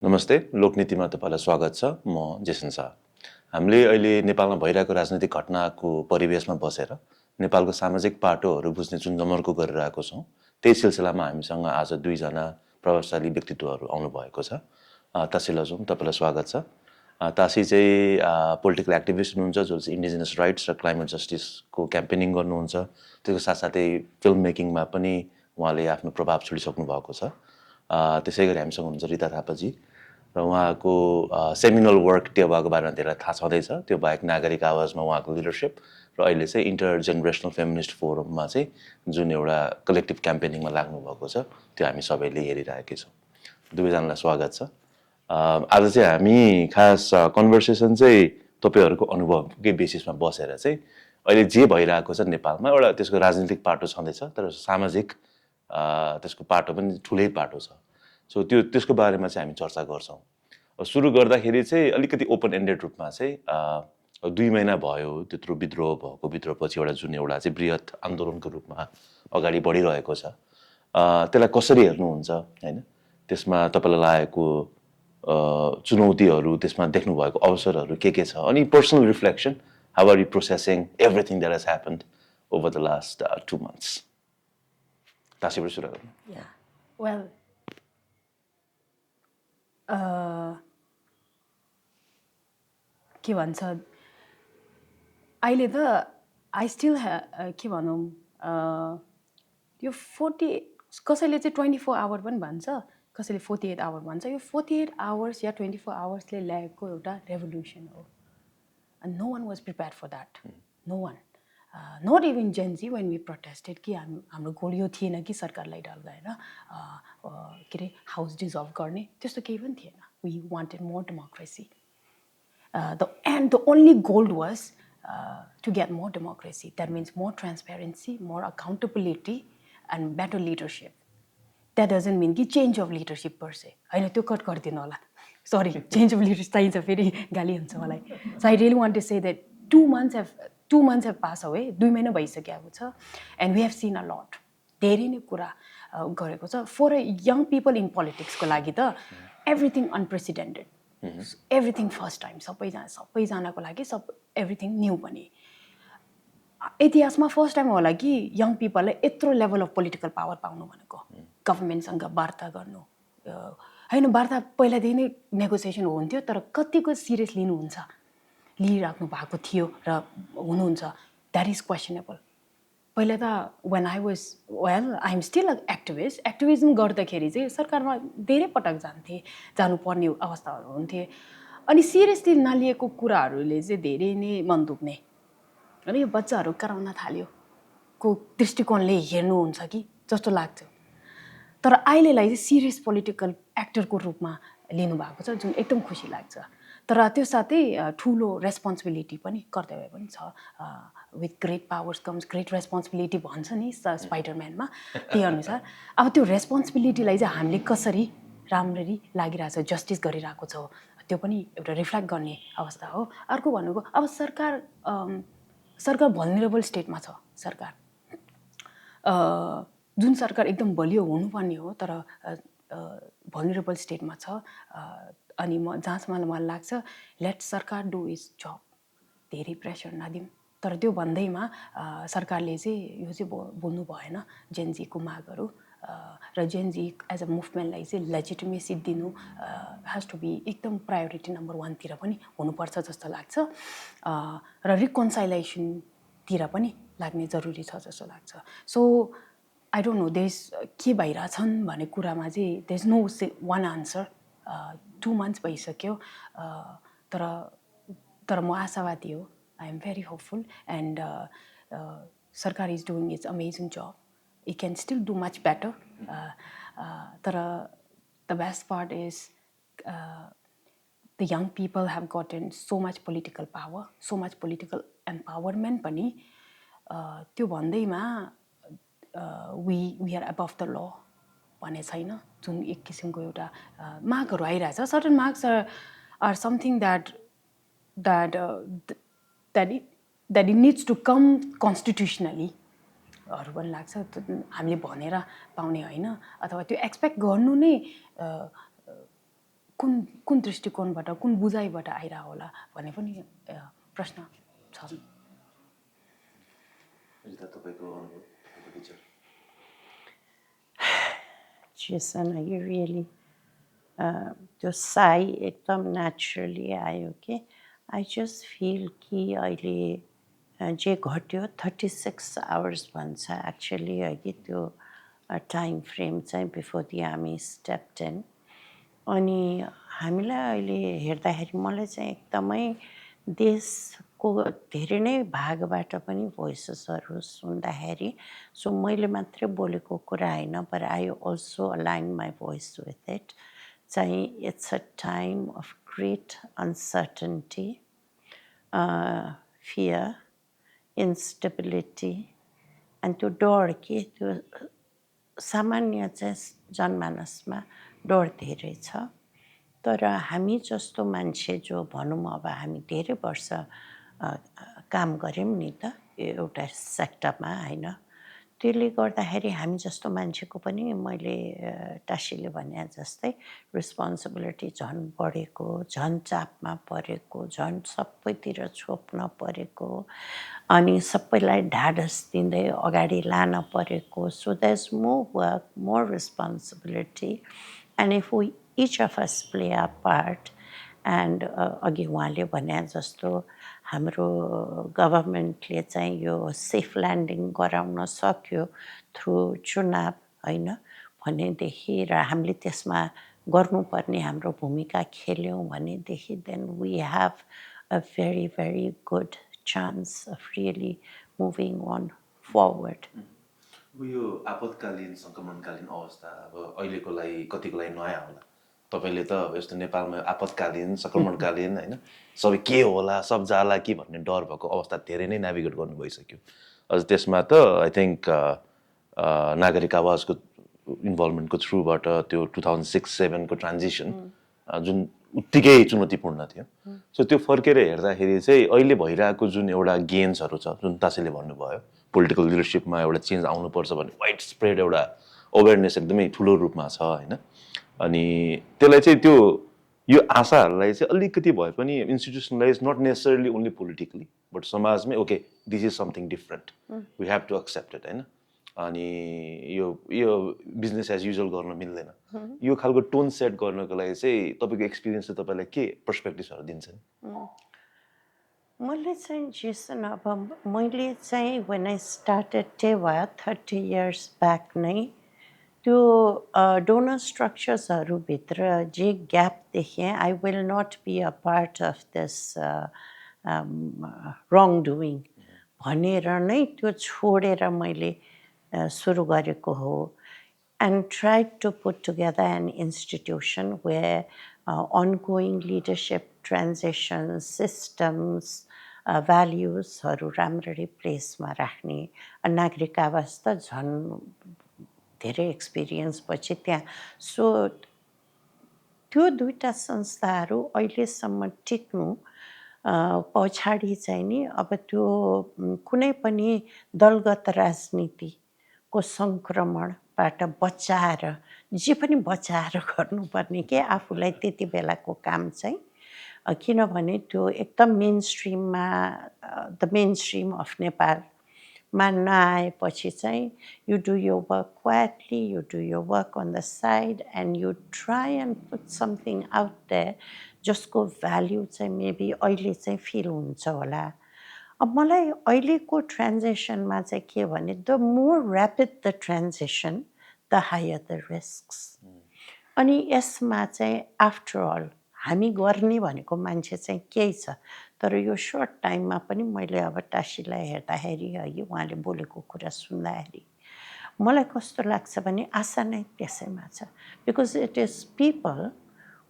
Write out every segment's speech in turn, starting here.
नमस्ते, लोकनीतिमा तपाईलाई स्वागत छ। म जेसन शाह। हामीले अहिले नेपालमा भइरहेको राजनीतिक घटनाको परिवेशमा बसेर नेपालको सामाजिक पाटोहरू बुझ्ने जुन जमर्को गरिरहेको छौँ, त्यही सिलसिलामा हामीसँग आज दुईजना प्रभावशाली व्यक्तित्वहरू आउनुभएको छ। ताशी लजोङ, तपाईँलाई स्वागत छ। ताशी चाहिँ पोलिटिकल एक्टिभिस्ट हुनुहुन्छ, जो चाहिँ इन्डिजिनस राइट्स र क्लाइमेट जस्टिसको क्याम्पेनिङ गर्नुहुन्छ। त्यसको साथसाथै फिल्म मेकिङमा पनि उहाँले आफ्नो प्रभाव छोडिसक्नु भएको छ। त्यसै गरी हामीसँग हुनुहुन्छ रिता थापाजी र उहाँको सेमिनल वर्क टेवाको बारेमा धेरै थाहा छँदैछ। त्यो बाहेक नागरिक आवाजमा उहाँको लिडरसिप र अहिले चाहिँ इन्टर जेनेरेसनल फेमिनिस्ट फोरममा चाहिँ जुन एउटा कलेक्टिभ क्याम्पेनिङमा लाग्नुभएको छ, त्यो हामी सबैले हेरिरहेकै छौँ। दुवैजनालाई स्वागत छ। आज चाहिँ हामी खास कन्भर्सेसन चाहिँ तपाईँहरूको अनुभवकै बेसिसमा बसेर चाहिँ अहिले जे भइरहेको छ नेपालमा एउटा त्यसको राजनीतिक पाटो छँदैछ, तर सामाजिक त्यसको पाटो पनि ठुलै पाटो छ। सो त्यसको बारेमा चाहिँ हामी चर्चा गर्छौँ। सुरु गर्दाखेरि चाहिँ अलिकति ओपन एन्डेड रूपमा चाहिँ 2 महिना भयो त्यत्रो विद्रोह भएको, विद्रोहपछि एउटा जुन एउटा चाहिँ बृहत आन्दोलनको रूपमा अगाडि बढिरहेको छ, त्यसलाई कसरी हेर्नुहुन्छ हैन? त्यसमा तपाईँलाई लागेको चुनौतीहरू, त्यसमा देख्नुभएको अवसरहरू के छ? अनि personal reflection, how are you processing everything that has happened over the last 2 months? ताशीबाट सुरु गरौँ। Well, के भन्छ अहिले त आई स्टिल के भनौँ यो 40 कसैले चाहिँ 24 आवर पनि भन्छ, कसैले 48 आवर भन्छ। यो 48 आवर्स या 24 आवर्सले ल्याएको एउटा रेभोल्युसन हो, and no one was prepared for that. No one, not even Gen Z when we protested कि हाम्रो गोल यो थिएन कि सरकारलाई ढल्काएर के अरे हाउस डिजल्भ गर्ने, त्यस्तो केही पनि थिएन. We wanted more democracy. And the only goal was to get more democracy. That means more transparency, more accountability, and better leadership. That doesn't mean कि change of leadership per se. हैन, त्यो cut गरिदिनु होला. Sorry, change of leadership चाहिन्छ, फेरि गाली हुन्छ मलाई. So I really want to say that 2 months have passed away. 2 महिना भइसकेको छ, and we have seen a lot. धेरै नै कुरा गरेको छ. For a young people in politics को लागि त everything unprecedented. Everything first time. सबैजनाको लागि everything new पनि. इतिहासमा फर्स्ट टाइम होला कि यङ पिपलले यत्रो लेभल अफ पोलिटिकल पावर पाउनु भनेको, गभर्मेन्टसँग वार्ता गर्नु हैन. वार्ता पहिलादेखि नै नेगोसिएसन हुन्थ्यो, तर कतिको सिरियस लिइराख्नु भएको थियो र हुनुहुन्छ, द्याट इज क्वेसनेबल. पहिला त when I am still a activism गर्दाखेरि चाहिँ सरकारमा धेरै पटक जानुपर्ने अवस्थाहरू हुन्थे. अनि सिरियसली नलिएको कुराहरूले चाहिँ धेरै नै मन दुख्ने, अनि यो बच्चाहरू कराउन थाल्यो को दृष्टिकोणले हेर्नुहुन्छ कि जस्तो लाग्छ. तर अहिलेलाई चाहिँ सिरियस पोलिटिकल एक्टरको रूपमा लिनुभएको छ, जुन एकदम खुसी लाग्छ. तर त्यो साथै ठुलो रेस्पोन्सिबिलिटी पनि, कर्तव्य पनि छ. With great powers comes great responsibility भन्छ नि स्पाइडरम्यानमा, त्यही अनुसार अब त्यो रेस्पोन्सिबिलिटीलाई चाहिँ हामीले कसरी राम्ररी लागिरहेछ, जस्टिस गरिरहेको छ, त्यो पनि एउटा रिफ्लेक्ट गर्ने अवस्था हो. अर्को भनेको अब सरकार भल्नरेबल स्टेटमा छ. सरकार जुन सरकार एकदम बलियो हुनुपर्ने हो, तर भल्नरेबल स्टेटमा छ. अनि जहाँसम्म मलाई लाग्छ, लेट सरकार डु इज जब, धेरै प्रेसर नदिउँ. तर त्यो भन्दैमा सरकारले चाहिँ यो चाहिँ बोल्नु भएन जेनजीको मागहरू, र जेनजी एज अ मुभमेन्टलाई चाहिँ लेजिटिमेसी दिनु हेज टु बी एकदम प्रायोरिटी नम्बर 1 तिर पनि हुनुपर्छ जस्तो लाग्छ. र रिकन्साइलेसनतिर पनि लाग्ने जरुरी छ जस्तो लाग्छ. सो आई डोन्ट नो देश के भइरहेछन् भन्ने कुरामा चाहिँ there is no one answer. 2 months भइसक्यो, तर म आशावादी हो. I am very hopeful, and सरकार is doing its amazing job. It can still do much better. तर the best part is the young people have gotten so much political power, so much political empowerment पनि. त्यो भन्दैमा we are अबभ the law भन्ने छैन, जुन एक किसिमको एउटा मार्कहरू आइरहेछ. Certain marks are something that it needs to come constitutionally हरू पनि लाग्छ. हामीले भनेर पाउने होइन, अथवा त्यो एक्सपेक्ट गर्नु नै कुन कुन दृष्टिकोणबाट कुन बुझाइबाट आइरह होला भन्ने पनि प्रश्न छ। जेसन यो रियली त्यो साई एकदम नेचुरली आयो कि आई जस्ट फिल कि अहिले जे घट्यो 36 आवर्स भन्छ एक्चुअली अघि त्यो टाइम फ्रेम चाहिँ before the army stepped in. अनि हामीलाई अहिले हेर्दाखेरि मलाई चाहिँ एकदमै देशको धेरै नै भागबाट पनि भोइसेसहरू सुन्दाखेरि सो मैले मात्रै बोलेको कुरा होइन but I also align my voice with it चाहिँ it's a time of great uncertainty, fear, instability अनि त्यो डर के त्यो सामान्य चाहिँ जनमानसमा डर धेरै छ। तर हामी जस्तो मान्छे जो भनौँ अब हामी धेरै वर्ष काम गऱ्यौँ नि त एउटा सेक्टरमा होइन, त्यसले गर्दाखेरि हामी जस्तो मान्छेको पनि मैले टाशीले भने जस्तै रेस्पोन्सिबिलिटी झन् बढेको, झन् चापमा परेको, झन् सबैतिर छोप्न परेको अनि सबैलाई ढाडस दिँदै अगाडि लान परेको। So there is more work, more responsibility and if we each of us play a part and अघि उहाँले भने जस्तो हाम्रो गभर्मेन्टले चाहिँ यो सेफ ल्यान्डिङ गराउन सक्यो थ्रु चुनाव होइन भनेदेखि र हामीले त्यसमा गर्नुपर्ने हाम्रो भूमिका खेल्यौँ भनेदेखि then we have a very very good chance of really moving on forward. यो आपतकालीन सङ्क्रमणकालीन अवस्था अब अहिलेको लागि कतिको लागि नयाँ होला। तपाईँले त यस्तो नेपालमा आपतकालीन सङ्क्रमणकालीन होइन सबै के होला सब जाला कि भन्ने डर भएको अवस्था धेरै नै नेभिगेट गर्नु भइसक्यो। अझ त्यसमा त आई थिङ्क नागरिक आवाजको इन्भल्भमेन्टको थ्रुबाट त्यो 2006-07को ट्रान्जिसन जुन उत्तिकै चुनौतीपूर्ण थियो। सो त्यो फर्केर हेर्दाखेरि चाहिँ अहिले भइरहेको जुन एउटा गेन्सहरू छ जुन तासीले भन्नुभयो पोलिटिकल लिडरसिपमा एउटा चेन्ज आउनुपर्छ भन्ने वाइड स्प्रेड एउटा अवेरनेस एकदमै ठुलो रूपमा छ होइन। अनि त्यसलाई चाहिँ त्यो यो आशाहरूलाई चाहिँ अलिकति भए पनि institutionalize not necessarily only politically but समाजमै okay this is something different we have to accept it होइन। अनि यो बिजनेस एज युजुअल गर्न मिल्दैन। यो खालको टोन सेट गर्नको लागि चाहिँ तपाईँको एक्सपिरियन्सले तपाईँलाई के पर्सपेक्टिभ्सहरू दिन्छ? मैले चाहिँ जेसन अब मैले चाहिँ वेन आई स्टार्टेड टेवा 30 years ब्याक नै त्यो डोनर स्ट्रक्चर्सहरूभित्र जे ग्याप देखेँ I will not be a part of this wrongdoing भनेर नै त्यो छोडेर मैले सुरु गरेको हो and tried to put together an institution where ongoing leadership transitions, systems, valuesहरू राम्ररी प्लेसमा राख्ने। नागरिक आवाज त झन् धेरै एक्सपिरियन्स पछि त्यहाँ सो त्यो दुईटा संस्थाहरू अहिलेसम्म टिक्नु पछाडि चाहिँ नि अब त्यो कुनै पनि दलगत राजनीतिको सङ्क्रमणबाट बचाएर जे पनि बचाएर गर्नुपर्ने के आफूलाई त्यति बेलाको काम चाहिँ किनभने त्यो एकदम मेन स्ट्रिममा द मेन स्ट्रिम अफ नेपालमा नआएपछि चाहिँ you do your work quietly, you do your work on the side and you try and put something out there जसको भ्याल्यु चाहिँ मेबी अहिले चाहिँ फिल हुन्छ होला। अब मलाई अहिलेको ट्रान्जेसनमा चाहिँ के भने the more rapid the transition the higher the risks. अनि यसमा चाहिँ आफ्टर अल हामी गर्ने भनेको मान्छे चाहिँ केही छ तर यो सर्ट टाइममा पनि मैले अब टाशीलाई हेर्दाखेरि अघि उहाँले बोलेको कुरा सुन्दाखेरि मलाई कस्तो लाग्छ भने आशा नै त्यसैमा छ because it is people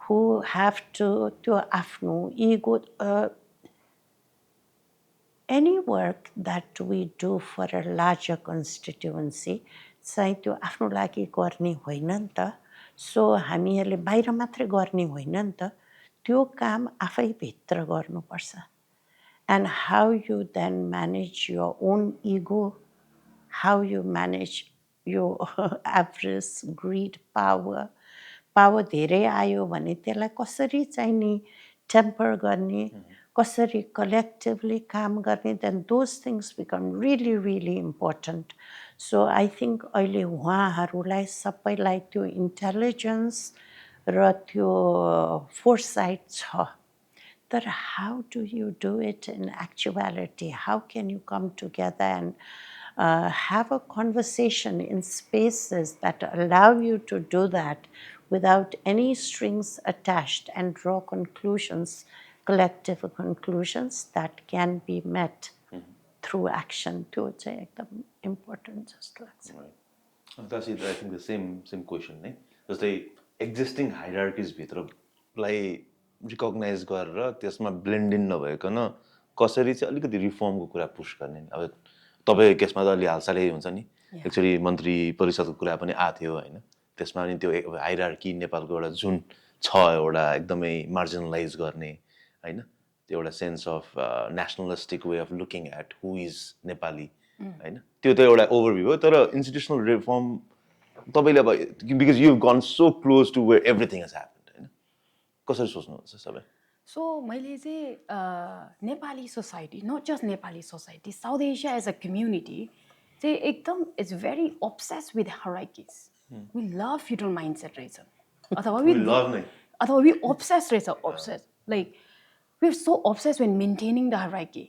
who have to त्यो आफ्नो ego any work that we do for a larger constituency चाहिँ त्यो आफ्नो लागि गर्ने होइन नि त। सो हामीहरूले बाहिर मात्रै गर्ने होइन नि त, त्यो काम आफै भित्र गर्नुपर्छ। And how you then manage your own ego, how you manage यो एभरेज ग्रिड पावर पावर धेरै आयो भने त्यसलाई कसरी चाहिँ नि टेम्पर गर्ने कसरी कलेक्टिभली काम गर्ने then those things become really really important so I think अहिले उहाँहरूलाई सबैलाई त्यो इन्टेलिजेन्स र त्यो फोरसाइट छ तर how do you do it in actuality? How can you come together and have a conversation in spaces that allow you to do that without any strings attached and draw conclusions, collective conclusions that can be met through action? त्यो चाहिँ एकदम important जस्तो लाग्छ। Tashi, I think the same question नै जस्तै existing हायरार्किज भित्रलाई recognise गरेर त्यसमा blend in नभइकन कसरी चाहिँ अलिकति रिफर्मको कुरा पुश गर्ने अब तपाईँ केसमा त अलि हालसालै हुन्छ नि एक्चुअली मन्त्री परिषदको कुरा पनि आएको थियो होइन त्यसमा पनि त्यो हायरार्की नेपालको एउटा जुन छ एउटा एकदमै मार्जिनलाइज गर्ने होइन त्यो एउटा sense of nationalistic way of looking at who is Nepali होइन त्यो त एउटा ओभरभ्यू हो तर इन्स्टिट्युसनल रिफर्म तपाईँले अब because you gone so close to where everything has happened होइन कसरी सोच्नुहुन्छ सबै सो मैले चाहिँ Nepali society not just Nepali society South Asia as a community चाहिँ एकदम it's very obsessed with hierarchies we love feudal mindset रहेछ अथवा वी अब्सेस रहेछ obsessed like we are so obsessed when maintaining the hierarchy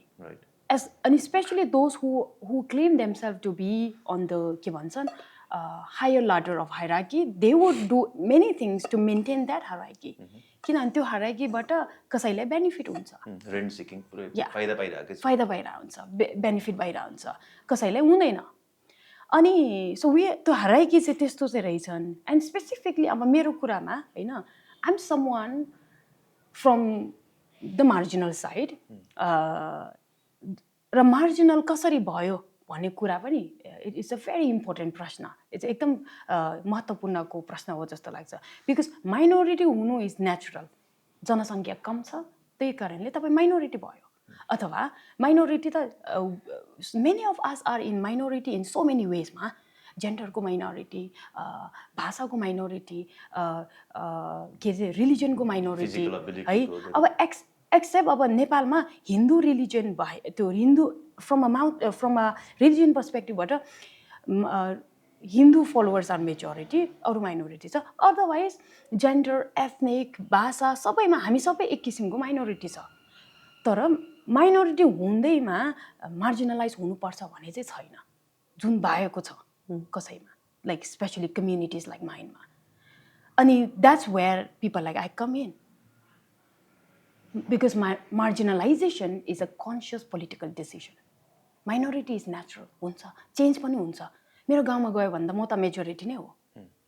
as and especially those who claim themselves to be on the के भन्छन् higher ladder of hierarchy they would do many things to maintain that hierarchy किनभने त्यो हायरार्कीबाट कसैलाई benefit हुन्छ rent seeking फाइदा पाइरहेको हुन्छ benefit भइरहेको हुन्छ कसैलाई हुँदैन अनि सो त्यो हायरार्की चाहिँ त्यस्तो चाहिँ रहेछन् एन्ड स्पेसिफिकली अब मेरो कुरामा होइन I am someone from the marginal side र मार्जिनल कसरी भयो भन्ने कुरा पनि इट्स अ भेरी इम्पोर्टेन्ट प्रश्न इट्स एकदम महत्त्वपूर्णको प्रश्न हो जस्तो लाग्छ बिकज माइनोरिटी हुनु इज नेचुरल जनसङ्ख्या कम छ त्यही कारणले तपाईँ माइनोरिटी भयो अथवा माइनोरिटी त many of us are in minority in so many वेजमा जेन्डरको माइनोरिटी भाषाको माइनोरिटी के अरे रिलिजनको माइनोरिटी है अब एक्सेप्ट अब नेपालमा हिन्दू रिलिजन भए त्यो हिन्दू फ्रम अ रिलिजन पर्सपेक्टिभबाट हिन्दू फलोवर्स आर मेजोरिटी अरू माइनोरिटी छ अदरवाइज जेन्डर एथनिक भाषा सबैमा हामी सबै एक किसिमको माइनोरिटी छ तर माइनोरिटी हुँदैमा मार्जिनलाइज हुनुपर्छ भने चाहिँ छैन जुन भएको छ कसैमा लाइक स्पेसली कम्युनिटिज लाइक माइनमा अनि that's where people like I come in because marginalization is a conscious political decision. Minority is natural. हुन्छ चेन्ज पनि हुन्छ मेरो गाउँमा गयो भने त म त मेजोरिटी नै हो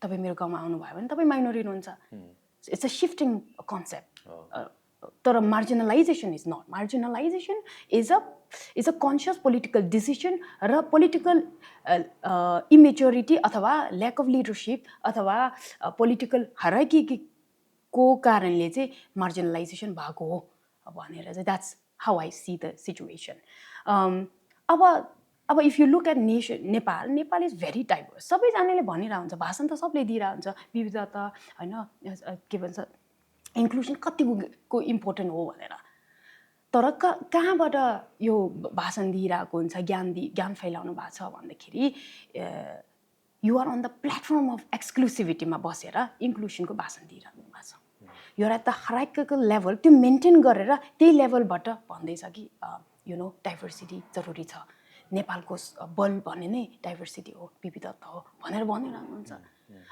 तपाईँ मेरो गाउँमा आउनुभयो भने तपाईँ माइनोरिटी हुन्छ इट्स अ शिफ्टिङ कन्सेप्ट तर marginalization is not marginalization is a conscious political decision र पोलिटिकल इमेच्योरिटी अथवा ल्याक अफ लिडरसिप अथवा पोलिटिकल हायरार्कीको कारणले चाहिँ मार्जिनलाइजेसन भएको हो भनेर चाहिँ that's how I see the situation अब if you look at Nepal is very diverse सबैजनाले भनिरहेको हुन्छ भाषण त सबले दिइरहेको हुन्छ विविधता होइन के भन्छ इन्क्लुजन कतिको इम्पोर्टेन्ट हो भनेर तर कहाँबाट यो भाषण दिइरहेको हुन्छ ज्ञान फैलाउनु भएको छ भन्दाखेरि you are on the platform of एक्सक्लुसिभिटीमा बसेर इन्क्लुजनको भाषण दिइरहनु भएको छ यो एट द हायरार्किकल लेभल त्यो मेन्टेन गरेर त्यही लेभलबाट भन्दैछ कि यु नो डाइभर्सिटी जरुरी छ नेपालको बल भन्ने नै डाइभर्सिटी हो विविधता हो भनेर भनिरहेको हुन्छ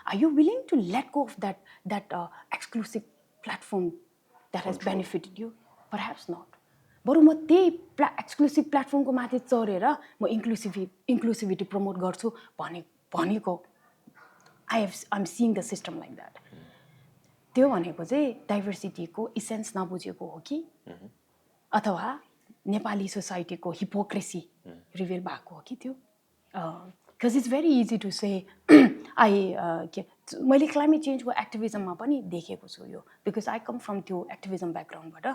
are you willing to let go of that exclusive platform that has benefited you perhaps not बरु म त्यही एक्सक्लुसिभ प्लेटफर्मको माथि चढेर म इन्क्लुसिभिटी प्रमोट गर्छु भनेको I'm seeing the system like that त्यो भनेको चाहिँ डाइभर्सिटीको इसेन्स नबुझेको हो कि अथवा नेपाली सोसाइटीको हिपोक्रेसी रिभिल भएको हो कि त्यो because it's very easy to say मैले क्लाइमेट चेन्जको एक्टिभिजममा पनि देखेको छु यो बिकज आई कम फ्रम त्यो एक्टिभिजम ब्याकग्राउन्डबाट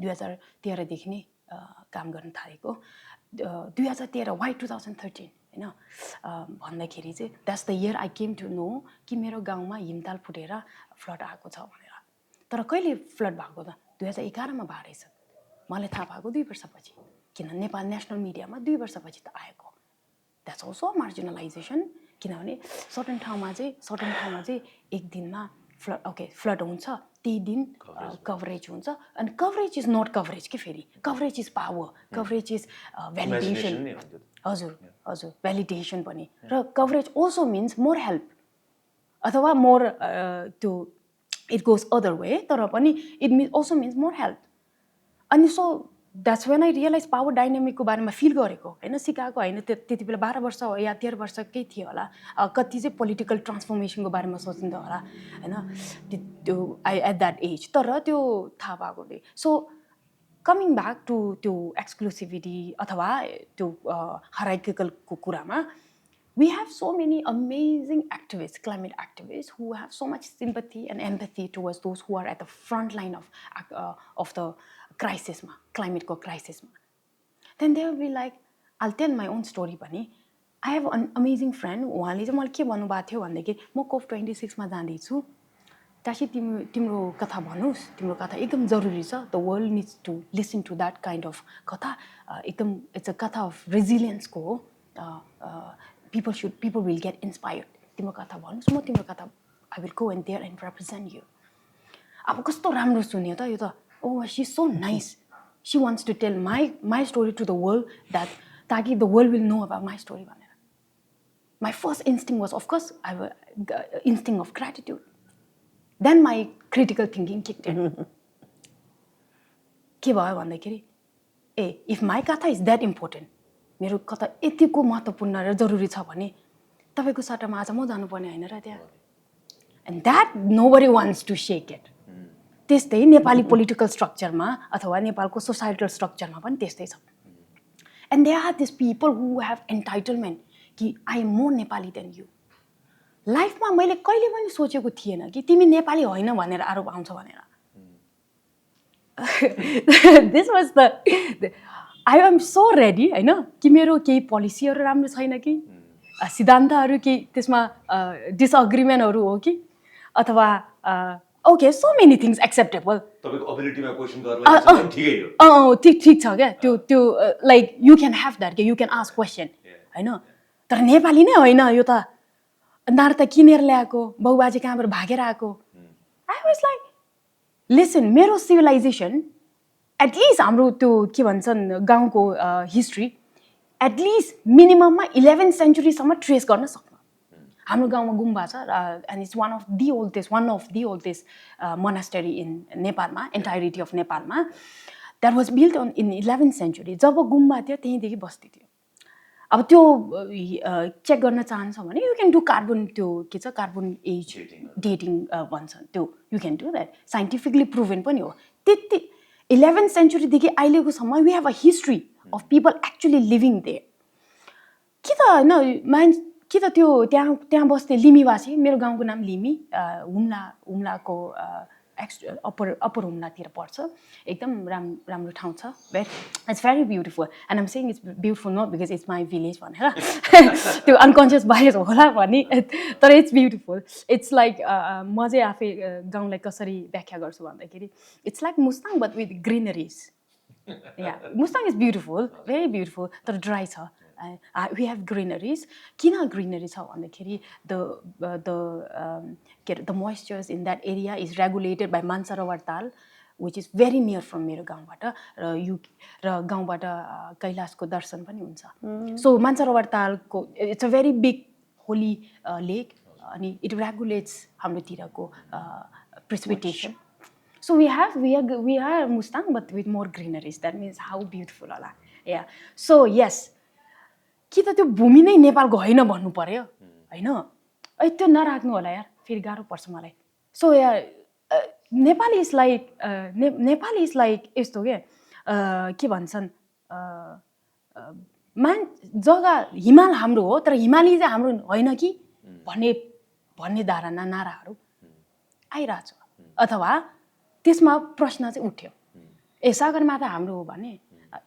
2013 देखि नै काम गर्न थालेको 2013 वाइ 2013 हैन भन्दाखेरि चाहिँ that's the year I came to know कि मेरो गाउँमा हिमताल फुटेर फ्लड आएको छ भनेर तर कहिले फ्लड भएको त 2011 मा भएको रहेछ मलाई थाहा भएको 2 वर्षपछि किन नेपाल नेसनल मिडियामा 2 वर्षपछि त आएको द्याट्स अल्सो मार्जिनलाइजेसन किनभने सर्टन ठाउँमा चाहिँ एक दिनमा फ्लड हुन्छ त्यही दिन कभरेज हुन्छ अनि कभरेज इज नट कभरेज के फेरि coverage is power coverage is validation हजुर भ्यालिडेसन पनि र coverage also means more help अथवा मोर त्यो इट गोज अदर वे तर पनि it also means more help अनि so that's when I realize power डाइनामिकको बारेमा फिल गरेको होइन सिकाएको होइन त्यति बेला 12 वर्ष या 13 वर्षकै थियो होला कति चाहिँ पोलिटिकल ट्रान्सफर्मेसनको बारेमा सोचिन्थ्यो होला होइन त्यो आई एट द्याट एज तर त्यो थाहा पाएकोले सो कमिङ ब्याक टु त्यो एक्सक्लुसिभिटी अथवा त्यो हायरार्किकलको कुरामा we have so many amazing activists, climate activists, who have so much sympathy and empathy towards those who are at the front line of the crisis, climate crisis. Then they will be like, I'll tell my own story pani. I have an amazing friend. उहाँले चाहिँ मलाई के भन्नु भएको थियो भन्दाखेरि म COP26 मा जाँदै छु. Tashi तिम्रो कथा भन्नुस्. तिम्रो कथा एकदम जरुरी छ. The world needs to listen to that kind of कथा. एकदम it's a कथा of resilience को people will get inspired. तिम्रो कथा भन्नुस् म तिम्रो कथा I will go in there and represent you. अब कस्तो राम्रो सुन्यो त यो त. Oh, she's so nice. She wants to tell my story to the world that ताकि the world will know about my story भनेर. My first instinct was, of course, I have an instinct of gratitude. Then my critical thinking kicked in. के भयो भन्दाखेरि if my कथा is that important, मेरो कथा यतिको महत्त्वपूर्ण र जरुरी छ भने तपाईको सट्टामा आज म जानुपर्ने हैन र त्यहाँ. And that nobody wants to shake it. त्यस्तै नेपाली पोलिटिकल स्ट्रक्चरमा अथवा नेपालको सोसाइटल स्ट्रक्चरमा पनि त्यस्तै छ. And there are these people who have entitlement कि I am more Nepali than you. लाइफमा मैले कहिले पनि सोचेको थिएन कि तिमी नेपाली होइन भनेर आरोप आउँछ भनेर. This was the I am so ready हैन कि मेरो केही पोलिसीहरु राम्रो छैन कि सिद्धान्तहरु के त्यसमा डिसएग्रीमेन्टहरु हो कि अथवा okay, so many things acceptable. तपाईको एबिलिटीमा क्वेशन गर्नलाई चाहिँ ठिकै हो. ठीक छ के त्यो like you can have that you can ask question हैन तर नेपाली नै होइन यो त नार त किनेर ल्याएको बाउबाजे कहाँबाट भागेर आएको. I was like listen मेरो civilization at least हाम्रो त्यो के भन्छन् गाउँको history at least मिनिमममा 11th century सम्म ट्रेस गर्न सक्नु. हाम्रो गाउँमा गुम्बा छ and it's one of the oldest monastery in नेपालमा entirety of नेपालमा that was built in 11th century. जब गुम्बा थियो त्यहीदेखि बस्ती थियो. अब त्यो चेक गर्न चाहन्छ भने you can do कार्बन त्यो के छ कार्बन एज डेटिङ भन्छ त्यो you can do that scientifically proven पनि हो. त्यति 11th century देखि अहिलेको सम्म we have a history of people actually living there. के त हैन के त त्यो त्यहाँ बस्ने लिमीवासी मेरो गाउँको नाम लिमी हुम्लाको अपर हुम्लातिर पर्छ. एकदम राम्रो ठाउँ छ. It's very beautiful and I'm saying it's beautiful not because it's my village भनेर त्यो अनकन्सियस बायस होला भनी तर it's beautiful. It's like म चाहिँ आफै गाउँलाई कसरी व्याख्या गर्छु भन्दाखेरि it's like Mustang but with greeneries. Yeah, Mustang is beautiful, very beautiful तर dry छ. We have greeneries. Kina greenery छ भन्दाखेरि the moistures in that area is regulated by Mansarovar Tal, which is very near from मेरो गाउँबाट र गाउँबाट कैलाशको दर्शन पनि हुन्छ. So Mansarovar Tal it's a very big holy lake and it regulates हाम्रोतिरको precipitation. So we are Mustang but with more greeneries. That means how beautiful होला. Yeah. So yes. कि त त्यो भूमि नै नेपालको होइन भन्नु पर्यो हैन. त्यो नराख्नु होला यार फेरि गाह्रो पर्छ मलाई. सो नेपाल इज लाइक यस्तो के भन्छन् जग्गा हिमाल हाम्रो हो तर हिमाली चाहिँ हाम्रो होइन कि भन्ने धारणा नाराहरू आइरहेछ. अथवा त्यसमा प्रश्न चाहिँ उठ्यो सगरमाथा हाम्रो हो भने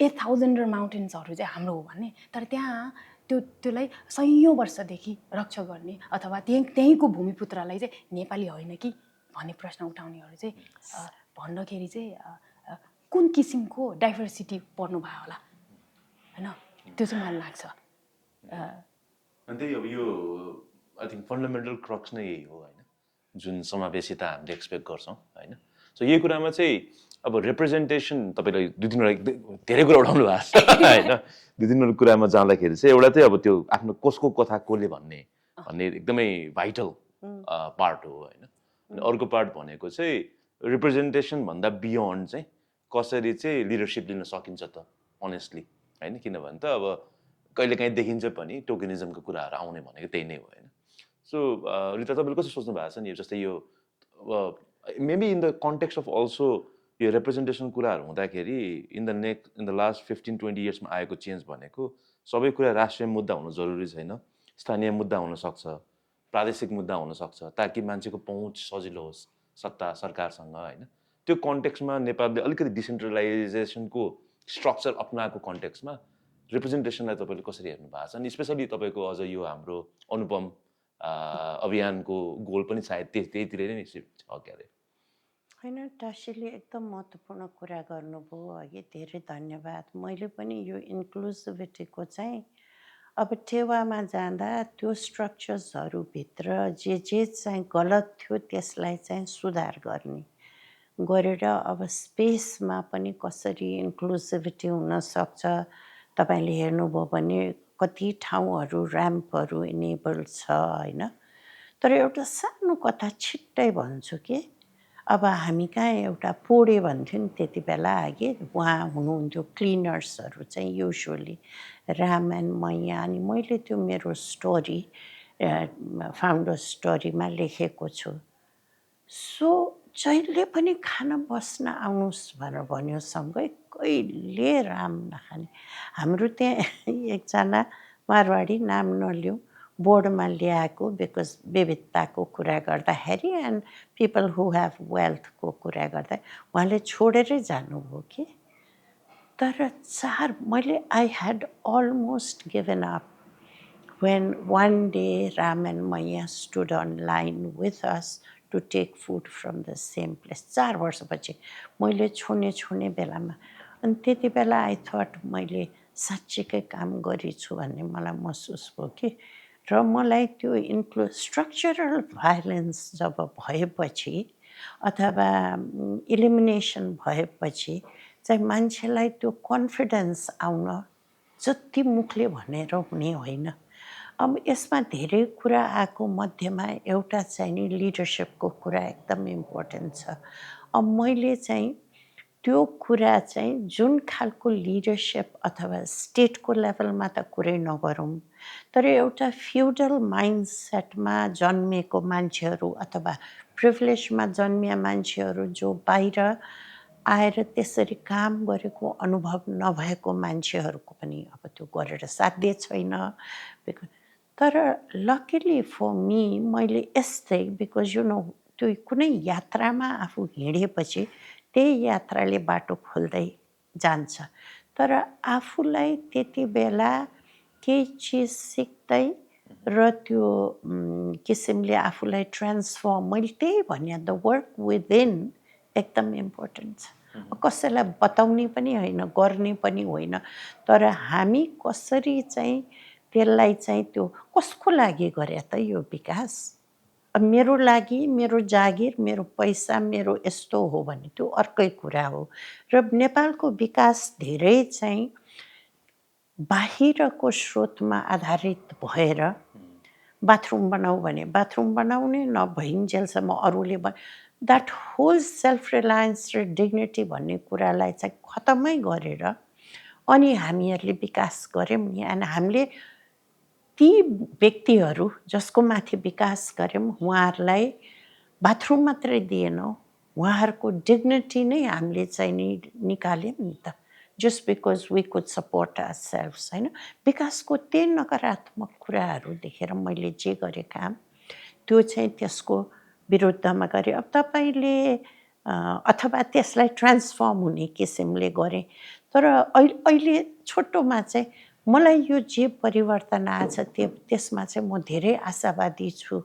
8,000 माउन्टेन्सहरु चाहिँ हाम्रो हो भने तर त्यहाँ त्यसलाई सयौँ वर्षदेखि रक्षा गर्ने अथवा त्यहीँको भूमिपुत्रलाई चाहिँ नेपाली होइन कि भन्ने प्रश्न उठाउनेहरू चाहिँ भन्दाखेरि चाहिँ कुन किसिमको डाइभर्सिटी पर्नु भयो होला होइन त्यो चाहिँ मलाई लाग्छ अनि त्यही अब यो आई थिङ्क फन्डामेन्टल क्रक्स नै यही हो होइन जुन समावेशिता हामीले एक्सपेक्ट गर्छौँ होइन सो यही कुरामा चाहिँ अब रिप्रेजेन्टेसन तपाईँले दुई तिनवटा धेरै कुरा उठाउनु भएको छ होइन दुई तिनवटा कुरामा जाँदाखेरि चाहिँ एउटा चाहिँ अब त्यो आफ्नो कसको कथा कसले भन्ने एकदमै भाइटल पार्ट हो होइन अनि अर्को पार्ट भनेको चाहिँ रिप्रेजेन्टेसन भन्दा बियोन्ड चाहिँ कसरी चाहिँ लिडरसिप लिन सकिन्छ त अनेस्टली होइन किनभने त अब कहिलेकाहीँ देखिन्छ पनि टोकनिजमको कुराहरू आउने भनेको त्यही नै हो होइन सो रिता तपाईँले कसरी सोच्नु भएको छ नि जस्तै यो maybe in the context of also यो रिप्रेजेन्टेसन कुराहरू हुँदाखेरि इन द लास्ट 15-20 इयर्समा आएको चेन्ज भनेको सबै कुरा राष्ट्रिय मुद्दा हुनु जरुरी छैन स्थानीय मुद्दा हुनसक्छ प्रादेशिक मुद्दा हुनसक्छ ताकि मान्छेको पहुँच सजिलो होस् सत्ता सरकारसँग होइन त्यो कन्टेक्स्टमा नेपालले अलिकति डिसेन्ट्रलाइजेसनको स्ट्रक्चर अपनाएको कन्टेक्स्टमा रिप्रेजेन्टेसनलाई तपाईँले कसरी हेर्नु भएको छ अनि स्पेसली तपाईँको अझ यो हाम्रो अनुपम अभियानको गोल पनि सायद त्यहीतिर नै छ क्यारे होइन टासीले एकदम महत्त्वपूर्ण कुरा गर्नुभयो अघि धेरै धन्यवाद मैले पनि यो इन्क्लुसिभिटीको चाहिँ अब टेवामा जाँदा त्यो स्ट्रक्चर्सहरूभित्र जे चाहिँ गलत थियो त्यसलाई चाहिँ सुधार गर्ने गरेर अब स्पेसमा पनि कसरी इन्क्लुसिभिटी हुनसक्छ तपाईँले हेर्नुभयो भने कति ठाउँहरू ऱ्याम्पहरू इनेबल छ होइन तर एउटा सानो कथा छिट्टै भन्छु कि अब हामी कहाँ एउटा पोडे भन्थ्यो नि त्यति बेला अघि उहाँ हुनुहुन्थ्यो क्लिनर्सहरू चाहिँ युजुअली राम एन्ड मैया अनि मैले त्यो मेरो स्टोरी फाउन्डर स्टोरीमा लेखेको छु सो जहिले पनि खान बस्न आउनुहोस् भनेर भन्यो सँगै कहिले राम नखाने हाम्रो त्यहाँ एकजना मारवाडी नाम नलिउँ बोर्डमा ल्याएको बिकज विविधताको कुरा गर्दाखेरि एन्ड पिपल हु हेभ वेल्थको कुरा गर्दा उहाँले छोडेरै जानुभयो कि तर मैले I had almost given up when one day Ram and Maya stood on line with us to take food from the same place. 4 वर्षपछि मैले छुने बेलामा अनि त्यति बेला आई थट मैले साँच्चीकै काम गरेछु भन्ने मलाई महसुस भयो कि र मलाई त्यो स्ट्रक्चरल भाइलेन्स जब भएपछि अथवा इलिमिनेसन भएपछि चाहिँ मान्छेलाई त्यो कन्फिडेन्स आउन जति मुखले भनेर हुने होइन अब यसमा धेरै कुरा आएको मध्येमा एउटा चाहिँ नि लिडरसिपको कुरा एकदम इम्पोर्टेन्ट छ अब मैले चाहिँ त्यो कुरा चाहिँ जुन खालको लिडरसिप अथवा स्टेटको लेभलमा त कुरै नगरौँ तर एउटा फ्युडल माइन्डसेटमा जन्मिएको मान्छेहरू अथवा प्रिभिलेजमा जन्मिया मान्छेहरू जो बाहिर आएर त्यसरी काम गरेको अनुभव नभएको मान्छेहरूको पनि अब त्यो गरेर साध्य छैन तर लकिली फर मी मैले यस्तै बिकज यु नो त्यो कुनै यात्रामा आफू हिँडेपछि त्यही यात्राले बाटो खोल्दै जान्छ तर आफूलाई त्यति बेला केही चिज सिक्दै र त्यो किसिमले आफूलाई ट्रान्सफर्म मैले त्यही भने द वर्क विदिन एकदम इम्पोर्टेन्ट छ कसैलाई बताउने पनि होइन गर्ने पनि होइन तर हामी कसरी चाहिँ त्यसलाई चाहिँ त्यो कसको लागि गरे त यो विकास मेरो लागि मेरो जागिर मेरो पैसा मेरो यस्तो हो भने त्यो अर्कै कुरा हो र नेपालको विकास धेरै चाहिँ बाहिरको स्रोतमा आधारित भएर बाथरुम बनाऊ भने बाथरुम बनाउने नभइन्जेलसम्म अरूले द्याट होल सेल्फ रिलायन्स र डिग्निटी भन्ने कुरालाई चाहिँ खतमै गरेर अनि हामीहरूले विकास गऱ्यौँ नि अनि हामीले ती व्यक्तिहरू जसको माथि विकास गऱ्यौँ उहाँहरूलाई बाथरुम मात्रै दिएनौँ उहाँहरूको डिग्निटी नै हामीले चाहिँ निकाल्यौँ नि त just because we could support ourselves होइन विकासको त्यही नकारात्मक कुराहरू देखेर मैले जे गरेँ काम त्यो चाहिँ त्यसको विरुद्धमा गरेँ अब तपाईँले अथवा त्यसलाई ट्रान्सफर्म हुने किसिमले गरेँ तर अहिले छोटोमा चाहिँ मलाई यो जे परिवर्तन आछ त्यसमा चाहिँ म धेरै आशावादी छु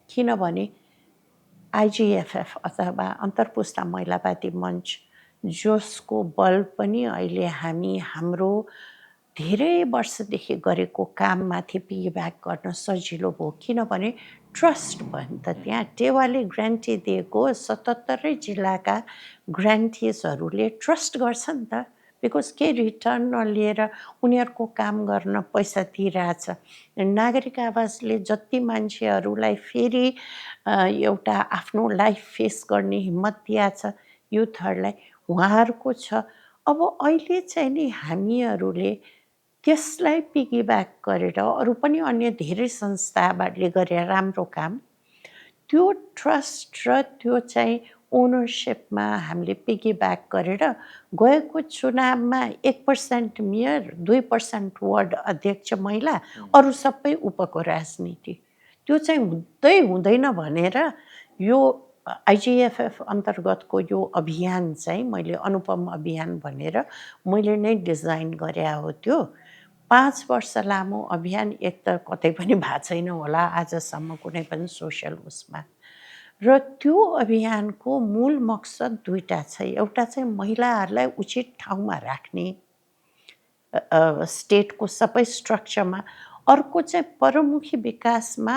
किनभने आइजिएफएफ अथवा अन्तर्पुस्ता महिलावादी मञ्च जसको बल पनि अहिले हामी हाम्रो धेरै वर्षदेखि गरेको काममाथि पिगीब्याक गर्न सजिलो भयो किनभने ट्रस्ट भयो नि त त्यहाँ टेवाले ग्रान्टी दिएको 77 जिल्लाका ग्रान्टिजहरूले ट्रस्ट गर्छ नि त बिकज के रिटर्न नलिएर उनीहरूको काम गर्न पैसा दिइरहेछ नागरिक आवासले जति मान्छेहरूलाई फेरि एउटा आफ्नो लाइफ फेस गर्ने हिम्मत दिएछ युथहरूलाई उहाँहरूको छ अब अहिले चाहिँ नि हामीहरूले त्यसलाई पिगीब्याक गरेर अरू पनि अन्य धेरै संस्थाहरूले गरे राम्रो काम त्यो ट्रस्ट र त्यो चाहिँ ओनरसिपमा हामीले पिगीब्याक गरेर गएको चुनावमा 1% मेयर 2% वार्ड अध्यक्ष महिला अरू सबै उपको राजनीति त्यो चाहिँ हुँदैन भनेर यो आइजिएफएफ अन्तर्गतको यो अभियान चाहिँ मैले अनुपम अभियान भनेर मैले नै डिजाइन गरे हो त्यो 5 वर्ष लामो अभियान एक त कतै पनि भएको छैन होला आजसम्म कुनै पनि सोसल उसमा र त्यो अभियानको मूल मकसद दुईटा छ एउटा चाहिँ महिलाहरूलाई उचित ठाउँमा राख्ने स्टेटको सबै स्ट्रक्चरमा अर्को चाहिँ परमुखी विकासमा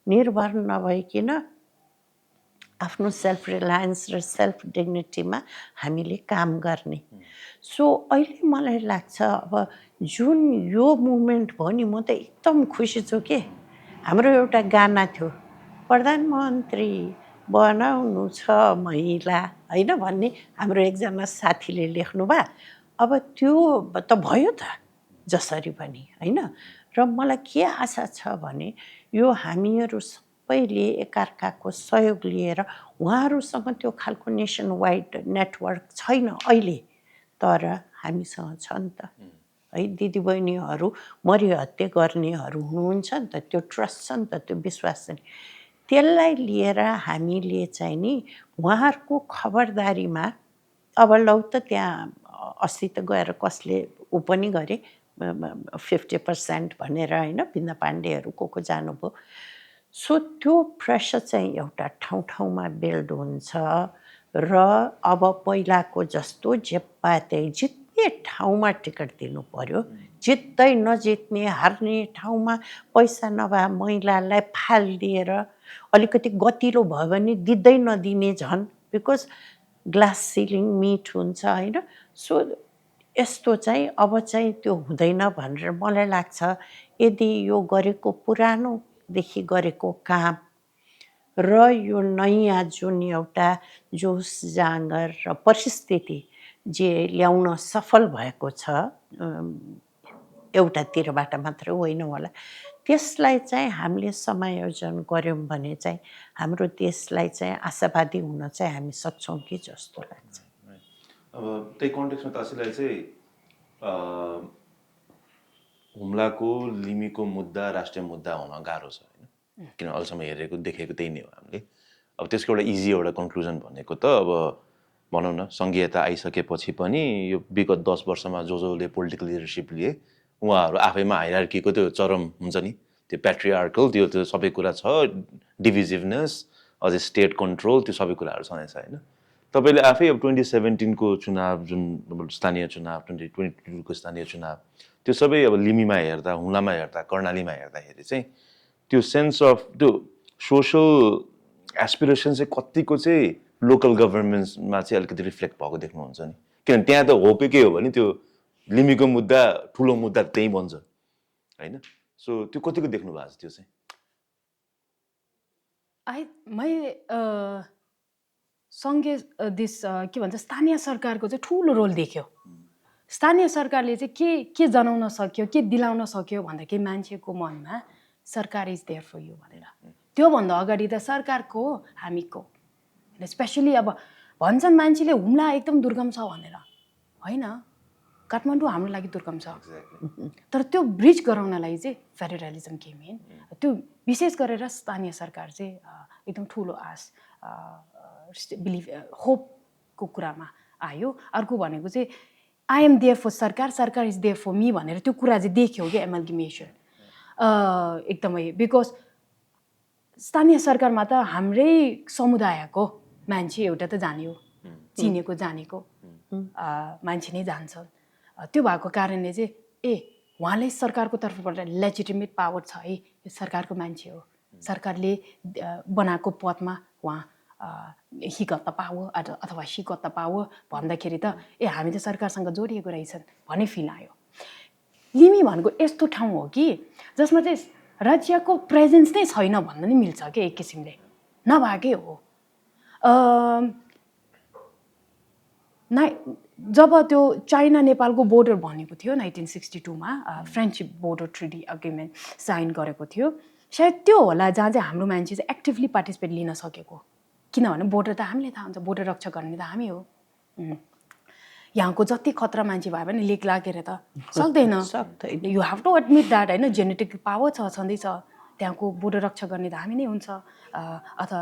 निर्भर नभइकन आफ्नो सेल्फ रिलायन्स र सेल्फ डिग्निटीमा हामीले काम गर्ने सो अहिले मलाई लाग्छ अब जुन यो मुभमेन्ट भयो नि म त एकदम खुसी छु के हाम्रो एउटा गाना थियो प्रधानमन्त्री बनाउनु छ महिला होइन भन्ने हाम्रो एकजना साथीले लेख्नुभयो अब त्यो त भयो त जसरी पनि होइन र मलाई के आशा छ भने यो हामीहरू सबैले एकअर्काको सहयोग लिएर उहाँहरूसँग त्यो खालको नेसन वाइड नेटवर्क छैन अहिले तर हामीसँग छ नि त है दिदीबहिनीहरू मरिहत्ते गर्नेहरू हुनुहुन्छ नि त त्यो ट्रस्ट छ नि त त्यो विश्वास छ नि त्यसलाई लिएर हामीले चाहिँ नि उहाँहरूको खबरदारीमा अब लौ त त्यहाँ अस्ति त गएर कसले ऊ पनि गरे 50% भनेर होइन बिन्दा पाण्डेहरू को जानुभयो सो त्यो प्रेसर चाहिँ एउटा ठाउँमा बिल्ड हुन्छ र अब पहिलाको जस्तो जेपाते जित्ने ठाउँमा टिकट दिनु पर्यो जित्दै नजित्ने हार्ने ठाउँमा पैसा नभए महिलालाई फालिदिएर अलिकति गतिलो भयो भने दिँदै नदिने झन् बिकज ग्लास सिलिङ मिट हुन्छ होइन सो यस्तो चाहिँ अब चाहिँ त्यो हुँदैन भनेर मलाई लाग्छ यदि यो गरेको पुरानोदेखि गरेको काम र यो नयाँ जुन एउटा जोस जाँगर र परिस्थिति जे ल्याउन सफल भएको छ एउटातिरबाट मात्र होइन होला त्यसलाई चाहिँ हामीले समायोजन गर्यौँ भने चाहिँ हाम्रो देशलाई चाहिँ आशावादी हुन चाहिँ हामी सक्छौँ कि जस्तो लाग्छ अब त्यही कन्टेक्स्टमा तासीलाई चाहिँ हुम्लाको लिमीको मुद्दा राष्ट्रिय मुद्दा हुन गाह्रो छ होइन किन अहिलेसम्म हेरेको देखेको त्यही नै हो हामीले अब त्यसको एउटा इजी एउटा कन्क्लुजन भनेको त अब भनौँ न सङ्घीयता आइसकेपछि पनि यो विगत 10 वर्षमा जसले पोलिटिकल लिडरसिप लिए उहाँहरू आफैमा हायरार्कीको त्यो चरम हुन्छ नि त्यो प्याट्रिआर्कल त्यो सबै कुरा छ डिभिजिभनेस अझै स्टेट कन्ट्रोल त्यो सबै कुराहरू छँदैछ होइन तपाईँले आफै अब 2017को चुनाव जुन स्थानीय चुनाव 2022को स्थानीय चुनाव त्यो सबै अब लिमीमा हेर्दा हुम्लामा हेर्दा कर्णालीमा हेर्दाखेरि चाहिँ त्यो सेन्स अफ त्यो सोसल एस्पिरेसन चाहिँ कतिको चाहिँ लोकल गभर्मेन्ट्समा चाहिँ अलिकति रिफ्लेक्ट भएको देख्नुहुन्छ नि किनभने त्यहाँ त होपै के हो भने त्यो लिमीको मुद्दा ठुलो मुद्दा त्यहीँ बन्छ होइन सो त्यो कतिको देख्नु भएको छ त्यो चाहिँ सङ्घीय के भन्छ स्थानीय सरकारको चाहिँ ठुलो रोल देख्यो स्थानीय सरकारले चाहिँ के जनाउन सक्यो के दिलाउन सक्यो भन्दाखेरि मान्छेको मनमा सरकार इज देयर फर यु भनेर त्योभन्दा अगाडि त सरकारको हामीको स्पेसली अब भन्छन् मान्छेले हुम्ला एकदम दुर्गम छ भनेर होइन काठमाडौँ हाम्रो लागि दुर्गम छ तर त्यो ब्रिज गराउनलाई चाहिँ फेडरलिजम केम इन त्यो विशेष गरेर स्थानीय सरकार चाहिँ एकदम ठुलो आश बिलिभ होपको कुरामा आयो अर्को भनेको चाहिँ आई एम देयर फर सरकार, सरकार इज देयर फर मी भनेर त्यो कुरा चाहिँ देख्यो कि एमल्गिमेसन एकदमै बिकज स्थानीय सरकारमा त हाम्रै समुदायको मान्छे एउटा त जाने हो, चिनेको जानेको मान्छे नै जान्छ। त्यो भएको कारणले चाहिँ उहाँले सरकारको तर्फबाट लेजिटिमेट पावर छ है, यो सरकारको मान्छे हो, सरकारले बनाएको पदमा उहाँ ही गत पावर अथवा सी गत पावर भन्दाखेरि त हामी त सरकारसँग जोडिएको रहेछन् भन्ने फिल आयो। लिमी भनेको यस्तो ठाउँ हो कि जसमा चाहिँ राज्यको प्रेजेन्स नै छैन भन्न नि मिल्छ कि एक किसिमले, नभएकै हो। जब त्यो चाइना नेपालको बोर्डर बनेको थियो 1962मा friendship border treaty agreement sign गरेको थियो, सायद त्यो होला जहाँ चाहिँ हाम्रो मान्छे चाहिँ एक्टिभली पार्टिसिपेट लिन सकेको। किनभने बोर्डर त हामीले थाहा हुन्छ, बोर्डर रक्षा गर्ने त हामी हो। यहाँको जति खतरा मान्छे भए पनि लेक लागेर त सक्दैन, you have to admit that होइन, जेनेटिक पावर छँदैछ, त्यहाँको बोर्डर रक्षा गर्ने त हामी नै हुन्छ। अथवा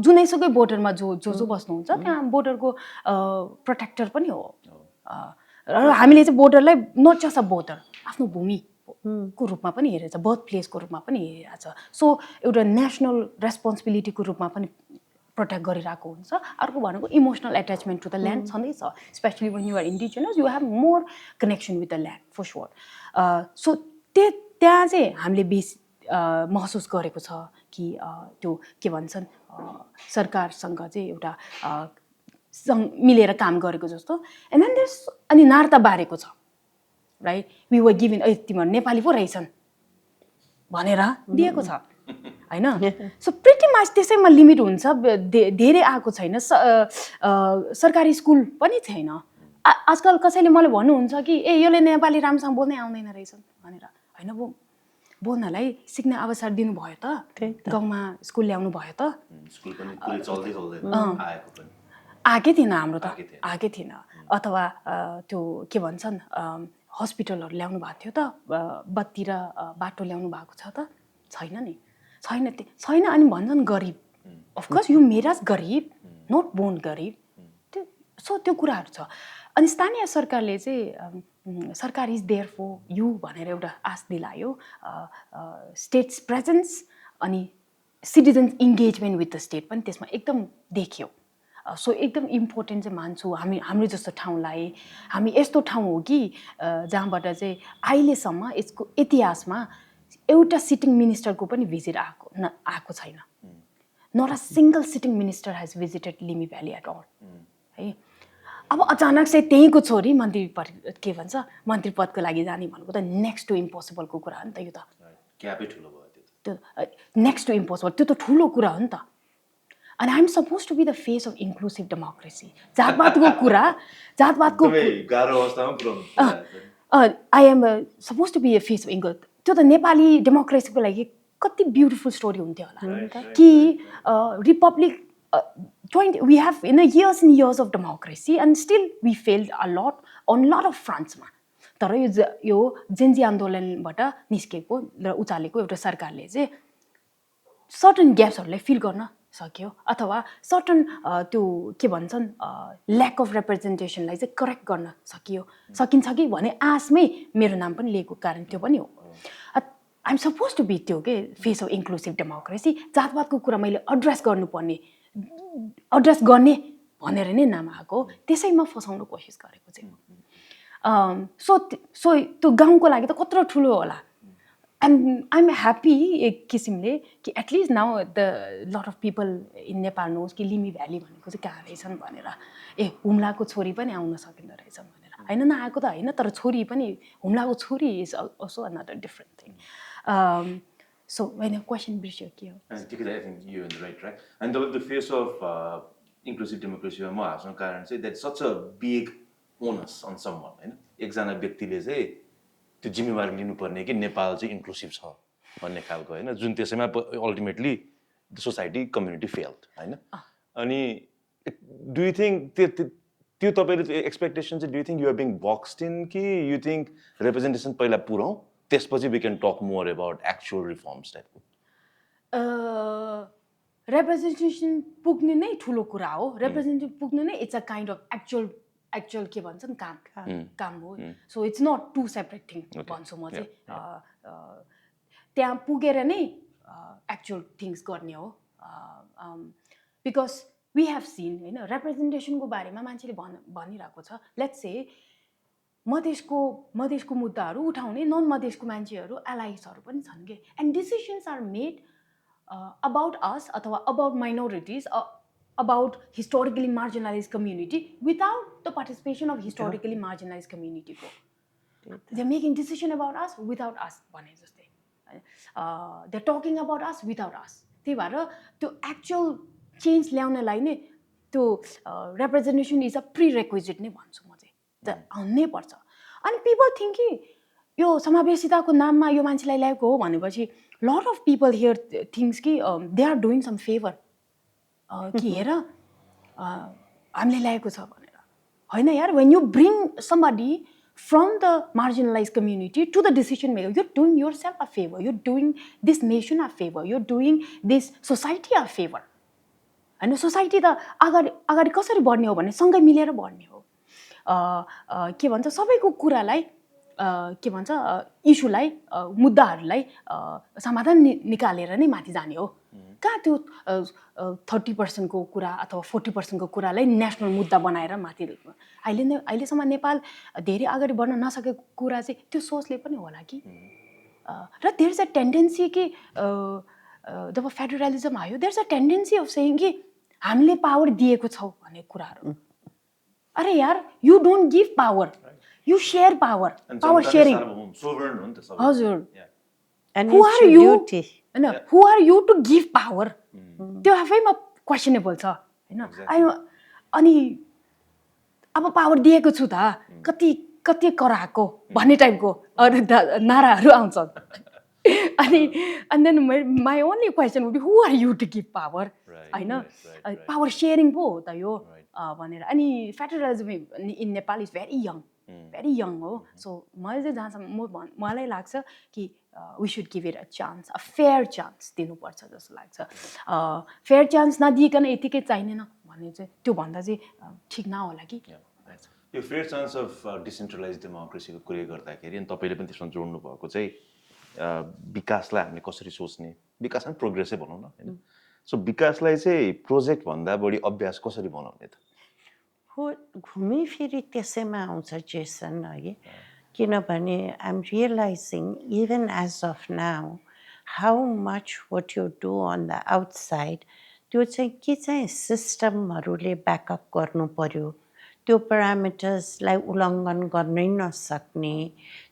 जुनैसुकै बोर्डरमा जो बस्नुहुन्छ त्यहाँ बोर्डरको प्रोटेक्टर पनि हो। र हामीले चाहिँ बोर्डरलाई नट जस्ट अ बोर्डर, आफ्नो भूमिको रूपमा पनि हेरेछ, बर्थ प्लेसको रूपमा पनि हेरेको छ। सो एउटा नेसनल रेस्पोन्सिबिलिटीको रूपमा पनि प्रोटेक्ट गरिरहेको हुन्छ। अर्को भनेको emotional attachment to the land छँदैछ, especially when you are indigenous you have more connection with the land for sure. So त्यहाँ चाहिँ हामीले बेसी महसुस गरेको छ कि त्यो के भन्छन् सरकारसँग चाहिँ एउटा मिलेर काम गरेको जस्तो। एन्ड देन देयर अनि नार्ता बारेको छ राइट, वी वर गिभन तिमीहरू नेपाली पो रहेछन् भनेर दिएको छ होइन। सो प्रिटी मच त्यसैमा लिमिट हुन्छ, धेरै आएको छैन। सरकारी स्कुल पनि छैन आजकल। कसैले मलाई भन्नुहुन्छ कि यसले नेपाली राम्रोसँग बोल्नै आउँदैन रहेछन् भनेर, होइन बोल्नलाई सिक्ने अवसर दिनुभयो त, गाउँमा स्कुल ल्याउनु भयो त, आएकै थिएन हाम्रो त, आएकै थिएन। अथवा त्यो के भन्छन् हस्पिटलहरू ल्याउनु भएको थियो त, बत्ती र बाटो ल्याउनु भएको छ त, छैन नि, छैन। अनि भन्छन् गरिब, अफकोर्स यु मेड अस गरिब, नट बोर्न गरिब। सो त्यो कुराहरू छ। अनि स्थानीय सरकारले चाहिँ सरकार इज देयर फर यु भनेर एउटा आश दिलायो। स्टेट्स प्रेजेन्स अनि citizens engagement with the state पनि त्यसमा एकदम देखियो। सो एकदम इम्पोर्टेन्ट चाहिँ मान्छु हाम्रो जस्तो ठाउँलाई। हामी यस्तो ठाउँ हो कि जहाँबाट चाहिँ अहिलेसम्म यसको इतिहासमा एउटा सिटिङ मिनिस्टरको पनि भिजिट आएको छैन। Not a single sitting minister has visited Limi valley at all है। अब अचानक चाहिँ त्यहीँको छोरी मन्त्री के भन्छ मन्त्री पदको लागि जाने भनेको त नेक्स्ट टु इम्पोसिबलको कुरा हो नि त। यो त त्यो नेक्स्ट टु इम्पोसिबल, त्यो त ठुलो कुरा हो नि त। And I'm supposed to be the face of inclusive democracy. जातपातको कुरा, जातपातको I am supposed to be a face of inclusive. त्यो त नेपाली डेमोक्रेसीको लागि कति ब्युटिफुल स्टोरी हुन्थ्यो होला कि Republic 20 we have years and years of democracy and still we failed a lot on lot of frontsमा। तर यो जेन्जी आन्दोलनबाट निस्केको र उचालेको एउटा सरकारले चाहिँ सर्टन ग्याप्सहरूलाई फिल गर्न सक्यो, अथवा सर्टन त्यो के भन्छन् ल्याक अफ रिप्रेजेन्टेसनलाई चाहिँ करेक्ट गर्न सकिन्छ कि भन्ने आशमै मेरो नाम पनि लिएको कारण त्यो पनि हो। आइएम सपोज टु बी त्यो के फेस अफ इन्क्लुसिभ डेमोक्रेसी। जातपातको कुरा मैले एड्रेस गर्ने भनेर नै नाम आएको, त्यसैमा फसाउन कोसिस गरेको चाहिँ। सो त्यो गाउँको लागि त कत्रो ठुलो होला। And I'm happy एक किसिमले कि at least now the lot of people in Nepal knows कि लिमी भ्याली भनेको चाहिँ कहाँ रहेछन् भनेर। हुम्लाको छोरी पनि आउन सकिँदो रहेछ भनेर, होइन नआएको त होइन, तर छोरी पनि हुम्लाको छोरी is also another different thing. So होइन क्वेसन बिर्स्यो के हो? And the face of inclusive democracy म हाँस्नु कारण चाहिँ that such a big onus on someone होइन। एकजना व्यक्तिले चाहिँ त्यो जिम्मेवारी लिनुपर्ने कि नेपाल चाहिँ इन्क्लुसिभ छ भन्ने खालको होइन, जुन त्यसैमा ultimately the society community failed होइन। अनि डु यु थिङ्क त्यो तपाईँले एक्सपेक्टेसन चाहिँ do you think you are being boxed in कि यु थिङ्क रिप्रेजेन्टेसन पहिला पुऱ्याउँ त्यसपछि we can talk more about actual reforms टाइपको? रिप्रेजेन्टेसन पुग्ने नै ठुलो कुरा हो। रिप्रेजेन्टेसन पुग्नु नै it's a kind of actual के भन्छ नि काम हो so it's not two separate thing भन्छु म चाहिँ त्यहाँ पुगेर नै एक्चुअल थिङ्स गर्ने हो बिकज वी हेभ सिन होइन रिप्रेजेन्टेसनको बारेमा मान्छेले भनिरहेको छ लेट्स से मधेसको मुद्दाहरू उठाउने नन मधेसको मान्छेहरू एलाइसहरू पनि छन् कि and decisions are made about us अथवा about minorities about historically marginalized community without the participation of historically marginalized community ko they're making decision about us without us bhane jastai they're talking about us without us त्यही भएर त्यो actual change ल्याउनलाई नै त्यो representation is a प्रिरेक्विजिट नै भन्छु म चाहिँ आउनै पर्छ अनि पिपल थिङ्क कि यो समावेशिताको नाममा यो मान्छेलाई ल्याएको हो भनेपछि lot of people hear things कि they are doing some favour कि हेर हामीले ल्याएको छ भनेर होइन यार when you bring somebody from the marginalize community to the decision maker you're doing yourself a favour you're doing this nation a favour you're doing this society a favour होइन society त अगाडि कसरी बढ्ने हो भने सँगै मिलेर बढ्ने हो के भन्छ सबैको कुरालाई के भन्छ इस्युलाई मुद्दाहरूलाई समाधान निकालेर नै माथि जाने हो कहाँ त्यो 30% को कुरा अथवा 40% को कुरालाई नेसनल मुद्दा बनाएर माथि अहिलेसम्म नेपाल धेरै अगाडि बढ्न नसकेको कुरा चाहिँ त्यो सोचले पनि होला कि र देयर इज अ टेन्डेन्सी कि जब फेडरलिजम आयो there is a tendency of saying कि हामीले पावर दिएको छौँ भन्ने कुराहरू अरे यार you don't give power you share power sharing हजुर who are you होइन who are you to give power त्यो आफैमा क्वेसनेबल छ होइन अनि अब पावर दिएको छु त कति कराएको भन्ने टाइपको अरू नाराहरू आउँछन् अनि then my only question would be who are you to give power होइन पावर सेयरिङ पो हो त यो भनेर अनि federalism in Nepal is very young हो सो मैले चाहिँ जहाँसम्म मलाई लाग्छ कि we should give it a chance a fair chance दिनुपर्छ जस्तो लाग्छ फेयर चान्स नदिइकन यतिकै चाहिँदैन भन्ने चाहिँ त्योभन्दा चाहिँ ठिक नहोला कि यो फेयर चान्स अफ डिसेन्ट्रलाइज डेमोक्रेसीको कुरा गर्दाखेरि अनि तपाईँले पनि त्यसमा जोड्नु भएको चाहिँ विकासलाई हामीले कसरी सोच्ने विकास पनि प्रोग्रेसै भनौँ न होइन सो विकासलाई चाहिँ प्रोजेक्टभन्दा बढी अभ्यास कसरी बनाउने त हो घुमिफिरी त्यसैमा आउँछ जेसन है किनभने I'm realising even as of now how much what you do on the outside त्यो चाहिँ के चाहिँ सिस्टमहरूले ब्याकअप गर्नु पर्यो त्यो प्यारामिटर्सलाई उल्लङ्घन गर्नै नसक्ने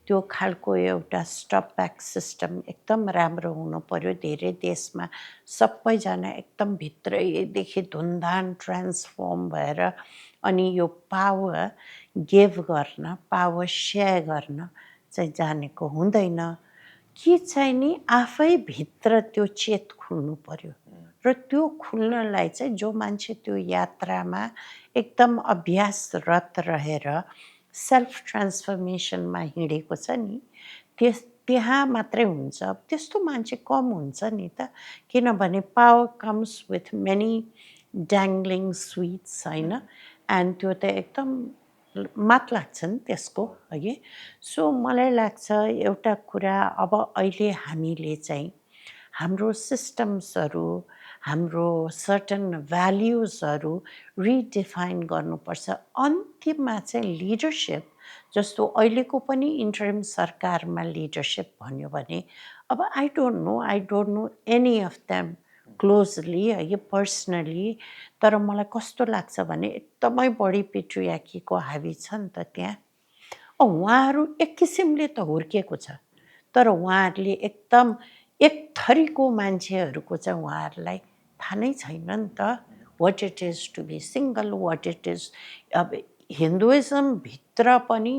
त्यो खालको एउटा स्टप ब्याक सिस्टम एकदम राम्रो हुनु पर्यो धेरै देशमा सबैजना एकदम भित्रैदेखि धुनधान ट्रान्सफर्म भएर अनि यो पावर गिभ गर्न पावर सेयर गर्न चाहिँ जानेको हुँदैन कि चाहिँ नि आफै भित्र त्यो चेत खुल्नु पर्यो र त्यो खुल्नलाई चाहिँ जो मान्छे त्यो यात्रामा एकदम अभ्यासरत रहेर सेल्फ ट्रान्सफर्मेसनमा हिँडेको छ नि त्यहाँ मात्रै हुन्छ त्यस्तो मान्छे कम हुन्छ नि त किनभने power comes with many dangling sweets होइन एन्ड त्यो त एकदम मात लाग्छ नि त्यसको है सो मलाई लाग्छ एउटा कुरा अब अहिले हामीले चाहिँ हाम्रो सिस्टम्सहरू हाम्रो सर्टन भ्याल्युजहरू रिडिफाइन गर्नुपर्छ अन्तिममा चाहिँ लिडरसिप जस्तो अहिलेको पनि इन्टरिम सरकारमा लिडरसिप भन्यो भने अब I don't no any of them closely है पर्सनली तर मलाई कस्तो लाग्छ भने एकदमै बढी पेट्रियार्कीको हावी छ नि त त्यहाँ उहाँहरू एक किसिमले त हुर्केको छ तर उहाँहरूले एकदम एक थरीको मान्छेहरूको चाहिँ उहाँहरूलाई थाहा नै छैन नि त what it is to be single what it is अब हिन्दुइजमभित्र पनि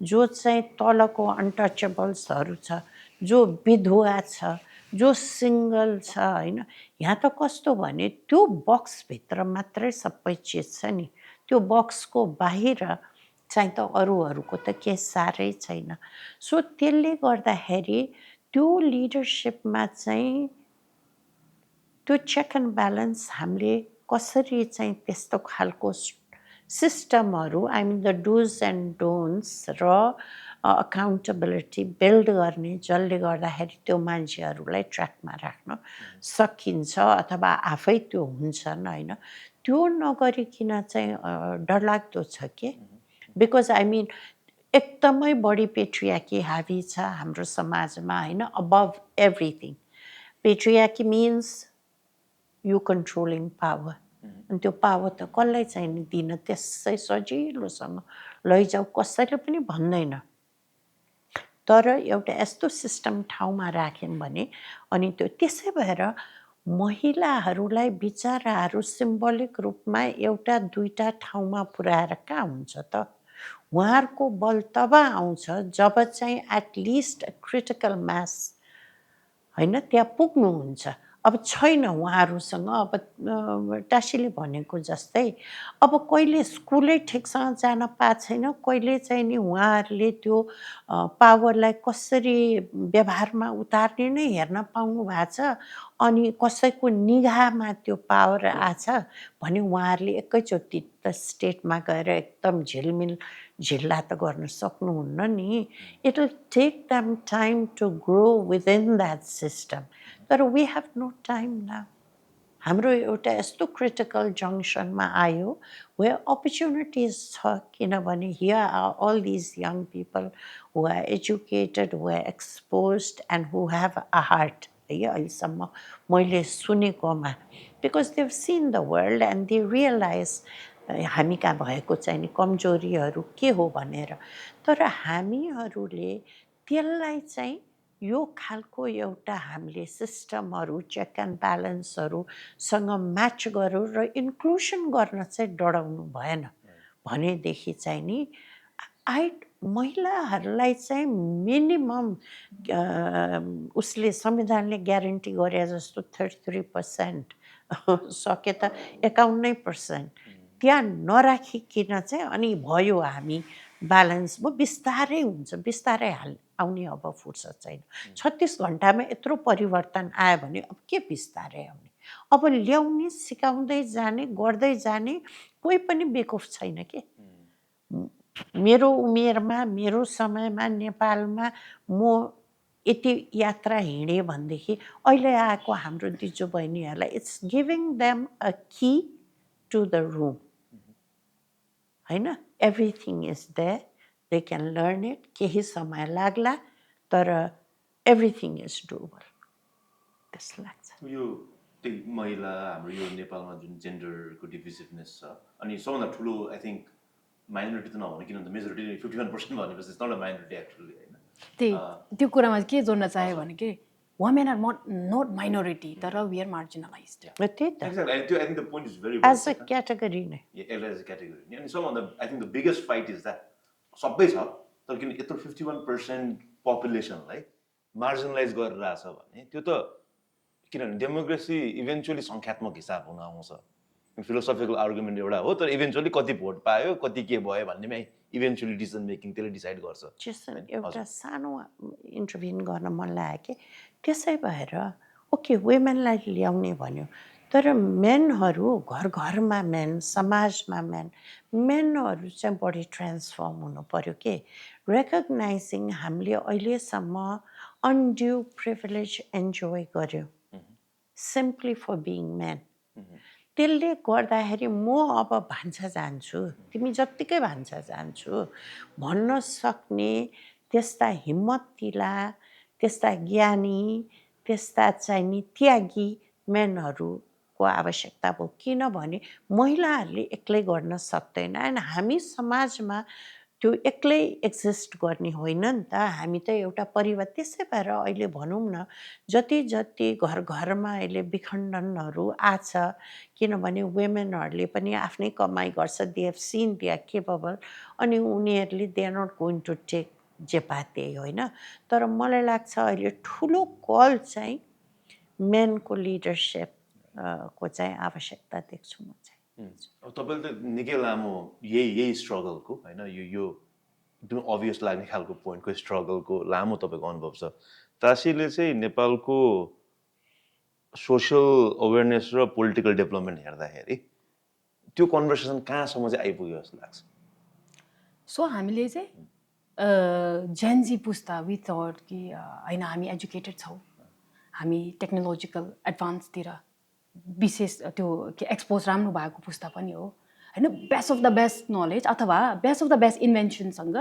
जो चाहिँ तलको अनटचेबल्सहरू छ जो विधवा छ जो सिङ्गल छ होइन यहाँ त कस्तो भने त्यो बक्सभित्र मात्रै सबै चिज छ नि त्यो बक्सको बाहिर चाहिँ त अरूहरूको त के साह्रै छैन सो त्यसले गर्दाखेरि त्यो लिडरसिपमा चाहिँ त्यो चेक एन्ड ब्यालेन्स हामीले कसरी चाहिँ त्यस्तो खालको सिस्टमहरू I mean the dos and don'ts र अकाउन्टेबिलिटी बिल्ड गर्ने जसले गर्दाखेरि त्यो मान्छेहरूलाई ट्र्याकमा राख्न सकिन्छ अथवा आफै त्यो हुन्छन् होइन त्यो नगरिकन चाहिँ डरलाग्दो छ के बिकज आई मिन एकदमै बढी पेट्रियाकी हावी छ हाम्रो समाजमा होइन अबभ everything patriarchy means you controlling power अनि त्यो पावर त कसलाई चाहिँ नि दिन त्यसै सजिलोसँग लैजाऊ कसैले पनि भन्दैन तर एउटा यस्तो सिस्टम ठाउँमा राख्यौँ भने अनि त्यो त्यसै भएर महिलाहरूलाई बिचराहरू सिम्बोलिक रूपमा एउटा दुईटा ठाउँमा पुर्याएर कहाँ हुन्छ त उहाँहरूको बल तब आउँछ जब चाहिँ एटलिस्ट क्रिटिकल मास होइन त्यहाँ पुग्नुहुन्छ अब छैन उहाँहरूसँग अब टासीले भनेको जस्तै अब कहिले स्कुलै ठिकसँग जान पाएको छैन कहिले चाहिँ नि उहाँहरूले त्यो पावरलाई कसरी व्यवहारमा उतार्ने नै हेर्न पाउनु भएको छ अनि कसैको निगाहमा त्यो पावर आछ भने उहाँहरूले एकैचोटि त स्टेटमा गएर एकदम झिलमिल झिल्ला त गर्न सक्नुहुन्न नि it will take them time to grow within that system तर we have no time now हाम्रो एउटा यस्तो क्रिटिकल जङ्सनमा आयो वे अपर्च्युनिटिज छ किनभने here are all these young people who are educated who are exposed and who have a heart है अहिलेसम्म मैले सुनेकोमा because they have seen the world and they realize हामी कहाँ भएको चाहिँ नि कमजोरीहरू के हो भनेर तर हामीहरूले त्यसलाई चाहिँ यो खालको एउटा हामीले सिस्टमहरू चेक एन्ड ब्यालेन्सहरूसँग म्याच गरौँ र इन्क्लुसन गर्न चाहिँ डराउनु भएन भनेदेखि चाहिँ नि महिलाहरूलाई चाहिँ मिनिमम उसले संविधानले ग्यारेन्टी गरे जस्तो 33% सके त 51% त्यहाँ नराखिकन चाहिँ अनि भयो हामी ब्यालेन्स भयो बिस्तारै हुन्छ बिस्तारै आउने अब फुर्सद छैन 36 घन्टामा यत्रो परिवर्तन आयो भने अब के बिस्तारै आउने अब ल्याउने सिकाउँदै जाने गर्दै जाने कोही पनि बेकुफ छैन के मेरो उमेरमा मेरो समयमा नेपालमा म यति यात्रा हिँडेँ भनेदेखि अहिले आएको हाम्रो दिजो बहिनीहरूलाई it's giving them a key to the room होइन everything is there they can learn it केही समय लाग्ला तर एभ्रिथिङ इज डुएबल त्यस्तो लाग्छ यो त्यही महिला हाम्रो यो नेपालमा जुन जेन्डरको डिभिजिभनेस छ अनि सबभन्दा ठुलो आई थिङ्क माइनोरिटी त नभने किनभने मेजोरिटी 51% भनेपछि it's not a minority actually होइन त्यो कुरामा के जोड्न चाह्यो भने के वुमेन आर नट माइनोरिटी तर वी आर मार्जिनलाइज्ड त्यही त exactly I think the point is very as a category नै एज अ क्याटेगोरी अनि सबभन्दा I think the biggest fight is that सबै छ तर किन यत्रो 51% पपुलेसनलाई मार्जिनलाइज गरेर आएको छ भने त्यो त किनभने डेमोक्रेसी इभेन्चुअली सङ्ख्यात्मक हिसाब हुन आउँछ फिलोसफिकल आर्गुमेन्ट एउटा हो तर इभेन्चुअली कति भोट पायो कति के भयो भन्नेमा इभेन्चुअली डिसिजन मेकिङ त्यसले डिसाइड गर्छ जेसन एउटा सानो इन्टरभ्युन गर्न मन लाग्यो कि त्यसै भएर ओके वुमेनलाई ल्याउने भन्यो तर मेनहरू घर घरमा मेन समाजमा मेनहरू चाहिँ बढी ट्रान्सफर्म हुनु पर्यो के रेकग्नाइजिङ हामीले अहिलेसम्म अनड्यू प्रिभिलेज इन्जोय गर्यो सिम्पली फर बिङ मेन त्यसले गर्दाखेरि म अब भान्सा जान्छु तिमी जत्तिकै भान्सा जान्छु भन्न सक्ने त्यस्ता हिम्मतिला त्यस्ता ज्ञानी त्यस्ता चाहिँ नि त्यागी मेनहरूको आवश्यकता भयो किनभने महिलाहरूले एक्लै गर्न सक्दैन एन्ड हामी समाजमा त्यो एक्लै एक्जिस्ट गर्ने होइन नि त हामी त एउटा परिवार त्यसै भएर अहिले भनौँ न जति जति घर घरमा अहिले विखण्डनहरू आछ किनभने वुमेनहरूले पनि आफ्नै कमाइ गर्छ they have seen they are capable अनि उनीहरूले they are not going to take जे पाते होइन तर मलाई लाग्छ अहिले ठुलो कल चाहिँ मेनको लिडरसिप को चाहिँ आवश्यकता देख्छु म चाहिँ अब तपाईँले त निकै लामो यही स्ट्रगलको होइन यो एकदमै अभियस लाग्ने खालको पोइन्टको स्ट्रगलको लामो तपाईँको अनुभव छ तासीले चाहिँ नेपालको सोसल अवेरनेस र पोलिटिकल डेभलपमेन्ट हेर्दाखेरि त्यो कन्भर्सेसन कहाँसम्म चाहिँ आइपुग्यो जस्तो लाग्छ? सो हामीले चाहिँ जेनजी पुस्ता वी थट कि होइन हामी एजुकेटेड छौँ, हामी टेक्नोलोजिकल एडभान्सतिर विशेष त्यो के एक्सपोज राम्रो भएको पुस्ता पनि हो होइन, best of the best knowledge अथवा बेस्ट अफ द बेस्ट इन्भेन्सनसँग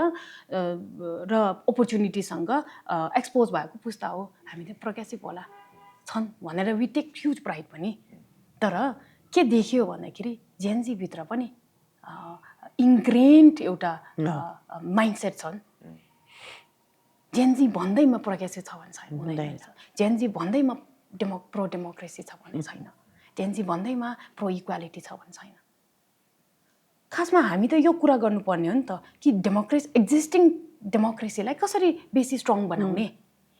र अपर्च्युनिटीसँग एक्सपोज भएको पुस्ता हो, हामी त प्रोग्रेसिभ होला छन् भनेर वी टेक ह्युज प्राइड पनि। तर के देखियो भन्दाखेरि जेनजीभित्र पनि इन्ग्रेन्ड एउटा माइन्डसेट छन्। जेनजी भन्दैमा प्रोग्रेसिभ छ भने छैन, जेनजी भन्दैमा प्रो डेमोक्रेसी छ भने छैन, जेनजी भन्दैमा प्रो इक्वालिटी छ भने छैन। खासमा हामी त यो कुरा गर्नुपर्ने हो नि त कि एक्जिस्टिङ डेमोक्रेसीलाई कसरी बेसी स्ट्रङ बनाउने,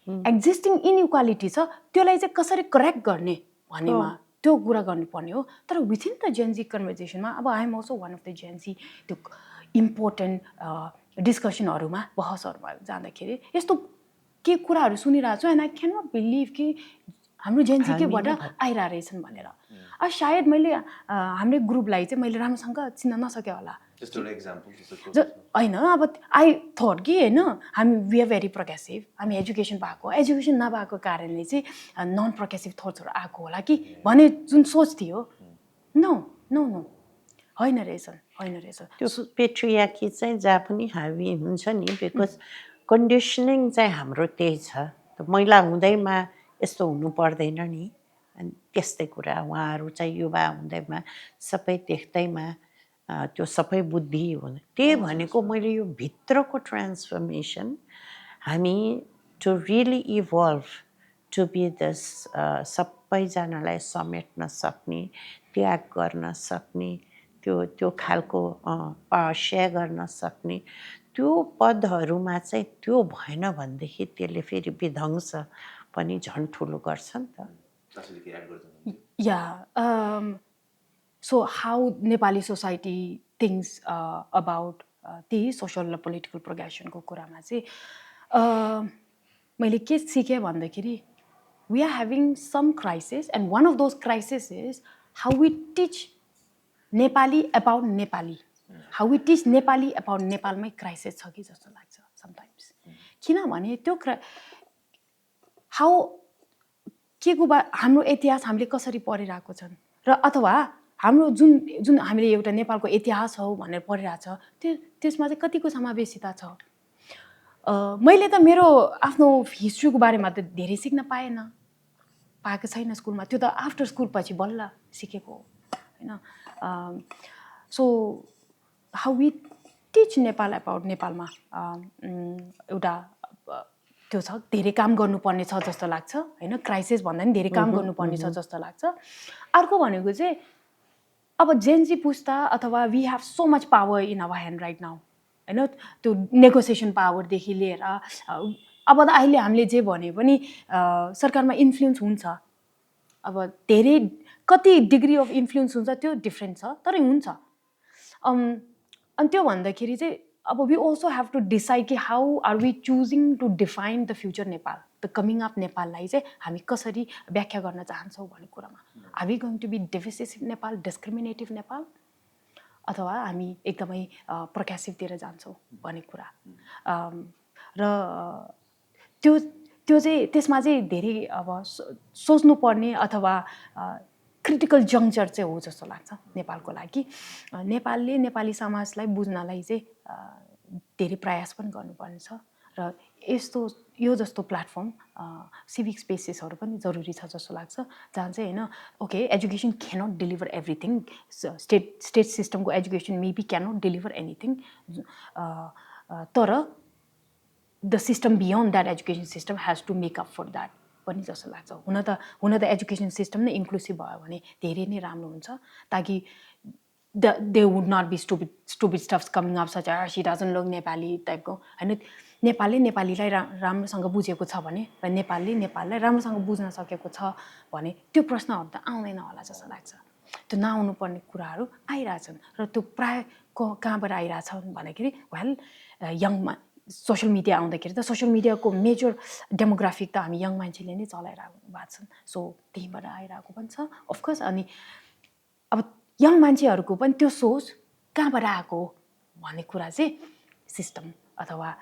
एक्जिस्टिङ इनइक्वालिटी छ त्यसलाई चाहिँ कसरी करेक्ट गर्ने भन्नेमा त्यो कुरा गर्नुपर्ने हो। तर विथिन द जेनजी कन्भर्सेसनमा अब I am also one of the Gen Z त्यो इम्पोर्टेन्ट डिस्कसनहरूमा बहसहरूमा जाँदाखेरि यस्तो के कुराहरू सुनिरहेको छु and I cannot believe कि हाम्रो जेनजी केबाट आइरहेको रहेछन् भनेर। सायद मैले हाम्रै ग्रुपलाई चाहिँ मैले राम्रोसँग चिन्न नसकेँ होला होइन। अब आई थट कि होइन हामी वी आर भेरी प्रोग्रेसिभ, हामी एजुकेसन भएको, एजुकेसन नभएको कारणले चाहिँ नन प्रोग्रेसिभ थट्सहरू आएको होला कि भने जुन सोच थियो, नो नो नो होइन रहेछन्, होइन रहेछ। त्यो पेट्रियार्की चाहिँ जहाँ पनि हावी हुन्छ नि, बिकज कन्डिसनिङ चाहिँ हाम्रो त्यही छ। महिला हुँदैमा यस्तो हुनु पर्दैन नि, अनि त्यस्तै कुरा उहाँहरू चाहिँ युवा हुँदैमा सबै देख्दैमा त्यो सबै बुद्धि हुने, त्यही भनेको मैले यो भित्रको ट्रान्सफर्मेसन हामी to really evolve to be this सबैजनालाई समेट्न सक्ने, त्याग गर्न सक्ने, त्यो खालको सेयर गर्न सक्ने त्यो पदहरूमा चाहिँ त्यो भएन भनेदेखि त्यसले फेरि विध्वंस पनि झन् ठुलो गर्छ नि त। या so how Nepali society thinks about ती सोसल र पोलिटिकल प्रोग्रेसनको कुरामा चाहिँ मैले के सिकेँ भन्दाखेरि we are having some crisis and one of those crisis is how we teach Nepali about Nepali, how we teach Nepali about नेपालमै क्राइसिस छ कि जस्तो लाग्छ समटाइम्स। किनभने त्यो हाउ के को हाम्रो इतिहास हामीले कसरी पढिरहेको छन् र अथवा हाम्रो जुन जुन हामीले एउटा नेपालको इतिहास हो भनेर पढिरहेको छ त्यसमा चाहिँ कतिको समावेशिता छ। मैले त मेरो आफ्नो हिस्ट्रीको बारेमा त धेरै सिक्न पाएको छैन स्कुलमा, त्यो त आफ्टर स्कुल पछि बल्ल सिकेको हो होइन। So how we teach Nepal about नेपालमा एउटा त्यो छ, धेरै काम गर्नुपर्ने छ जस्तो लाग्छ होइन। क्राइसिस भन्दा पनि धेरै काम गर्नुपर्ने छ जस्तो लाग्छ। अर्को भनेको चाहिँ अब जेनजी पुस्ता अथवा we have so much power in our hand right now होइन, त्यो नेगोसिएसन पावरदेखि लिएर अब त अहिले हामीले जे भने पनि सरकारमा इन्फ्लुएन्स हुन्छ। अब धेरै कति डिग्री अफ इन्फ्लुएन्स हुन्छ त्यो डिफ्रेन्ट छ, तर हुन्छ। अनि त्यो भन्दाखेरि चाहिँ अब we also have to decide कि how are we choosing to define the future Nepal, the coming up नेपाललाई चाहिँ हामी कसरी व्याख्या गर्न चाहन्छौँ भन्ने कुरामा। Are we going to be divisive Nepal, discriminative Nepal, अथवा हामी एकदमै प्रोग्रेसिभतिर जान्छौँ भन्ने कुरा। र त्यो चाहिँ त्यसमा चाहिँ धेरै अब सोच्नुपर्ने अथवा क्रिटिकल जङ्क्चर चाहिँ हो जस्तो लाग्छ नेपालको लागि। नेपालले नेपाली समाजलाई बुझ्नलाई चाहिँ धेरै प्रयास पनि गर्नुपर्ने छ र यो जस्तो प्लेटफर्म सिभिक स्पेसेसहरू पनि जरुरी छ जस्तो लाग्छ, जहाँ चाहिँ होइन okay education cannot deliver everything, state सिस्टमको education maybe cannot deliver anything, तर the system beyond that education system has to make up for that पनि जस्तो लाग्छ। हुन त एजुकेसन सिस्टम नै इन्क्लुसिभ भयो भने धेरै नै राम्रो हुन्छ, ताकि they would not be stupid stuffs coming up such as she doesn't look Nepali टाइपको होइन। नेपालले नेपालीलाई राम्रोसँग बुझेको छ भने र नेपालले नेपाललाई राम्रोसँग बुझ्न सकेको छ भने त्यो प्रश्नहरू त आउँदैन होला जस्तो लाग्छ। त्यो नआउनु पर्ने कुराहरू आइरहेछन् र त्यो प्रायः कहाँबाट आइरहेछन् भन्दाखेरि वेल यङमा सोसियल मिडिया आउँदाखेरि त सोसियल मिडियाको मेजर डेमोग्राफिक त हामी यङ मान्छेले नै चलाइरहेको भएको छन्, सो त्यहीँबाट आइरहेको पनि छ अफकोर्स। अनि अब यङ मान्छेहरूको पनि त्यो सोच कहाँबाट आएको भन्ने कुरा चाहिँ सिस्टम अथवा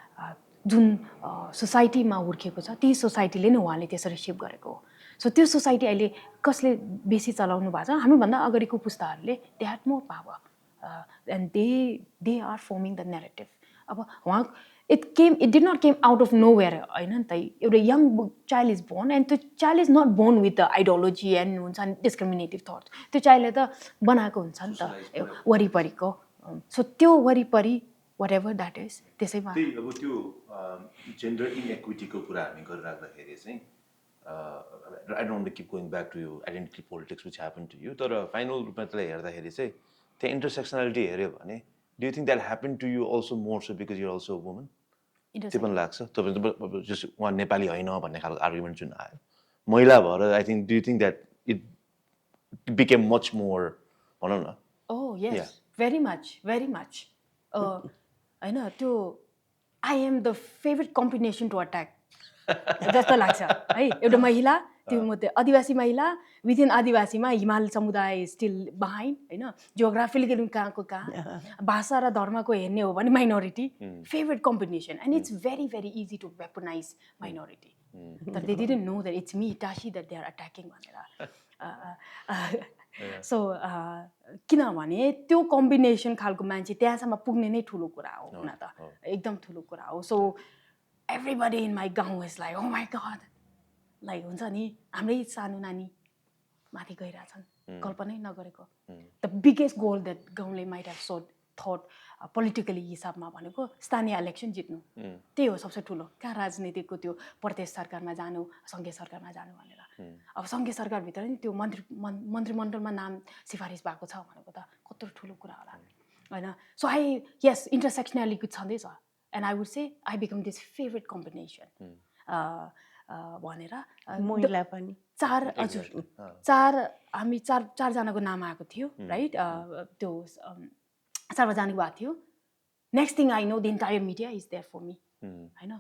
जुन सोसाइटीमा हुर्केको छ त्यही सोसाइटीले नै उहाँले त्यसरी सिप गरेको हो सो त्यो सोसाइटी अहिले कसले बेसी चलाउनु भएको छ हामीभन्दा अगाडिको पुस्ताहरूले they had more power and they are forming the narrative अब उहाँ it did not came out of nowhere होइन नि त एउटा young child is born and that child is not born with the ideology and हुन्छ नि डिस्क्रिमिनेटिभ thoughts त्यो चाइल्डले त बनाएको हुन्छ नि त वरिपरिको सो त्यो वरिपरि वाट एभर द्याट इज त्यसैमा अब त्यो जेन्डर इनइक्विटीको कुरा हामी गरिराख्दाखेरि चाहिँ I don't keep going back to you identity politics which happen to you तर फाइनल रूपमा त्यसलाई हेर्दाखेरि चाहिँ त्यहाँ इन्टरसेक्सनालिटी हेऱ्यो भने do you think that happen to you also more so because you're also woman त्यो पनि लाग्छ तपाईँ जस्ट उहाँ नेपाली होइन भन्ने खालको आर्गुमेन्ट जुन आयो महिला भएर I think do you think that it became much more भनौँ न Oh yes, very much. होइन त्यो I am the favourite combination to attack जस्तो लाग्छ है एउटा महिला त्यो म त्यो आदिवासी महिला विदिन आदिवासीमा हिमाल समुदाय स्टिल बिहाइन्ड होइन जियोग्राफिकली कहाँको कहाँ भाषा र धर्मको हेर्ने हो भने minority favourite combination and it's very very easy to weaponize minority तर they didn't know that it's me Tashi that they are attacking भनेर सो किनभने त्यो कम्बिनेसन खालको मान्छे त्यहाँसम्म पुग्ने नै ठुलो कुरा हो हुन त एकदम ठुलो कुरा हो सो एभ्रीबडी इन माई गाउँ is like oh my God like हुन्छ नि हाम्रै सानो नानी माथि गइरहेछन् कल्पनै नगरेको द बिगेस्ट गोल द्याट गाउँले might have so thought politically हिसाबमा भनेको स्थानीय इलेक्सन जित्नु त्यही हो सबसे ठुलो कहाँ राजनीतिको त्यो प्रदेश सरकारमा जानु सङ्घीय सरकारमा जानु भनेर अब सङ्घीय सरकारभित्र नि त्यो मन्त्रीमण्डलमा नाम सिफारिस भएको छ भनेको त कत्रो ठुलो कुरा होला होइन सो आई यस इन्टरसेक्सनालिटी छँदैछ and I would say I become this favourite combination भनेर महिला पनि चार हजुर हामी चारजनाको नाम आएको थियो राइट त्यो चारमा जानेको भएको थियो next thing I know the entire media is there for me होइन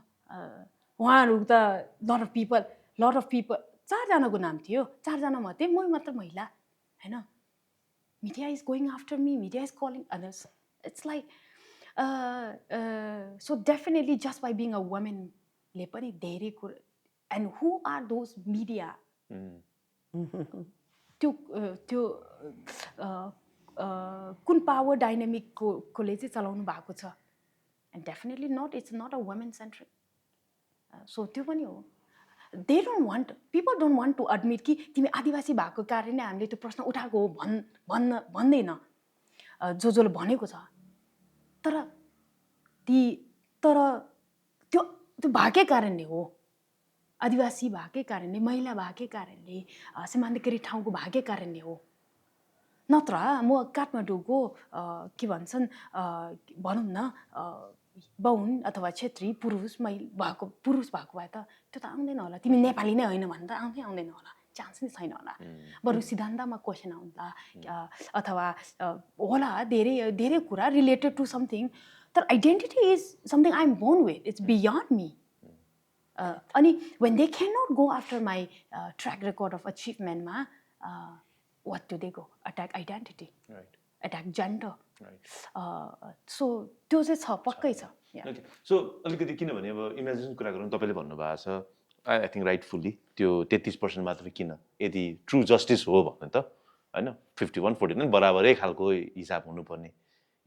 उहाँहरू त लट अफ पिपल चारजनाको नाम थियो चारजना मध्ये म मात्र महिला होइन media is going after me media is calling others it's like so definitely just by being a वुमेनले पनि धेरै कुरा and who are those media त्यो कुन पावर डाइनामिककोले चाहिँ चलाउनु भएको छ and definitely it's not a women centric so त्यो पनि हो they don't want people don't want to admit कि तिमी आदिवासी भएको कारण नै हामीले त्यो प्रश्न उठाएको हो भन्दैन जसले भनेको छ तर त्यो भएकै कारणले हो आदिवासी भएकै कारणले महिला भएकै कारणले सीमान्तकारी ठाउँको भएकै कारणले हो नत्र म काठमाडौँको के भन्छन् भनौँ न बाहुन अथवा क्षेत्री पुरुष भएको भए त त्यो त आउँदैन होला तिमी नेपाली नै होइन भने त आउँदैन होला चान्स नै छैन होला बरु सिद्धान्तमा क्वेसन आउँला अथवा होला धेरै धेरै कुरा रिलेटेड टु समथिङ तर identity is something I am born with it's beyond me अनि when they can not go after my track record of अचिभमेन्टमा what do they go? Attack identity, right? Attack gender, right? So त्यो चाहिँ छ पक्कै छ so अलिकति किनभने अब इमेजिनेसन कुरा गरौँ तपाईँले भन्नुभएको छ आई थिङ्क राइटफुल्ली त्यो 33% मात्र किन यदि ट्रु जस्टिस हो भने त होइन 51-49 बराबरै खालको हिसाब हुनुपर्ने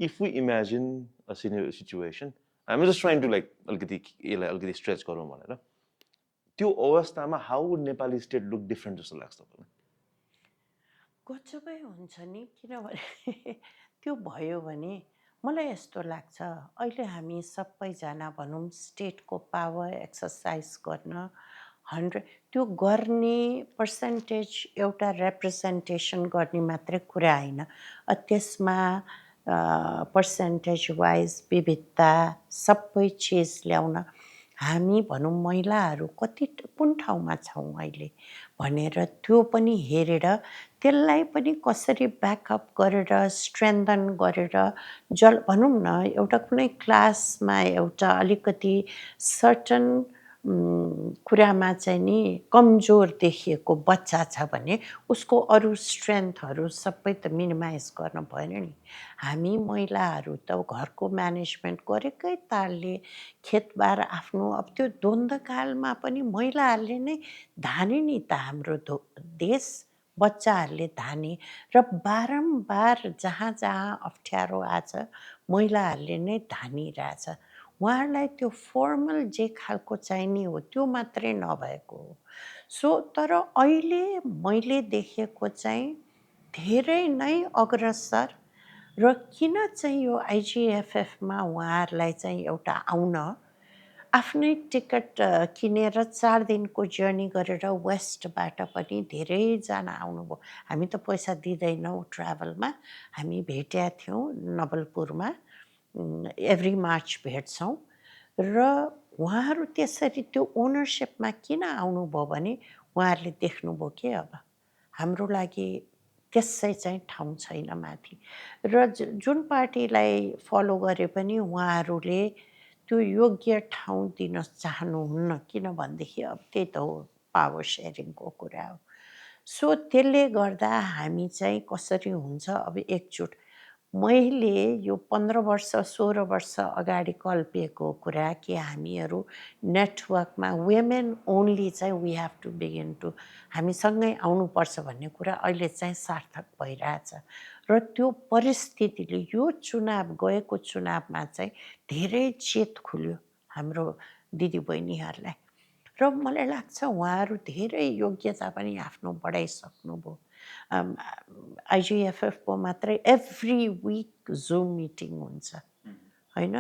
if we imagine a situation हामी जस्ट ट्राइङ टु लाइक अलिकति यसलाई अलिकति स्ट्रेच गरौँ भनेर त्यो अवस्थामा how would Nepali state look different जस्तो लाग्छ तपाईँलाई गजबै हुन्छ नि किनभने त्यो भयो भने मलाई यस्तो लाग्छ अहिले हामी सबैजना भनौँ स्टेटको पावर एक्सर्साइज गर्न 100 त्यो गर्ने पर्सेन्टेज एउटा रिप्रेजेन्टेसन गर्ने मात्रै कुरा होइन त्यसमा पर्सेन्टेज वाइज विविधता सबै चिज ल्याउन हामी भनौँ महिलाहरू कुन ठाउँमा छौँ अहिले भनेर त्यो पनि हेरेर त्यसलाई पनि कसरी ब्याकअप गरेर स्ट्रेन्थन गरेर भनौँ न एउटा कुनै क्लासमा एउटा अलिकति सर्टन कुरामा चाहिँ नि कमजोर देखिएको बच्चा छ भने उसको अरू स्ट्रेन्थहरू सबै त मिनिमाइज गर्न भएन नि। हामी महिलाहरू त घरको म्यानेजमेन्ट गरेकै तालले खेतबार आफ्नो अब त्यो द्वन्द्वकालमा पनि महिलाहरूले नै धाने नि त हाम्रो देश, बच्चाहरूले धाने र बारम्बार जहाँ जहाँ अप्ठ्यारो आछ महिलाहरूले नै धानिरहेछ। उहाँहरूलाई त्यो फर्मल जे खालको चाहिने हो त्यो मात्रै नभएको हो। सो तर अहिले मैले देखेको चाहिँ धेरै नै अग्रसर र किन चाहिँ यो आइजिएफएफमा उहाँहरूलाई चाहिँ एउटा आउन आफ्नै टिकट किनेर 4 दिनको जर्नी गरेर वेस्टबाट पनि धेरैजना आउनुभयो। हामी त पैसा दिँदैनौँ ट्राभलमा, हामी भेटेका थियौँ नवलपुरमा, एभ्री मार्च भेट्छौँ र उहाँहरू त्यसरी त्यो ओनरसिपमा किन आउनुभयो भने उहाँहरूले देख्नुभयो कि अब हाम्रो लागि त्यसै चाहिँ ठाउँ छैन माथि। र जुन पार्टीलाई फलो गरे पनि उहाँहरूले त्यो योग्य ठाउँ दिन चाहनुहुन्न, किनभनेदेखि अब त्यही त हो पावर सेयरिङको कुरा हो। सो त्यसले गर्दा हामी चाहिँ कसरी हुन्छ अब एकजुट। मैले यो 15 वर्ष 16 वर्ष अगाडि कल्पिएको कुरा कि हामीहरू नेटवर्कमा वुमेन ओन्ली चाहिँ we have to begin to हामीसँगै आउनुपर्छ भन्ने कुरा अहिले चाहिँ सार्थक भइरहेछ। र त्यो परिस्थितिले यो चुनाव गएको चुनावमा चाहिँ धेरै चेत खुल्यो हाम्रो दिदीबहिनीहरूलाई र मलाई लाग्छ उहाँहरू धेरै योग्यता पनि आफ्नो बढाइसक्नुभयो। आइजिएफएफको मात्रै एभ्री विक जुम मिटिङ हुन्छ होइन,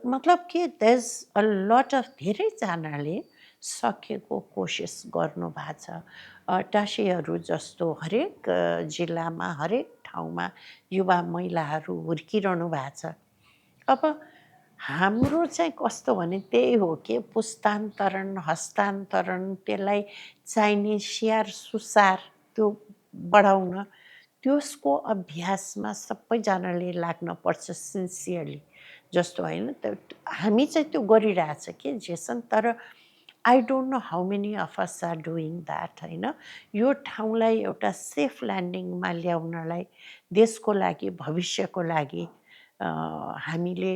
मतलब कि देयर्स अ लट अफ धेरैजनाले सकेको कोसिस गर्नुभएको छ। टासीहरू जस्तो हरेक जिल्लामा हरेक ठाउँमा युवा महिलाहरू हुर्किरहनु भएको छ। अब हाम्रो चाहिँ कस्तो भने त्यही हो कि पुस्तान्तरण हस्तान्तरण त्यसलाई चाहिने स्याहार सुसार त्यो बढाउन त्यसको अभ्यासमा सबैजनाले लाग्नुपर्छ सिन्सियरली जस्तो होइन। हामी चाहिँ त्यो गरिरहेछ कि जेसन, तर I don't know how many of us are doing that होइन। यो ठाउँलाई एउटा सेफ ल्यान्डिङमा ल्याउनलाई देशको लागि भविष्यको लागि हामीले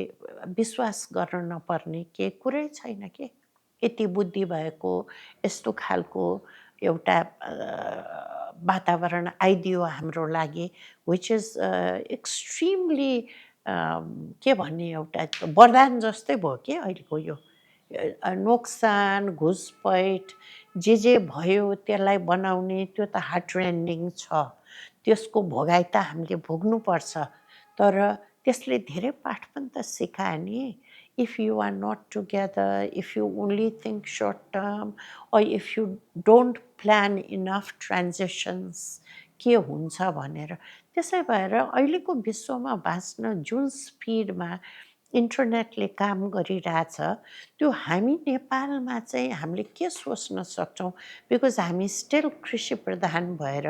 विश्वास गर्न नपर्ने केही कुरै छैन कि। यति बुद्धि भएको यस्तो खालको एउटा वातावरण आइदियो हाम्रो लागि, विच इज एक्सट्रिमली के भन्ने एउटा वरदान जस्तै भयो कि अहिलेको यो नोक्सान घुसपैठ जे भयो त्यसलाई बनाउने त्यो त हार्ट रेन्डिङ छ, त्यसको भोगाइ त हामीले भोग्नुपर्छ। तर त्यसले धेरै पाठ पनि त सिकायो नि। If you are not together, if you only think short term, or if you don't plan enough transactions के हुन्छ भनेर। त्यसै भएर अहिलेको विश्वमा बाँच्न जुन स्पिडमा इन्टरनेटले काम गरिरहेछ त्यो हामी नेपालमा चाहिँ हामीले के सोच्न सक्छौँ, बिकज हामी स्टिल कृषि प्रधान भएर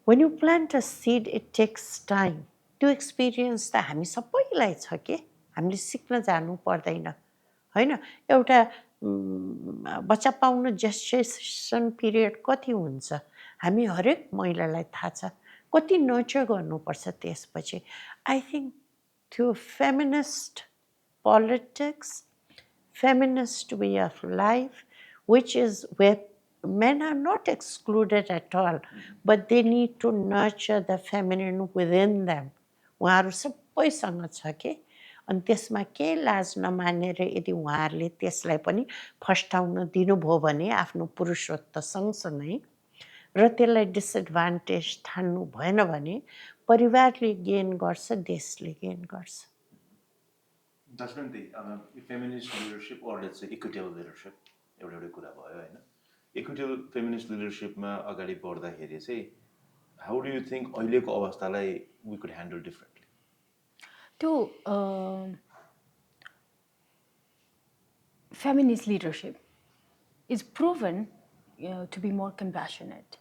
when you plant a seed it takes time। त्यो एक्सपिरियन्स त हामी सबैलाई छ कि हामीले सिक्न जानु पर्दैन होइन। एउटा बच्चा पाउन जेस्टेसन पिरियड कति हुन्छ हामी हरेक महिलालाई थाहा छ, कति नर्चर गर्नुपर्छ त्यसपछि। आई थिङ्क त्यो feminist politics, feminist way of life, which is where men are not excluded at all, but they need to nurture the feminine within them। उहाँहरू सबैसँग छ कि, अनि त्यसमा केही लाज नमानेर यदि उहाँहरूले त्यसलाई पनि फस्टाउन दिनुभयो भने आफ्नो पुरुषत्व सँगसँगै र त्यसलाई डिसएडभान्टेज ठान्नु भएन भने परिवारले गेन गर्छ, देशले गेन गर्छ। Definitely, feminist leadership or let's say equitable leadership एउटा कुरा भयो होइन। equitable feminist leadershipमा अगाडि बढ्दाखेरि चाहिँ how do you think अहिलेको अवस्थालाई we could handle differently? त्यो feminist leadership is proven to be more compassionate,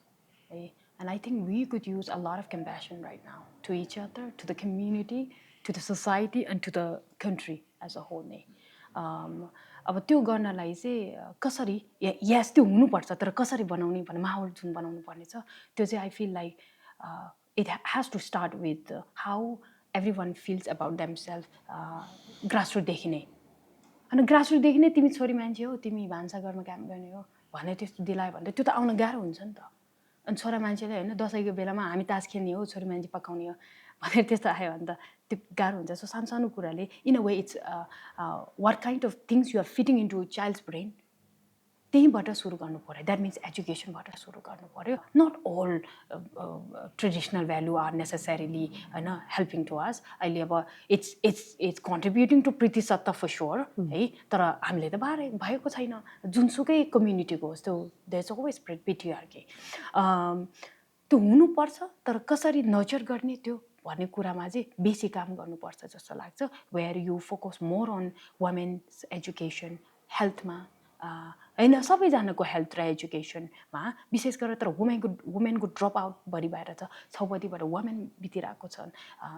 and I think we could use a lot of compassion right now to each other, to the community, to the society, and to the country as a whole. अब त्यो गर्नलाई चाहिँ कसरी यस त्यो हुनुपर्छ तर कसरी बनाउने भन्ने माहौल जुन बनाउनु पर्ने छ त्यो चाहिँ I feel like it has to start with how every one feels about themselves ग्रासरुटदेखि नै होइन ग्रासरुटदेखि नै तिमी छोरी मान्छे हो तिमी भान्साघरमा काम गर्ने हो भनेर त्यस्तो दिलायो भने त त्यो त आउन गाह्रो हुन्छ नि त अनि छोरा मान्छेले होइन दसैँको बेलामा हामी तास खेल्ने हो छोरी मान्छे पकाउने हो भनेर त्यस्तो आयो भने त त्यो गाह्रो हुन्छ सो सानो सानो कुराले in a way it's what kind of things you are fitting into child's brain त्यहीँबाट सुरु गर्नु पऱ्यो द्याट मिन्स एजुकेसनबाट सुरु गर्नु पऱ्यो not all traditional value are necessarily होइन हेल्पिङ टु अस अहिले अब इट्स कन्ट्रिब्युटिङ टु प्रीतिसत्ता फर स्योर है तर हामीले त भएको छैन जुनसुकै कम्युनिटीको होस् त्यो देयर इज अलवेज पेट्रिआर्की त्यो हुनुपर्छ तर कसरी नर्चर गर्ने त्यो भन्ने कुरामा चाहिँ बेसी काम गर्नुपर्छ जस्तो लाग्छ where you focus more on women's education हेल्थमा होइन सबैजनाको हेल्थ र एजुकेसनमा विशेष गरेर तर वुमेनको ड्रप आउट बढी भएर छ छौपतिबाट वुमेन बितिरहेको छन्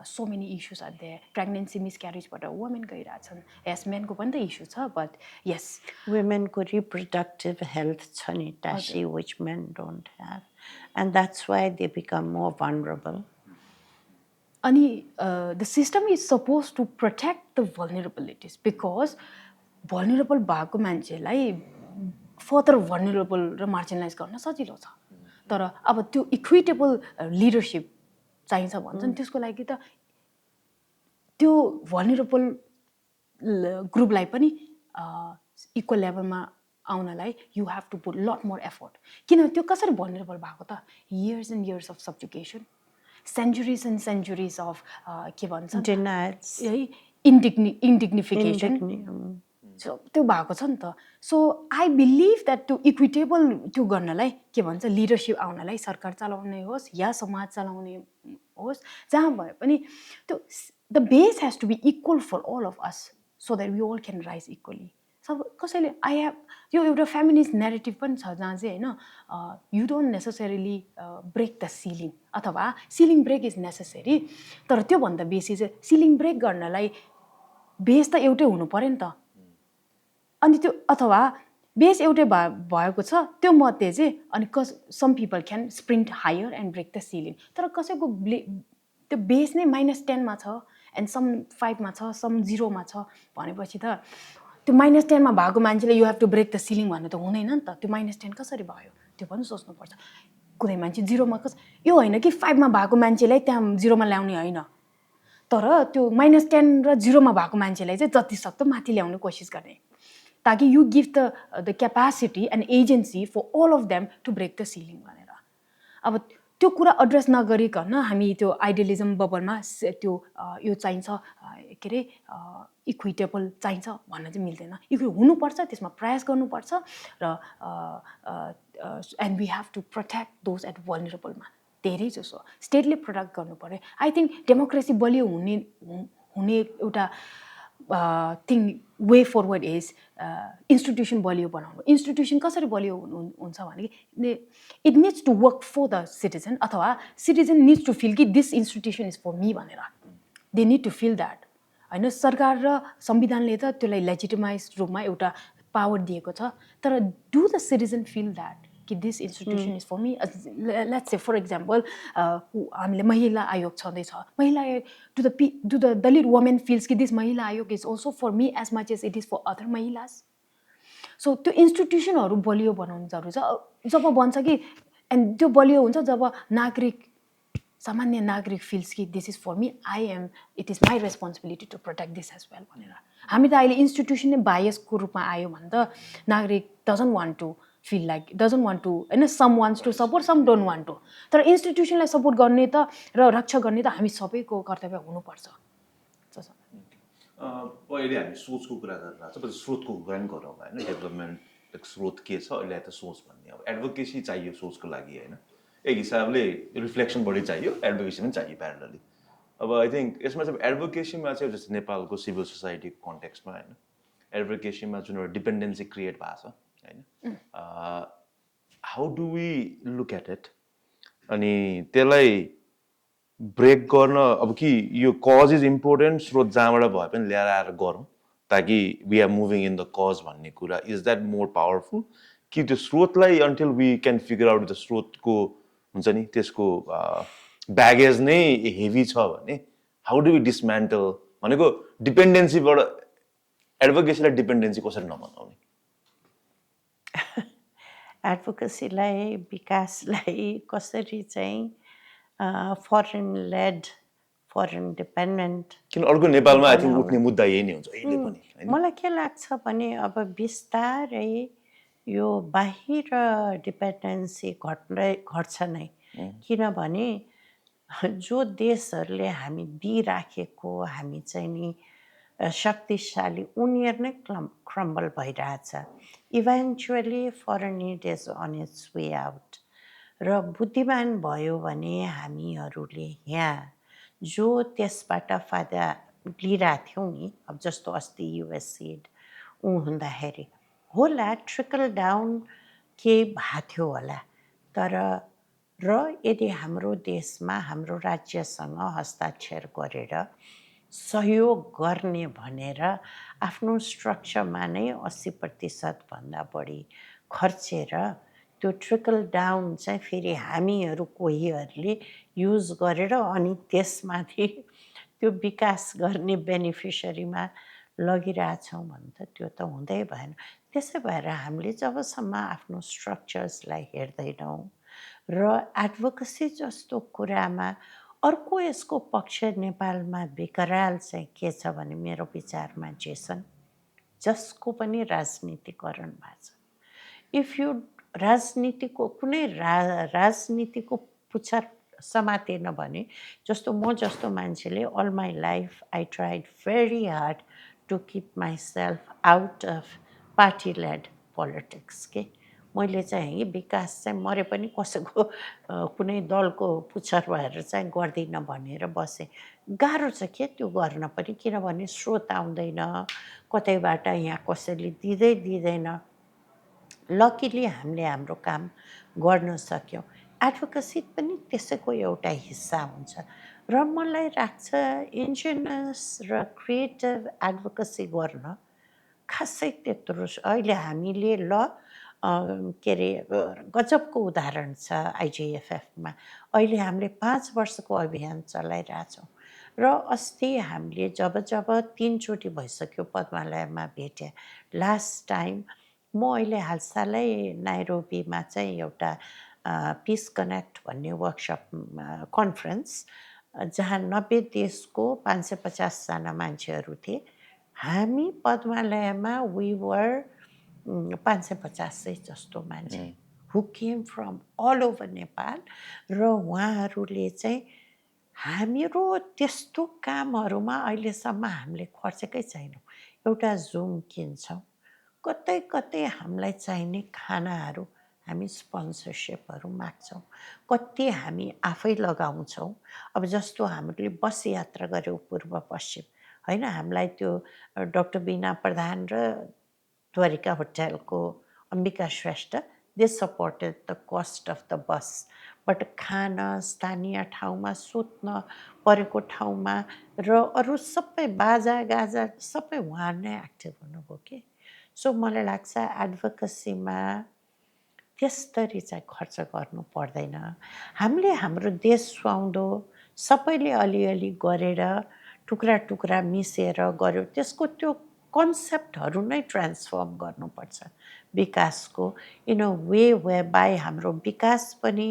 so many issues are there pregnancy मिसक्यारेजबाट वुमेन गइरहेछन् यस मेनको पनि त इस्यु छ बट यस वुमेनको रिप्रोडक्टिभ हेल्थ छ नि Tashi which men don't have and that's why they become more vulnerable अनि the system is suppose to protect the vulnerabilities because vulnerable भएको मान्छेलाई फर्दर भल्नरेबल र मार्जिनलाइज गर्न सजिलो छ तर अब त्यो इक्विटेबल लिडरसिप चाहिन्छ भन्छ नि त्यसको लागि त त्यो भल्नरेबल ग्रुपलाई पनि इक्वल लेभलमा आउनलाई you have to put lot more effort किन त्यो कसरी भल्नरेबल भएको त years and years of subjugation centuries and centuries of के भन्छ है इन्डिग्निफिकेसन सो त्यो भएको छ नि त सो आई बिलिभ द्याट त्यो इक्विटेबल त्यो गर्नलाई के भन्छ लिडरसिप आउनलाई सरकार चलाउने होस् या समाज चलाउने होस् जहाँ भए पनि त्यो the base has to be equal for all of us so that we all can rise equally सब कसैले आई हेभ यो एउटा फेमिनिस्ट नेरेटिभ पनि छ जहाँ चाहिँ होइन you don't necessarily break the ceiling अथवा सिलिङ ब्रेक इज नेसेसरी तर त्योभन्दा बेसी चाहिँ सिलिङ ब्रेक गर्नलाई बेस त एउटै हुनु पऱ्यो नि त अनि त्यो अथवा बेस एउटै भएको छ त्यो मध्ये चाहिँ अनि some people can sprint higher and break the ceiling तर कसैको त्यो बेस नै -10 मा छ एन्ड सम 5 मा छ सम 0 मा छ भनेपछि त त्यो -10 मा भएको मान्छेले you have to break the ceiling भन्नु त हुँदैन नि त त्यो -10 कसरी भयो त्यो पनि सोच्नुपर्छ कुनै मान्छे 0 मा यो होइन कि 5 मा भएको मान्छेलाई त्यहाँ 0 मा ल्याउने होइन तर त्यो -10 र 0 मा भएको मान्छेलाई चाहिँ जति सक्दो माथि ल्याउने कोसिस गर्ने ताकि you give the capacity and agency for all of them to break the ceiling भनेर अब त्यो कुरा एड्रेस नगरिकन हामी त्यो आइडियलिजम बबलमा त्यो यो चाहिन्छ के अरे इक्विटेबल चाहिन्छ भन्न चाहिँ मिल्दैन इक्वि हुनुपर्छ त्यसमा प्रयास गर्नुपर्छ र and we have to protect those at भल्नरेबलमा धेरै जसो स्टेटले प्रोटेक्ट गर्नु पऱ्यो आई थिङ्क डेमोक्रेसी बलियो हुने एउटा thing way forward is institution बलियो बनाउनु इन्स्टिट्युसन कसरी बलियो हुन्छ भने it needs to work for the citizen अथवा सिटिजन निड्स टु फिल कि this institution is for me भनेर they need to feel that होइन सरकार र संविधानले त त्यसलाई लेजिटिमाइज रूपमा एउटा पावर दिएको छ तर do the citizen feel that कि this institution is for me let's say for example हामीले महिला आयोग छँदैछ महिला आयोग to the Dalit women feels कि दिस महिला आयोग is also for me as much as it is for other महिलास सो त्यो इन्स्टिट्युसनहरू बलियो बनाउनु जरुरी छ जब बन्छ कि एन्ड त्यो बलियो हुन्छ जब सामान्य नागरिक फिल्स कि this is for me it is my responsibility to protect this as well भनेर हामी त अहिले इन्स्टिट्युसन नै बायसको रूपमा आयो भने त नागरिक doesn't want to feel like doesn't want to and some wants to support some don't want to तर इन्स्टिट्युसनलाई सपोर्ट गर्ने त र रक्षा गर्ने त हामी सबैको कर्तव्य हुनुपर्छ अहिले हामी सोचको कुरा गरिरहेको छ स्रोतको कुरा पनि गरौँ होइन डेभलपमेन्ट स्रोत के छ अहिले त सोच भन्ने अब एडभोकेसी चाहियो सोचको लागि होइन एक हिसाबले रिफ्लेक्सन बढी चाहियो एडभोकेसी पनि चाहियो प्यारलली अब आई थिङ्क यसमा चाहिँ एडभोकेसीमा चाहिँ जस्तै नेपालको सिभिल सोसाइटीको कन्टेक्स्टमा होइन एडभोकेसीमा जुन एउटा डिपेन्डेन्सी क्रिएट भएको छ होइन how do we look at it अनि त्यसलाई ब्रेक गर्न अब कि यो कज इज इम्पोर्टेन्ट स्रोत जहाँबाट भए पनि ल्याएर आएर गरौँ ताकि we are moving in the cause भन्ने कुरा इज द्याट मोर पावरफुल कि त्यो स्रोतलाई until we can figure out the स्रोतको हुन्छ नि त्यसको ब्यागेज नै हेभी छ भने हाउ डु वी डिसमेन्टल भनेको डिपेन्डेन्सीबाट एडभोकेसीलाई डिपेन्डेन्सी कसरी नबनाउने एडभोकेसीलाई विकासलाई कसरी चाहिँ फरेन लेड फरेन डिपेन्डेन्ट किन अर्को नेपालमा आई थिङ्क उठ्ने मुद्दा यही नै हुन्छ अहिले पनि हैन मलाई के लाग्छ भने अब बिस्तारै यो बाहिर डिपेन्डेन्सी घट्छ नै किनभने जो देशहरूले हामी दिइराखेको हामी चाहिँ नि शक्तिशाली उनीहरू नै क्रम्बल भइरहेछ eventually foreign aid is on its way out र बुद्धिमान भयो भने हामीहरूले यहाँ जो त्यसबाट फाइदा लिइरहेको थियौँ नि अब जस्तो अस्ति युएसएड ऊ हुँदाखेरि होला ट्रिकल डाउन के भएको थियो होला तर र यदि हाम्रो देशमा हाम्रो राज्यसँग हस्ताक्षर गरेर सहयोग गर्ने भनेर आफ्नो स्ट्रक्चरमा नै 80% भन्दा बढी खर्चेर त्यो ट्रिकल डाउन चाहिँ फेरि हामीहरू कोहीहरूले युज गरेर अनि त्यसमाथि त्यो विकास गर्ने बेनिफिसरीमा लगिरहेछौँ भने त त्यो त हुँदै भएन त्यसै भएर हामीले जबसम्म आफ्नो स्ट्रक्चर्सलाई हेर्दैनौँ र एडभोकेसी जस्तो कुरामा अर्को यसको पक्ष नेपालमा विकराल चाहिँ के छ भने मेरो विचारमा जेसन जसको पनि राजनीतिकरण भएको छ इफ यु राजनीतिको कुनै राजनीतिको पुच्छर समातेन भने जस्तो म जस्तो मान्छेले all my life I tried very hard to keep myself out of party led politics के मैले चाहिँ विकास चाहिँ मरे पनि कसैको कुनै दलको पुच्छर भएर चाहिँ गर्दिनँ भनेर बसेँ गाह्रो छ के त्यो गर्न पनि किनभने स्रोत आउँदैन कतैबाट यहाँ कसैले दिँदैन लकिली हामीले हाम्रो काम गर्न सक्यौँ एडभोकेसी पनि त्यसैको एउटा हिस्सा हुन्छ र मलाई लाग्छ इन्जिनियस र क्रिएटिभ एडभोकेसी गर्न खासै त्यत्रो अहिले हामीले के अरे गजबको उदाहरण छ आइजिएफएफमा अहिले हामीले 5 वर्षको अभियान चलाइरहेछौँ र अस्ति हामीले जब 3 चोटि भइसक्यो पद्मालयमा भेटेँ लास्ट टाइम म अहिले हालसालै नाइरोबीमा चाहिँ एउटा पिस कनेक्ट भन्ने वर्कसप कन्फरेन्स जहाँ 90 देशको 550जना मान्छेहरू थिए हामी पद्मालयमा वी वर 550 जस्तो मान्छे who came from all over Nepal र उहाँहरूले चाहिँ हाम्रो त्यस्तो कामहरूमा अहिलेसम्म हामीले खर्चेकै छैनौँ एउटा जुम किन्छौँ कतै कतै हामीलाई चाहिने खानाहरू हामी स्पोन्सरसिपहरू माग्छौँ कति हामी आफै लगाउँछौँ अब जस्तो हामीले बस यात्रा गऱ्यौँ पूर्व पश्चिम होइन हामीलाई त्यो डाक्टर बिना प्रधान र द्वारिका होटलको Ambika Shrestha they supported the cost of the bus but खान स्थानीय ठाउँमा सुत्न परेको ठाउँमा र अरू सबै बाजागाजा सबै उहाँ नै एक्टिभ हुनुभयो कि सो मलाई लाग्छ एडभोकेसीमा त्यसरी चाहिँ खर्च गर्नु पर्दैन हामीले हाम्रो देश सुहाउँदो सबैले अलिअलि गरेर टुक्रा टुक्रा मिसेर गऱ्यो त्यसको त्यो कन्सेप्टहरू नै ट्रान्सफर्म गर्नुपर्छ विकासको इन अ वे बाई हाम्रो विकास पनि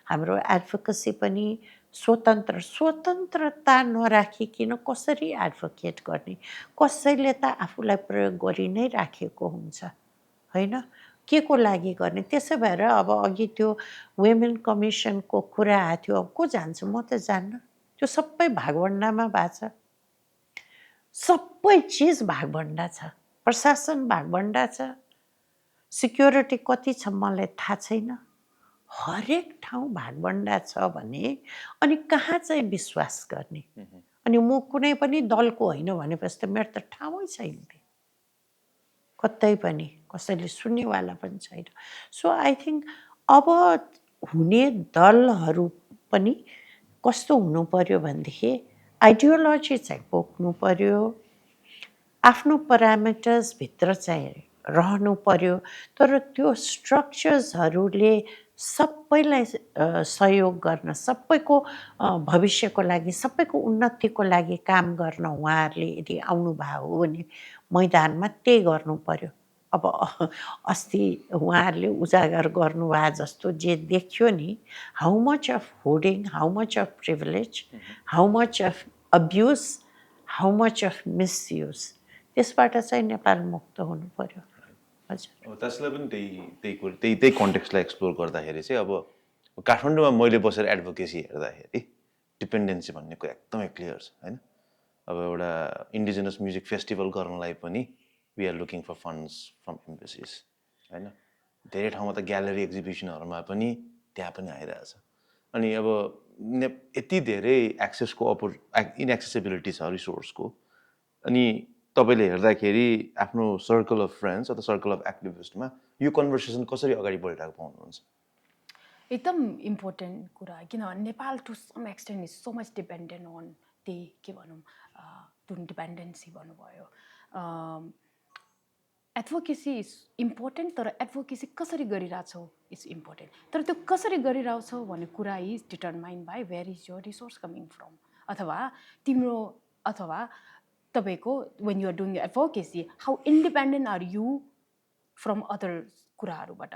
हाम्रो एडभोकेसी पनि स्वतन्त्रता नराखिकन कसरी एडभोकेट गर्ने कसैले त आफूलाई प्रयोग गरि नै राखेको हुन्छ होइन के को लागि गर्ने त्यसै भएर अब अघि त्यो वुमेन कमिसनको कुरा आएको थियो अब को जान्छ म त जान्न त्यो सबै भागभण्डामा भएको छ सबै चिज भागभण्डा छ प्रशासन भागभण्डा छ सिक्योरिटी कति छ मलाई थाहा छैन हरेक ठाउँ भागभण्डा छ भने अनि कहाँ चाहिँ विश्वास गर्ने अनि म कुनै पनि दलको होइन भनेपछि त मेरो त ठाउँै छैन कतै पनि कसैले सुन्नेवाला पनि छैन सो आई थिङ्क अब हुने दलहरू पनि कस्तो हुनु पर्यो भनेदेखि आइडियोलोजी चाहिँ पोख्नु पर्यो आफ्नो प्यारामिटर्सभित्र चाहिँ रहनु पर्यो। तर त्यो स्ट्रक्चर्सहरूले सबैलाई सहयोग गर्न, सबैको भविष्यको लागि, सबैको उन्नतिको लागि काम गर्न उहाँहरूले यदि आउनुभएको हो भने मैदानमा त्यही गर्नु पर्यो। अब अस्ति उहाँहरूले उजागर गर्नुभएको जस्तो जे देखियो नि, how much of hoarding, how much of privilege, how much of abuse, how much of misuse, त्यसबाट चाहिँ नेपाल मुक्त हुनु पर्यो। हजुर, अब त्यसलाई पनि त्यही कन्टेक्स्टलाई एक्सप्लोर गर्दाखेरि चाहिँ अब काठमाडौँमा मैले बसेर एडभोकेसी हेर्दाखेरि डिपेन्डेन्सी भन्ने कुरा एकदमै क्लियर छ होइन। अब एउटा इन्डिजिनस म्युजिक फेस्टिभल गर्नलाई पनि we are looking for funds from embassies होइन। धेरै ठाउँमा त ग्यालरी एक्जिबिसनहरूमा पनि त्यहाँ पनि आइरहेछ। अनि अब यति धेरै एक्सेसको इनएक्सेसिबिलिटी छ रिसोर्सको। अनि तपाईँले हेर्दाखेरि आफ्नो सर्कल अफ फ्रेन्ड्स अथवा सर्कल अफ एक्टिभिस्टमा यो कन्भर्सेसन कसरी अगाडि बढिरहेको पाउनुहुन्छ? एकदम इम्पोर्टेन्ट कुरा, किनभने Nepal to some extent is so much dependent on त्यही के भनौँ जुन डिपेन्डेन्सी भन्नुभयो। एडभोकेसी इज इम्पोर्टेन्ट, तर एडभोकेसी कसरी गरिरहेछौ इज इम्पोर्टेन्ट। तर त्यो कसरी गरिरहेछौ भन्ने कुरा is determined by where is your resource coming from, अथवा तपाईँको when you're doing advocacy how independent are you from other कुराहरूबाट,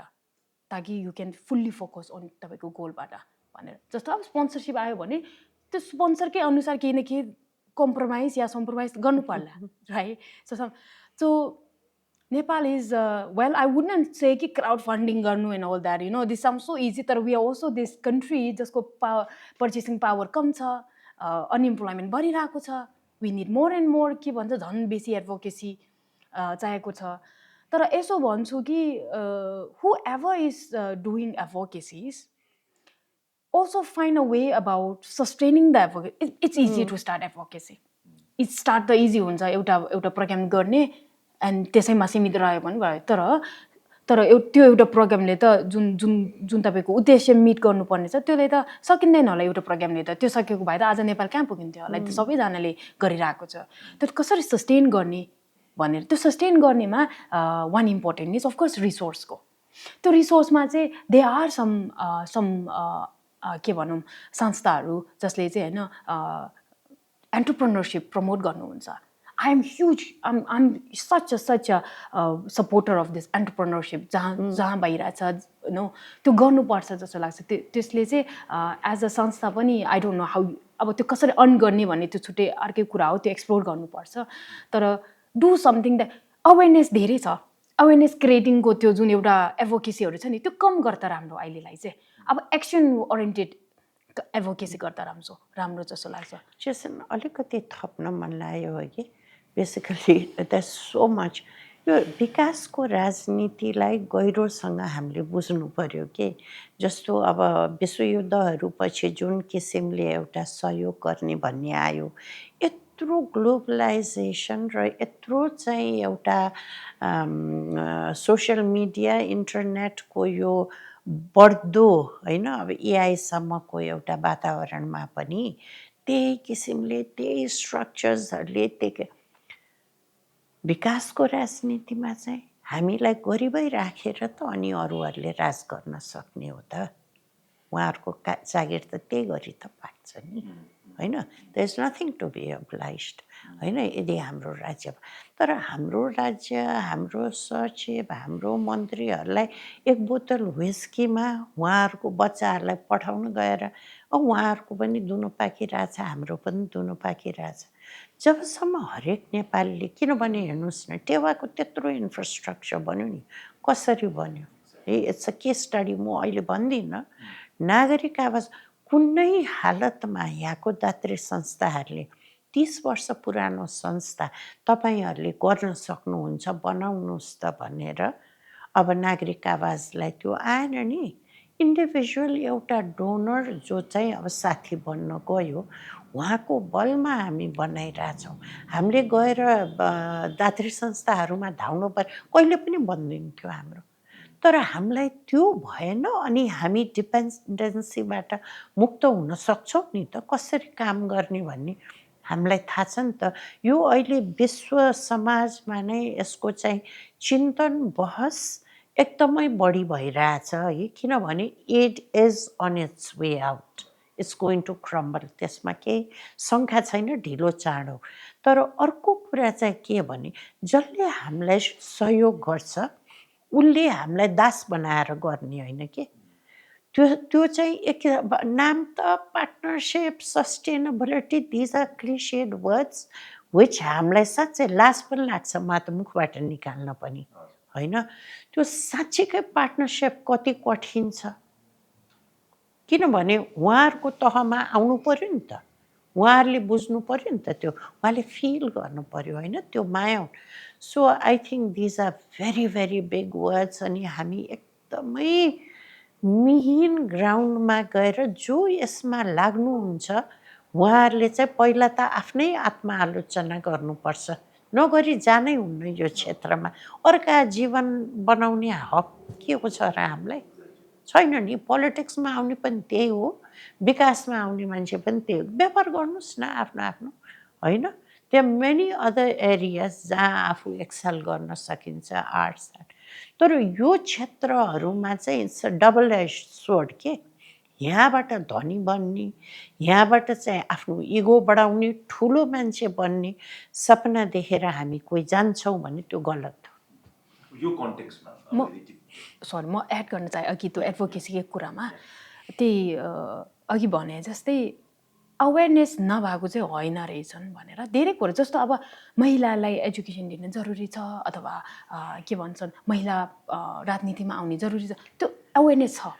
ताकि you can fully focus on तपाईँको गोलबाट भनेर। जस्तो अब स्पोन्सरसिप आयो भने त्यो स्पोन्सरकै अनुसार केही न केही कम्प्रोमाइज गर्नु पर्ला, right? So Nepal is, well, I wouldn't say कि crowd funding गर्नु and all that, you know, this sounds so easy, तर we are also this country जसको purchasing power कम छ, unemployment बढिरहेको छ, we need more and more के भन्छ झन् बेसी advocacy चाहिएको छ। तर यसो भन्छु कि whoever is doing advocacies also find a way about sustaining the advocacy. It's easy to start advocacy. It start the easy हुन्छ, एउटा प्रोग्राम गर्ने एन्ड त्यसैमा सीमित रह्यो भने भयो। तर त्यो एउटा प्रोग्रामले त जुन तपाईँको उद्देश्य मिट गर्नुपर्ने छ त्यसले त सकिँदैन होला। एउटा प्रोग्रामले त त्यो सकेको भए त आज नेपाल कहाँ पुगिन्थ्यो होला। त्यो सबैजनाले गरिरहेको छ। त्यो कसरी सस्टेन गर्ने भनेर, त्यो सस्टेन गर्नेमा वान इम्पोर्टेन्ट इज अफकोर्स रिसोर्सको। त्यो रिसोर्समा चाहिँ दे आर सम के भनौँ संस्थाहरू जसले चाहिँ होइन एन्टरप्रेन्योरसिप प्रमोट गर्नुहुन्छ। I'm such a supporter of this entrepreneurship जहाँ भइरहेछ त्यो गर्नुपर्छ जस्तो लाग्छ। त्यसले चाहिँ एज अ संस्था पनि आई डोन्ट नो हाउ, अब त्यो कसरी अर्न गर्ने भन्ने त्यो छुट्टै अर्कै कुरा हो, त्यो एक्सप्लोर गर्नुपर्छ। तर डु समथिङ द्याट अवेरनेस धेरै छ, अवेरनेस क्रिएटिङको त्यो जुन एउटा एडभोकेसीहरू छ नि त्यो कम गर्दा राम्रो अहिलेलाई चाहिँ। अब एक्सन ओरिएन्टेड एडभोकेसी गर्दा राम्रो जस्तो लाग्छ। जेसन अलिकति थप्न मन लाग्यो हो कि बेसिकली द्याट्स सो मच यो विकासको राजनीतिलाई गहिरोसँग हामीले बुझ्नु पर्यो कि। जस्तो अब विश्वयुद्धहरू पछि जुन किसिमले एउटा सहयोग गर्ने भन्ने आयो, यत्रो ग्लोबलाइजेसन र यत्रो चाहिँ एउटा सोसियल मिडिया इन्टरनेटको यो बढ्दो होइन अब एआईसम्मको एउटा वातावरणमा पनि त्यही किसिमले त्यही स्ट्रक्चर्सहरूले त्यही विकासको राजनीतिमा चाहिँ हामीलाई गरिबै राखेर त अनि अरूहरूले राज गर्न सक्ने हो त। उहाँहरूको जागिर त त्यही गरी त पाक्छ नि होइन। There is nothing to be obliged होइन यदि हाम्रो राज्य। तर हाम्रो राज्य, हाम्रो सचिव, हाम्रो मन्त्रीहरूलाई एक बोतल व्हिस्कीमा उहाँहरूको बच्चाहरूलाई पठाउन गएर उहाँहरूको पनि दुनो पाकिरहेछ, हाम्रो पनि दुनो पाकिरहेछ। जबसम्म हरेक नेपालीले, किनभने हेर्नुहोस् न टेवाको त्यत्रो इन्फ्रास्ट्रक्चर बन्यो नि, कसरी बन्यो इट्स अ केस स्टडी। म अहिले भन्दिनँ, नागरिक आवाज कुनै हालतमा यहाँको दात्री संस्थाहरूले 30 वर्ष पुरानो संस्था तपाईँहरूले गर्न सक्नुहुन्छ बनाउनुहोस् त भनेर अब नागरिक आवाजलाई त्यो आएन नि। इन्डिभिजुअल एउटा डोनर जो चाहिँ अब साथी बन्न गयो, उहाँको बलमा हामी बनाइरहेछौँ। हामीले गएर दात्री संस्थाहरूमा धाउनु पर्यो, कहिले पनि बन्दिन्थ्यो हाम्रो। तर हामीलाई त्यो भएन अनि हामी डिपेन्डेन्सीबाट मुक्त हुन सक्छौँ नि त, कसरी काम गर्ने भन्ने हामीलाई थाहा छ नि त यो अहिले विश्व समाजमा नै यसको चाहिँ चिन्तन बहस एकदमै बढी भइरहेछ है किनभने it is on its way out it's going to crumble त्यसमा केही शङ्का छैन ढिलो चाँडो तर अर्को कुरा चाहिँ के भने जसले हामीलाई सहयोग गर्छ उसले हामीलाई दास बनाएर गर्ने होइन के त्यो चाहिँ एक नाम त partnership sustainability these are cliched words which हामीलाई साँच्चै लाज पनि लाग्छ म त मुखबाट निकाल्न पनि होइन त्यो साँच्चीकै पार्टनरसिप कति कठिन छ किनभने उहाँहरूको तहमा आउनु पर्यो नि त उहाँहरूले बुझ्नु पर्यो नि त त्यो उहाँले फिल गर्नु पर्यो होइन त्यो माया so I think these are very very big words अनि हामी एकदमै मिहिन ग्राउन्डमा गएर जो यसमा लाग्नुहुन्छ उहाँहरूले चाहिँ पहिला त आफ्नै आत्मआलोचना गर्नुपर्छ नगरी जानै हुन्न यो क्षेत्रमा अर्का जीवन बनाउने हक के को छ र हामीलाई छैन नि पोलिटिक्समा आउने पनि त्यही हो विकासमा आउने मान्छे पनि त्यही हो व्यापार गर्नुहोस् न आफ्नो आफ्नो होइन त्यहाँ मेनी अदर एरियाज जहाँ आफू एक्सेल गर्न सकिन्छ आर्ट्स तर यो क्षेत्रहरूमा चाहिँ it's a double edge sword के यहाँबाट धनी बन्ने यहाँबाट चाहिँ आफ्नो इगो बढाउने ठुलो मान्छे बन्ने सपना देखेर हामी कोही जान्छौँ भने त्यो गलत हो यो कन्टेक्स्टमा म एड गर्न चाहे अघि त्यो एडभोकेसीको कुरामा त्यही अघि भने जस्तै अवेरनेस नभएको चाहिँ होइन रहेछन् भनेर धेरै कुरा जस्तो अब महिलालाई एजुकेसन दिन जरुरी छ अथवा के भन्छन् महिला राजनीतिमा आउने जरुरी छ त्यो अवेरनेस छ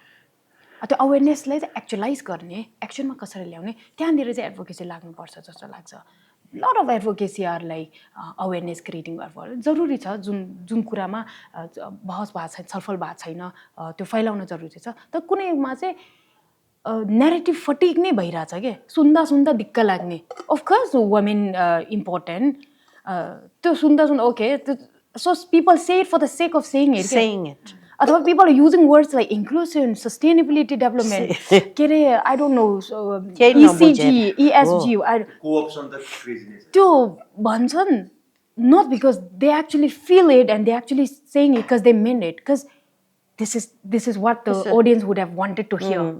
त्यो अवेरनेसलाई चाहिँ एक्चुअलाइज गर्ने एक्सनमा कसरी ल्याउने त्यहाँनिर चाहिँ एडभोकेसी लाग्नुपर्छ जस्तो लाग्छ lot of advocacy are like awareness creating जरुरी छ जुन कुरामा बहस भएको छैन छलफल भएको छैन त्यो फैलाउन जरुरी छ तर कुनैमा चाहिँ नेरेटिभ फटिक नै भइरहेछ के सुन्दा सुन्दा दिक्क लाग्ने अफकोर्स वुमेन इम्पोर्टेन्ट त्यो सुन्दा okay so people say it for the sake of saying it अथवा people using words like inclusive sustainability development के अरे I don't know ESG ESG त्यो भन्छन् not because they actually feel it and they actually saying it because they mean it because this is what the audience would have wanted to hear.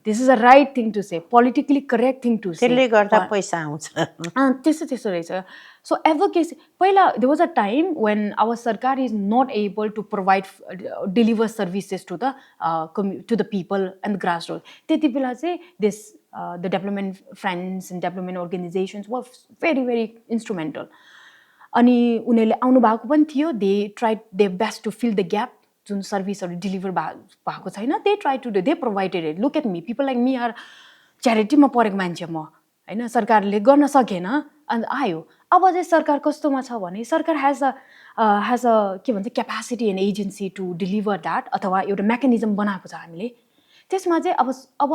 This is a right thing to say, politically correct thing to say. त्यसले गर्दा पैसा आउँछ त्यस्तो रहेछ so advocacy पहिला there was a time when our sarkar is not able to provide deliver services to the people and the grassroots त्यति बेला चाहिँ this the development friends and development organizations were very very instrumental अनि उनीहरूले आउनु भएको पनि थियो they tried their best to fill the gap जुन सर्भिसहरू डिलिभर भएको छैन they try to do they provided it look at me people like me are च्यारिटीमा परेको मान्छे म होइन सरकारले गर्न सकेन अन्त आयो अब चाहिँ सरकार कस्तोमा छ भने सरकार हेज अ के भन्छ capacity and agency to deliver that अथवा एउटा मेकानिजम बनाएको छ हामीले त्यसमा चाहिँ अब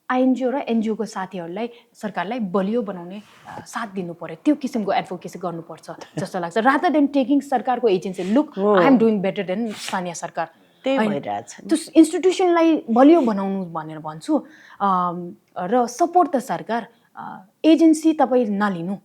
आइएनजिओ र एनजिओको साथीहरूलाई सरकारलाई बलियो बनाउने साथ दिनु पर्यो त्यो किसिमको एडभोकेसी गर्नुपर्छ जस्तो लाग्छ रादर देन टेकिङ सरकारको agency look I am doing better than स्थानीय सरकार त्यही भइरहेछ त्यो इन्स्टिट्युसनलाई बलियो बनाउनु भनेर भन्छु र सपोर्ट द सरकार एजेन्सी तपाईँ नलिनु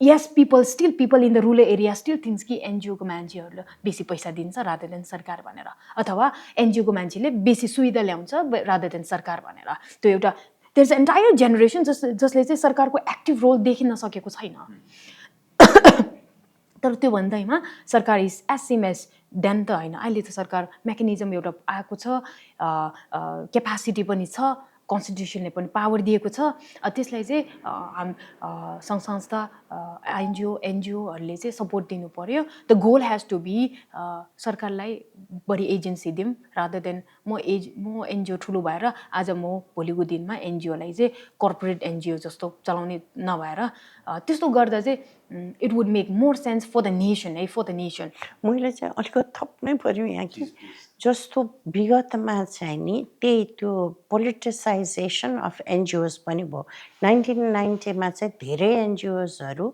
yes people in the rural area still thinks कि एनजिओको मान्छेहरूले बेसी पैसा दिन्छ रादर देन सरकार भनेर अथवा एनजिओको मान्छेले बेसी सुविधा ल्याउँछ रादर देन सरकार भनेर त्यो एउटा देयर इज एन्टायर जेनेरेसन जसले चाहिँ सरकारको एक्टिभ रोल देखिन सकेको छैन तर त्यो भन्दैमा सरकार is as same as then त होइन अहिले त सरकार मेकानिजम एउटा आएको छ क्यापासिटी पनि छ कन्स्टिट्युसनले पनि पावर दिएको छ त्यसलाई चाहिँ सङ्घ संस्था आइएनजिओ एनजिओहरूले चाहिँ सपोर्ट दिनु पर्यो the goal has to be सरकारलाई बढी एजेन्सी दिउँ रादर देन म एनजिओ ठुलो भएर आज म भोलिको दिनमा एनजिओलाई चाहिँ कर्पोरेट एनजिओ जस्तो चलाउने नभएर त्यस्तो गर्दा चाहिँ it would make more sense for the nation है फर द नेसन मैले चाहिँ अलिकति थप्नै पर्यो यहाँ कि जस्तो विगतमा चाहिँ नि त्यही त्यो पोलिटिसाइजेसन अफ एनजिओज पनि भयो 1990मा चाहिँ धेरै एनजिओजहरू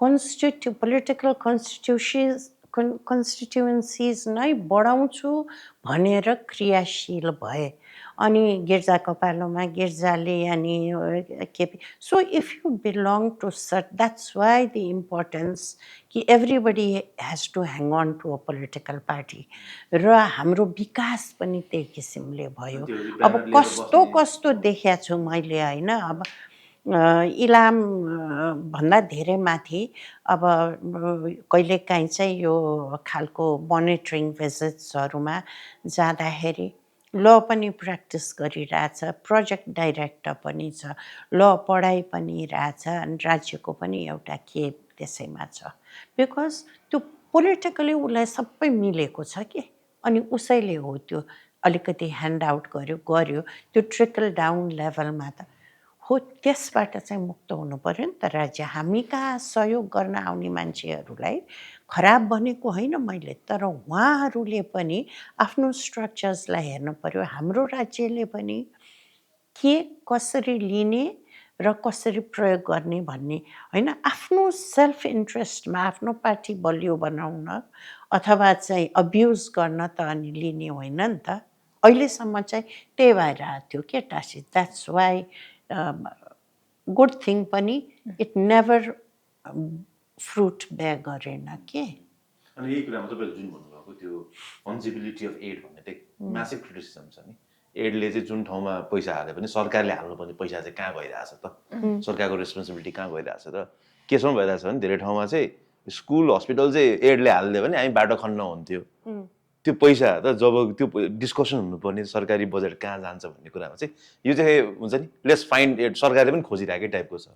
पोलिटिकल कन्स्टिट्युएन्सिज नै बढाउँछु भनेर क्रियाशील भए अनि गिर्जाको पालोमा गिर्जाले अनि के so if you belong to sort that's why the importance कि everybody has to hang on to a political party र हाम्रो विकास पनि त्यही किसिमले भयो अब कस्तो कस्तो देखेको छु मैले होइन अब इलाम भन्दा धेरै माथि अब कहिलेकाहीँ चाहिँ यो खालको मोनिटरिङ भिजिट्सहरूमा जाँदाखेरि ल पनि प्र्याक्टिस गरिरहेछ प्रोजेक्ट डाइरेक्टर पनि छ ल पढाइ पनि रहेछ अनि राज्यको पनि एउटा खेप त्यसैमा छ बिकज त्यो पोलिटिकली उसलाई सबै मिलेको छ कि अनि उसैले हो त्यो अलिकति ह्यान्डआउट गर्यो त्यो ट्रिकल डाउन लेभलमा त हो त्यसबाट चाहिँ मुक्त हुनु पर्यो नि त राज्य हामी कहाँ सहयोग गर्न आउने मान्छेहरूलाई खराब भनेको होइन मैले तर उहाँहरूले पनि आफ्नो स्ट्रक्चर्सलाई हेर्नु पर्यो हाम्रो राज्यले पनि के कसरी लिने र कसरी प्रयोग गर्ने भन्ने होइन आफ्नो सेल्फ इन्ट्रेस्टमा आफ्नो पार्टी बलियो बनाउन अथवा चाहिँ अब्युज गर्न त अनि लिने होइन नि त अहिलेसम्म चाहिँ त्यही भएर आएको थियो के Tashi that's why good thing पनि इट नेभर फ्रुट बेयर गरेन के अनि यही कुरामा तपाईँले जुन भन्नुभएको त्यो फन्जिबिलिटी अफ एड भन्ने चाहिँ म्यासिभ क्रिटिसिजम छ नि एडले चाहिँ जुन ठाउँमा पैसा हाले पनि सरकारले हाल्नुपर्ने पैसा चाहिँ कहाँ गइरहेछ त सरकारको रेस्पोन्सिबिलिटी कहाँ गइरहेछ त केसम्म भइरहेछ भने धेरै ठाउँमा चाहिँ स्कुल हस्पिटल चाहिँ एडले हालिदियो भने हामी बाटो खन्न हुन्थ्यो त्यो पैसा त जब त्यो डिस्कसन हुनुपर्ने सरकारी बजेट कहाँ जान्छ भन्ने कुरामा चाहिँ यो चाहिँ हुन्छ नि लेट्स फाइन्ड एड सरकारले पनि खोजिरहेकै टाइपको छ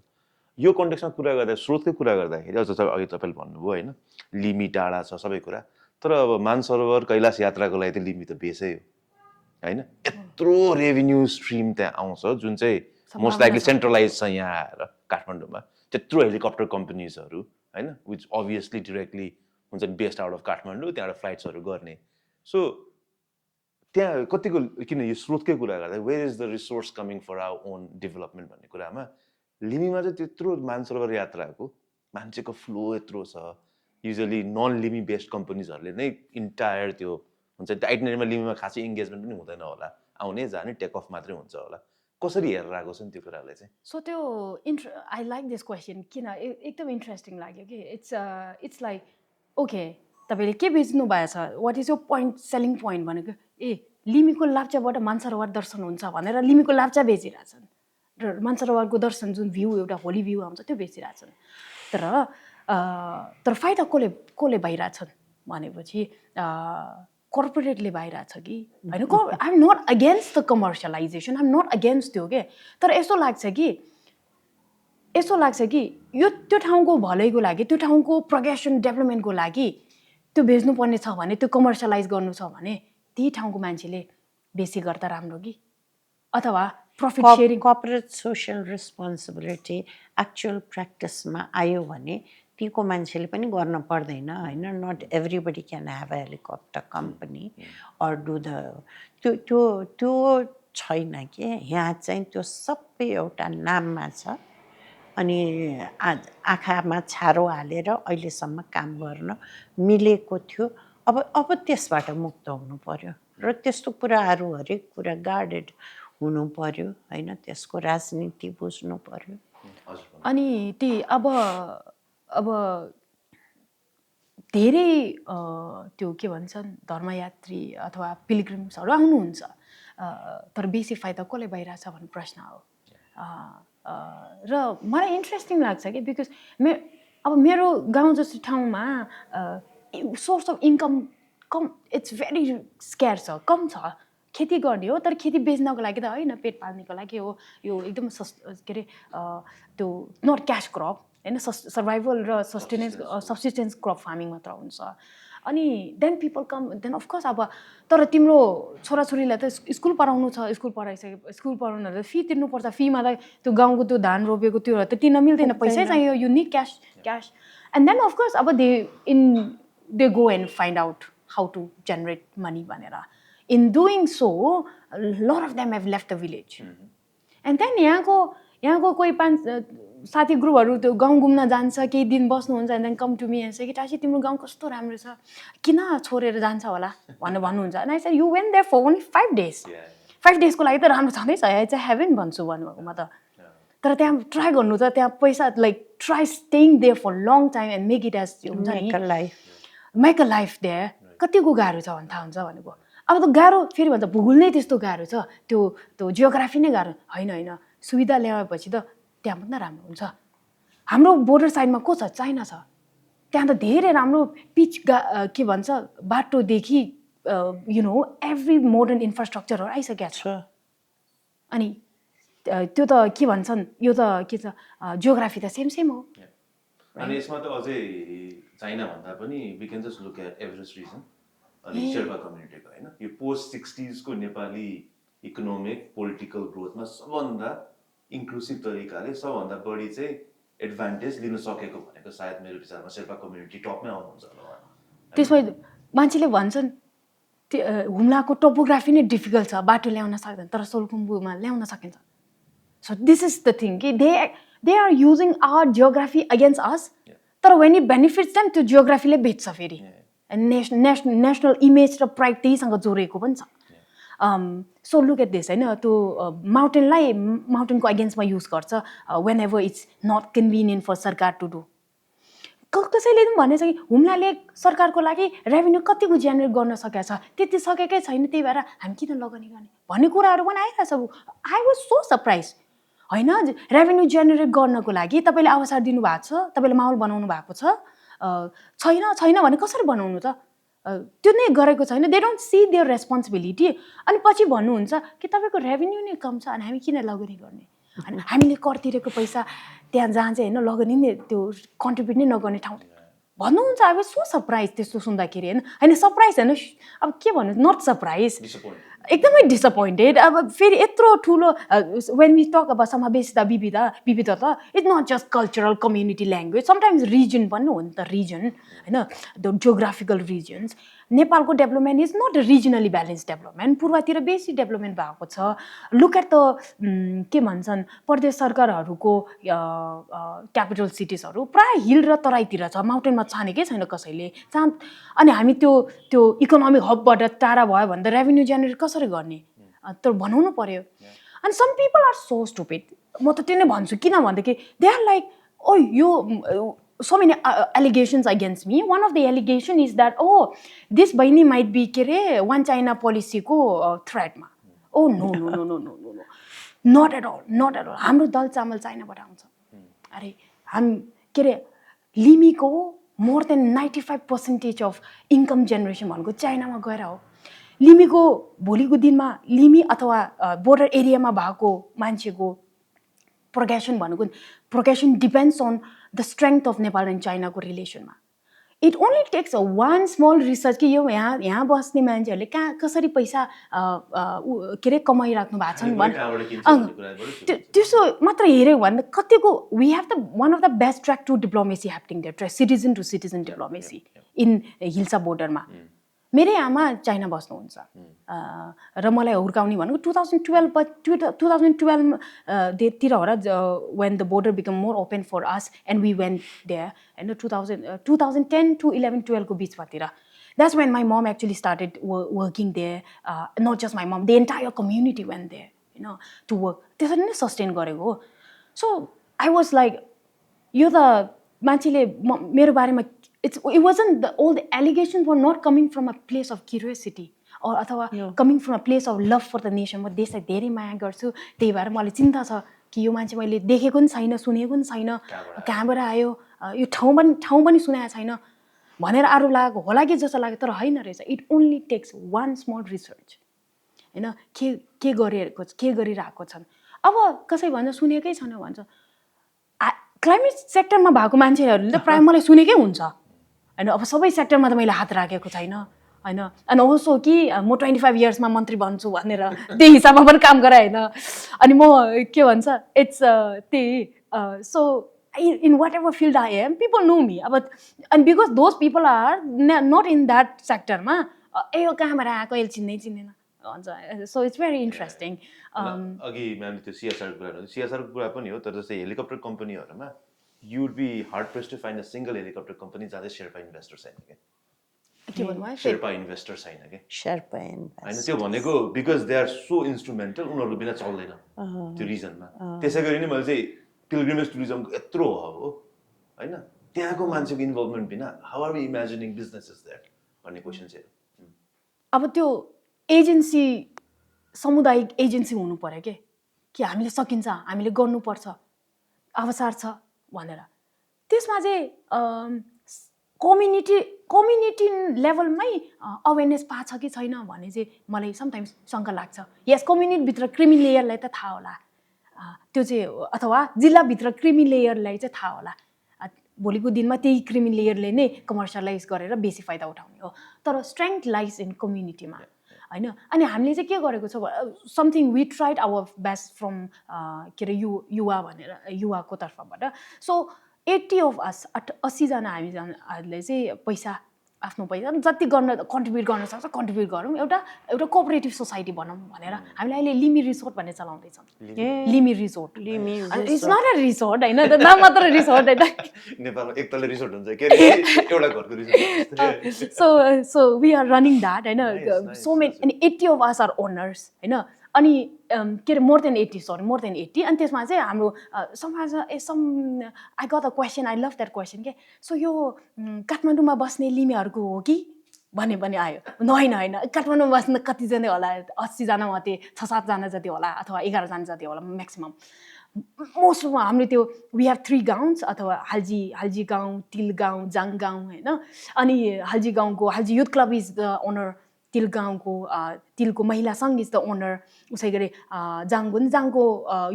यो कन्टेक्समा कुरा गर्दा स्रोतकै कुरा गर्दाखेरि अझ अघि तपाईँले भन्नुभयो होइन लिमी टाढा छ सबै कुरा तर अब मानसरोवर कैलाश यात्राको लागि त लिमी त बेसै हो होइन यत्रो रेभिन्यू स्ट्रिम त्यहाँ आउँछ जुन चाहिँ मोस्ट लाइकली सेन्ट्रलाइज छ यहाँ आएर काठमाडौँमा त्यत्रो हेलिकप्टर कम्पनीजहरू होइन विच अभियसली डिरेक्टली हुन्छ नि बेस्ड आउट अफ काठमाडौँ त्यहाँबाट फ्लाइट्सहरू गर्ने सो त्यहाँ कतिको किन यो स्रोतकै कुरा गर्दा where is the resource coming for our own development भन्ने कुरामा लिमीमा चाहिँ त्यत्रो मानसरोवर यात्राको मान्छेको फ्लो यत्रो छ युजली नन लिमी बेस्ड कम्पनीजहरूले नै इन्टायर त्यो हुन्छ त्यो आइटिनेरीमा लिमीमा खासै इङ्गेजमेन्ट पनि हुँदैन होला आउने जाने टेक अफ मात्रै हुन्छ होला कसरी हेरेर आएको छ नि त्यो कुरालाई चाहिँ सो त्यो आई लाइक दिस क्वेसन किन एकदम इन्ट्रेस्टिङ लाग्यो कि इट्स लाइक ओके तपाईँले के बेच्नु भएको छ वाट इज यो पोइन्ट सेलिङ पोइन्ट भनेको ए लिमीको लाप्चाबाट मानसरोवर दर्शन हुन्छ भनेर लिमीको लाप्चा बेचिरहेछन् र मानसरोवरको दर्शन जुन भ्यू एउटा होली भ्यू आउँछ त्यो बेचिरहेछन् तर फाइदा कसले भइरहेछन् भनेपछि कर्पोरेटले भइरहेछ कि होइन I am not against the commercialisation I am not against त्यो के तर यस्तो लाग्छ कि यो त्यो ठाउँको भलाइको लागि त्यो ठाउँको प्रोग्रेसन डेभलपमेन्टको लागि त्यो बेच्नुपर्ने छ भने त्यो कमर्सियलाइज गर्नु छ भने त्यही ठाउँको मान्छेले बेसी गर्दा राम्रो कि अथवा profit sharing corporate social responsibility actual प्र्याक्टिसमा आयो भने तीको मान्छेले पनि गर्न पर्दैन होइन not everybody can have a helicopter company or do the त्यो छैन कि यहाँ चाहिँ त्यो सबै एउटा नाममा छ अनि आँखामा छारो हालेर अहिलेसम्म काम गर्न मिलेको थियो अब त्यसबाट मुक्त हुनु पर्यो र त्यस्तो कुराहरू हरेक कुरा गार्डेड हुनु पर्यो होइन त्यसको राजनीति बुझ्नु पर्यो अनि ती अब धेरै त्यो के भन्छन् धर्मयात्री अथवा पिलग्रिम्सहरू आउनुहुन्छ तर बेसी फाइदा कसले भइरहेछ भन्ने प्रश्न हो र मलाई इन्ट्रेस्टिङ लाग्छ कि बिकज अब मेरो गाउँ जस्तो ठाउँमा सोर्स अफ इन्कम कम इट्स भेरी स्क्यार छ कम छ खेती गर्ने हो तर खेती बेच्नको लागि त होइन पेट पाल्नेको लागि हो यो एकदम के अरे त्यो नट क्यास क्रप होइन सर्भाइभल र सब्सिस्टेन्स क्रप फार्मिङ मात्र हुन्छ अनि देन पिपल कम देन अफकोर्स अब तर तिम्रो छोराछोरीलाई त स्कुल पढाउनु छ स्कुल पढाउनु त फी तिर्नुपर्छ फीमा त त्यो गाउँको त्यो धान रोपेको त्यो त तिर्न मिल्दैन पैसै चाहियो you need cash and then of course अब they go and find out how to generate money भनेर in doing so lot of them have left the village and then यहाँको कोही साथी ग्रुपहरू त्यो गाउँ घुम्न जान्छ केही दिन बस्नुहुन्छ and then come to me and say कि टासी तिम्रो गाउँ कस्तो राम्रो छ किन छोडेर जान्छ होला भनेर भन्नुहुन्छ and I said you went there for only 5 days 5 डेजको लागि त राम्रो छँदैछ है चाहिँ हेभेन भन्छु भन्नुभएको म त तर त्यहाँ ट्राई गर्नु त त्यहाँ पैसा like try staying there for long time and make it as हुन्छ नि मेक अ लाइफ देयर कतिको गाह्रो छ भने थाहा हुन्छ भनेको अब त गाह्रो फेरि भन्छ भूगोल नै त्यस्तो गाह्रो छ त्यो जियोग्राफी नै गाह्रो होइन सुविधा ल्याएपछि त त्यहाँ पनि राम्रो हुन्छ हाम्रो बोर्डर साइडमा को छ चाइना छ त्यहाँ त धेरै राम्रो पिच के भन्छ बाटोदेखि यु नो एभ्री मोडर्न इन्फ्रास्ट्रक्चरहरू आइसकेको छ अनि त्यो त के भन्छन् यो त के छ जियोग्राफी त सेम हो अनि यसमा त अझै चाइना भन्दा पनि we can just look at Everest region अनि शेर्पा कम्युनिटीको होइन यो पोस्ट 60s को नेपाली इकोनोमिक पोलिटिकल ग्रोथमा सबभन्दा इन्क्लुसिभ तरिकाले सबभन्दा बढी चाहिँ एडभान्टेज लिन सकेको भनेको सायद मेरो विचारमा शेर्पा कम्युनिटी टपमै आउनुहुन्छ होला त्यसमा मान्छेले भन्छन् हुम्लाको टोपोग्राफी नै डिफिकल्ट छ बाटो ल्याउन सक्दैन तर सोलुखुम्बुमा ल्याउन सकिन्छ so this is the thing कि they are using our geography against us तर वेन इट बेनिफिट्स देम त्यो जियोग्राफीले बेच्छ फेरि नेसनल इमेज र प्राइड त्यहीसँग जोडेको पनि छ सो लुक एट दिस होइन त्यो माउन्टेनको अगेन्स्टमा युज गर्छ whenever it's not convenient for सरकार टु डु कसैले पनि भनेछ कि हुम्लाले सरकारको लागि रेभेन्यू कतिको जेनेरेट गर्न सकेको छ त्यति सकेकै छैन त्यही भएर हामी किन लगानी गर्ने भन्ने कुराहरू पनि आइरहेछ आई वाज सो सरप्राइज होइन रेभेन्यू जेनेरेट गर्नको लागि तपाईँले अवसर दिनुभएको छ तपाईँले माहौल बनाउनु भएको छ छैन भने कसरी बनाउनु त त्यो नै गरेको छैन they don't see their responsibility अनि पछि भन्नुहुन्छ कि तपाईँको रेभेन्यू नै कम छ अनि हामी किन लगानी गर्ने अनि हामीले कर तिरेको पैसा त्यहाँ जहाँ चाहिँ होइन लगानी नै त्यो कन्ट्रिब्युट नै नगर्ने ठाउँ भन्नुहुन्छ अब सो सरप्राइज त्यस्तो सुन्दाखेरि होइन सरप्राइज होइन अब के भन्नु नट सरप्राइज एकदमै डिसपोइन्टेड अब फेरि यत्रो ठुलो वेन वी टक अब समावेशिता विविधता it's not just cultural community language sometimes region पनि हो नि त रिजन होइन द जियोग्राफिकल रिजन्स नेपालको development is not regionally balance development पूर्वतिर बेसी डेभलपमेन्ट भएको छ लुक एट द के भन्छन् प्रदेश सरकारहरूको क्यापिटल सिटिजहरू प्राय हिल र तराईतिर छ माउन्टेनमा छानेकै छैन कसैले अनि हामी त्यो इकोनोमिक हबबाट टाढा भयो भने त रेभेन्यू जेनेरेट कसरी गर्ने त्यो बनाउनु पर्यो अनि some people are so stupid म त त्यो नै भन्छु किन भनेदेखि दे आर लाइक ओ यो so many allegations against me. One of the allegation is that this Baini might be one China policy ko threat ma. Oh no, not at all. Hamro dal chamal China bata aउँछ. अरे हम लिमी को more than 95% of income generation भनेको चाइनामा गएर हो. लिमीको भोलिको दिनमा लिमी अथवा border एरियामा भएको मान्छेको progression depends on the strength of Nepal and China को relation मा. It only takes one small research कि यो यहाँ बस्ने मान्छेहरूले कसरी पैसा कमाइराख्नु भएको छन् भने त्यसो मात्र हेऱ्यो भने कतिको we have one of the best track to diplomacy happening there, citizen to citizen diplomacy in hilsa बोर्डरमा. मेरै आमा चाइना बस्नुहुन्छ र मलाई हुर्काउने भनेको 2012 तिर हो र when the border became more open for us and we went there and 2010 to 11-12 को बिचमा तिर that's when my mom actually started working there not just my mom the entire community went there to work त्यसरी नै sustain गरेको हो so I was like यो त मान्छेले मेरो बारेमा it wasn't all the allegations were not coming from a place of curiosity or अथवा coming from a place of love for the nation म देशलाई धेरै माया गर्छु त्यही भएर मलाई चिन्ता छ कि यो मान्छे मैले देखेको पनि छैन सुनेको पनि छैन कहाँबाट आयो यो ठाउँ पनि सुनेको छैन भनेर आरोप लागेको होला कि जस्तो लाग्यो तर होइन रहेछ it only takes one small research हैन के गरिरहेको छन् अब कसै भन्छ सुनेकै छैन भन्छ क्लाइमेट सेक्टरमा भएको मान्छेहरूले त प्राय मलाई सुनेकै हुन्छ हैन अब सबै सेक्टरमा त मैले हात राखेको छैन हैन अनि अल्सो कि म 25 इयर्समा मन्त्री बन्छु भनेर त्यही हिसाबमा पनि काम गरे हैन अनि म के भन्छ it's so in whatever field I am people know me and because those people are not in that sector ma यो कहाँबाट आएको यसले चिन्दैन भन्छ so it's very interesting अघि म्यामले त्यो सीएसआर को कुरा पनि हो तर जस्तै helicopter कम्पनीहरुमा you would be hard pressed to find a single helicopter company जहाँ चाहिँ शेर्पा इन्भेस्टर छैन के के भन्नुभयो शेर्पा इन्भेस्टर छैन के Sherpa होइन invest. त्यो भनेको because they are so instrumental उनीहरूको बिना चल्दैन त्यो रिजनमा त्यसै गरी नै मैले चाहिँ पिलग्रिमेज टुरिज्मको यत्रो हो होइन त्यहाँको मान्छेको इन्भल्भमेन्ट बिना how are we imagining businesses that भन्ने क्वेसन चाहिँ अब त्यो एजेन्सी सामुदायिक एजेन्सी हुनु पर्यो कि हामीले सकिन्छ हामीले गर्नुपर्छ अवसर छ भनेर त्यसमा चाहिँ कम्युनिटी लेभलमै अवेरनेस पाछ कि छैन भन्ने चाहिँ मलाई समटाइम्स शङ्का लाग्छ यस कम्युनिटीभित्र क्रिमी लेयरलाई त थाहा होला त्यो चाहिँ अथवा जिल्लाभित्र क्रिमी लेयरलाई चाहिँ थाहा होला भोलिको दिनमा त्यही क्रिमी लेयरले नै कमर्सियलाइज गरेर बेसी फाइदा उठाउने हो तर स्ट्रेङ्थ लाइज इन कम्युनिटीमा होइन अनि हामीले चाहिँ के गरेको छ something we tried our best from के अरे युवा भनेर युवाको तर्फबाट सो 80 अफ अस 80जना हामीहरूले चाहिँ पैसा आफ्नो पैसा जति गर्न कन्ट्रिब्युट गर्न सक्छ कन्ट्रिब्युट गरौँ एउटा कोअपरेटिभ सोसाइटी बनौँ भनेर हामीले अहिले लिमी रिसोर्ट भन्ने चलाउँदैछौँ Limi resort it's not a resort होइन नाम मात्र रिसोर्ट होइन नेपालमा एकतले रिसोर्ट हुन्छ के एउटा घरको resort so we are running that होइन सो मेनी अनि 80 अफ अस आर ओनर्स होइन अनि के अरे मोर देन 80 अनि त्यसमा चाहिँ हाम्रो समाज I got a question I love that question के सो यो काठमाडौँमा बस्ने लिमीहरूको हो कि भन्ने आयो होइन काठमाडौँमा बस्ने कतिजना होला 80जना मात्रै 6-7जना जति होला अथवा 11जना जति होला म्याक्सिमम् मोस्ट हामीले त्यो वी हेभ 3 गाउँस अथवा हाल्जी गाउँ तिल गाउँ जाङ गाउँ होइन अनि हाल्जी गाउँको Halji youth club is the owner Til गाउँको तिलको महिला सङ्घ इज द ओनर उसै गरी जाङको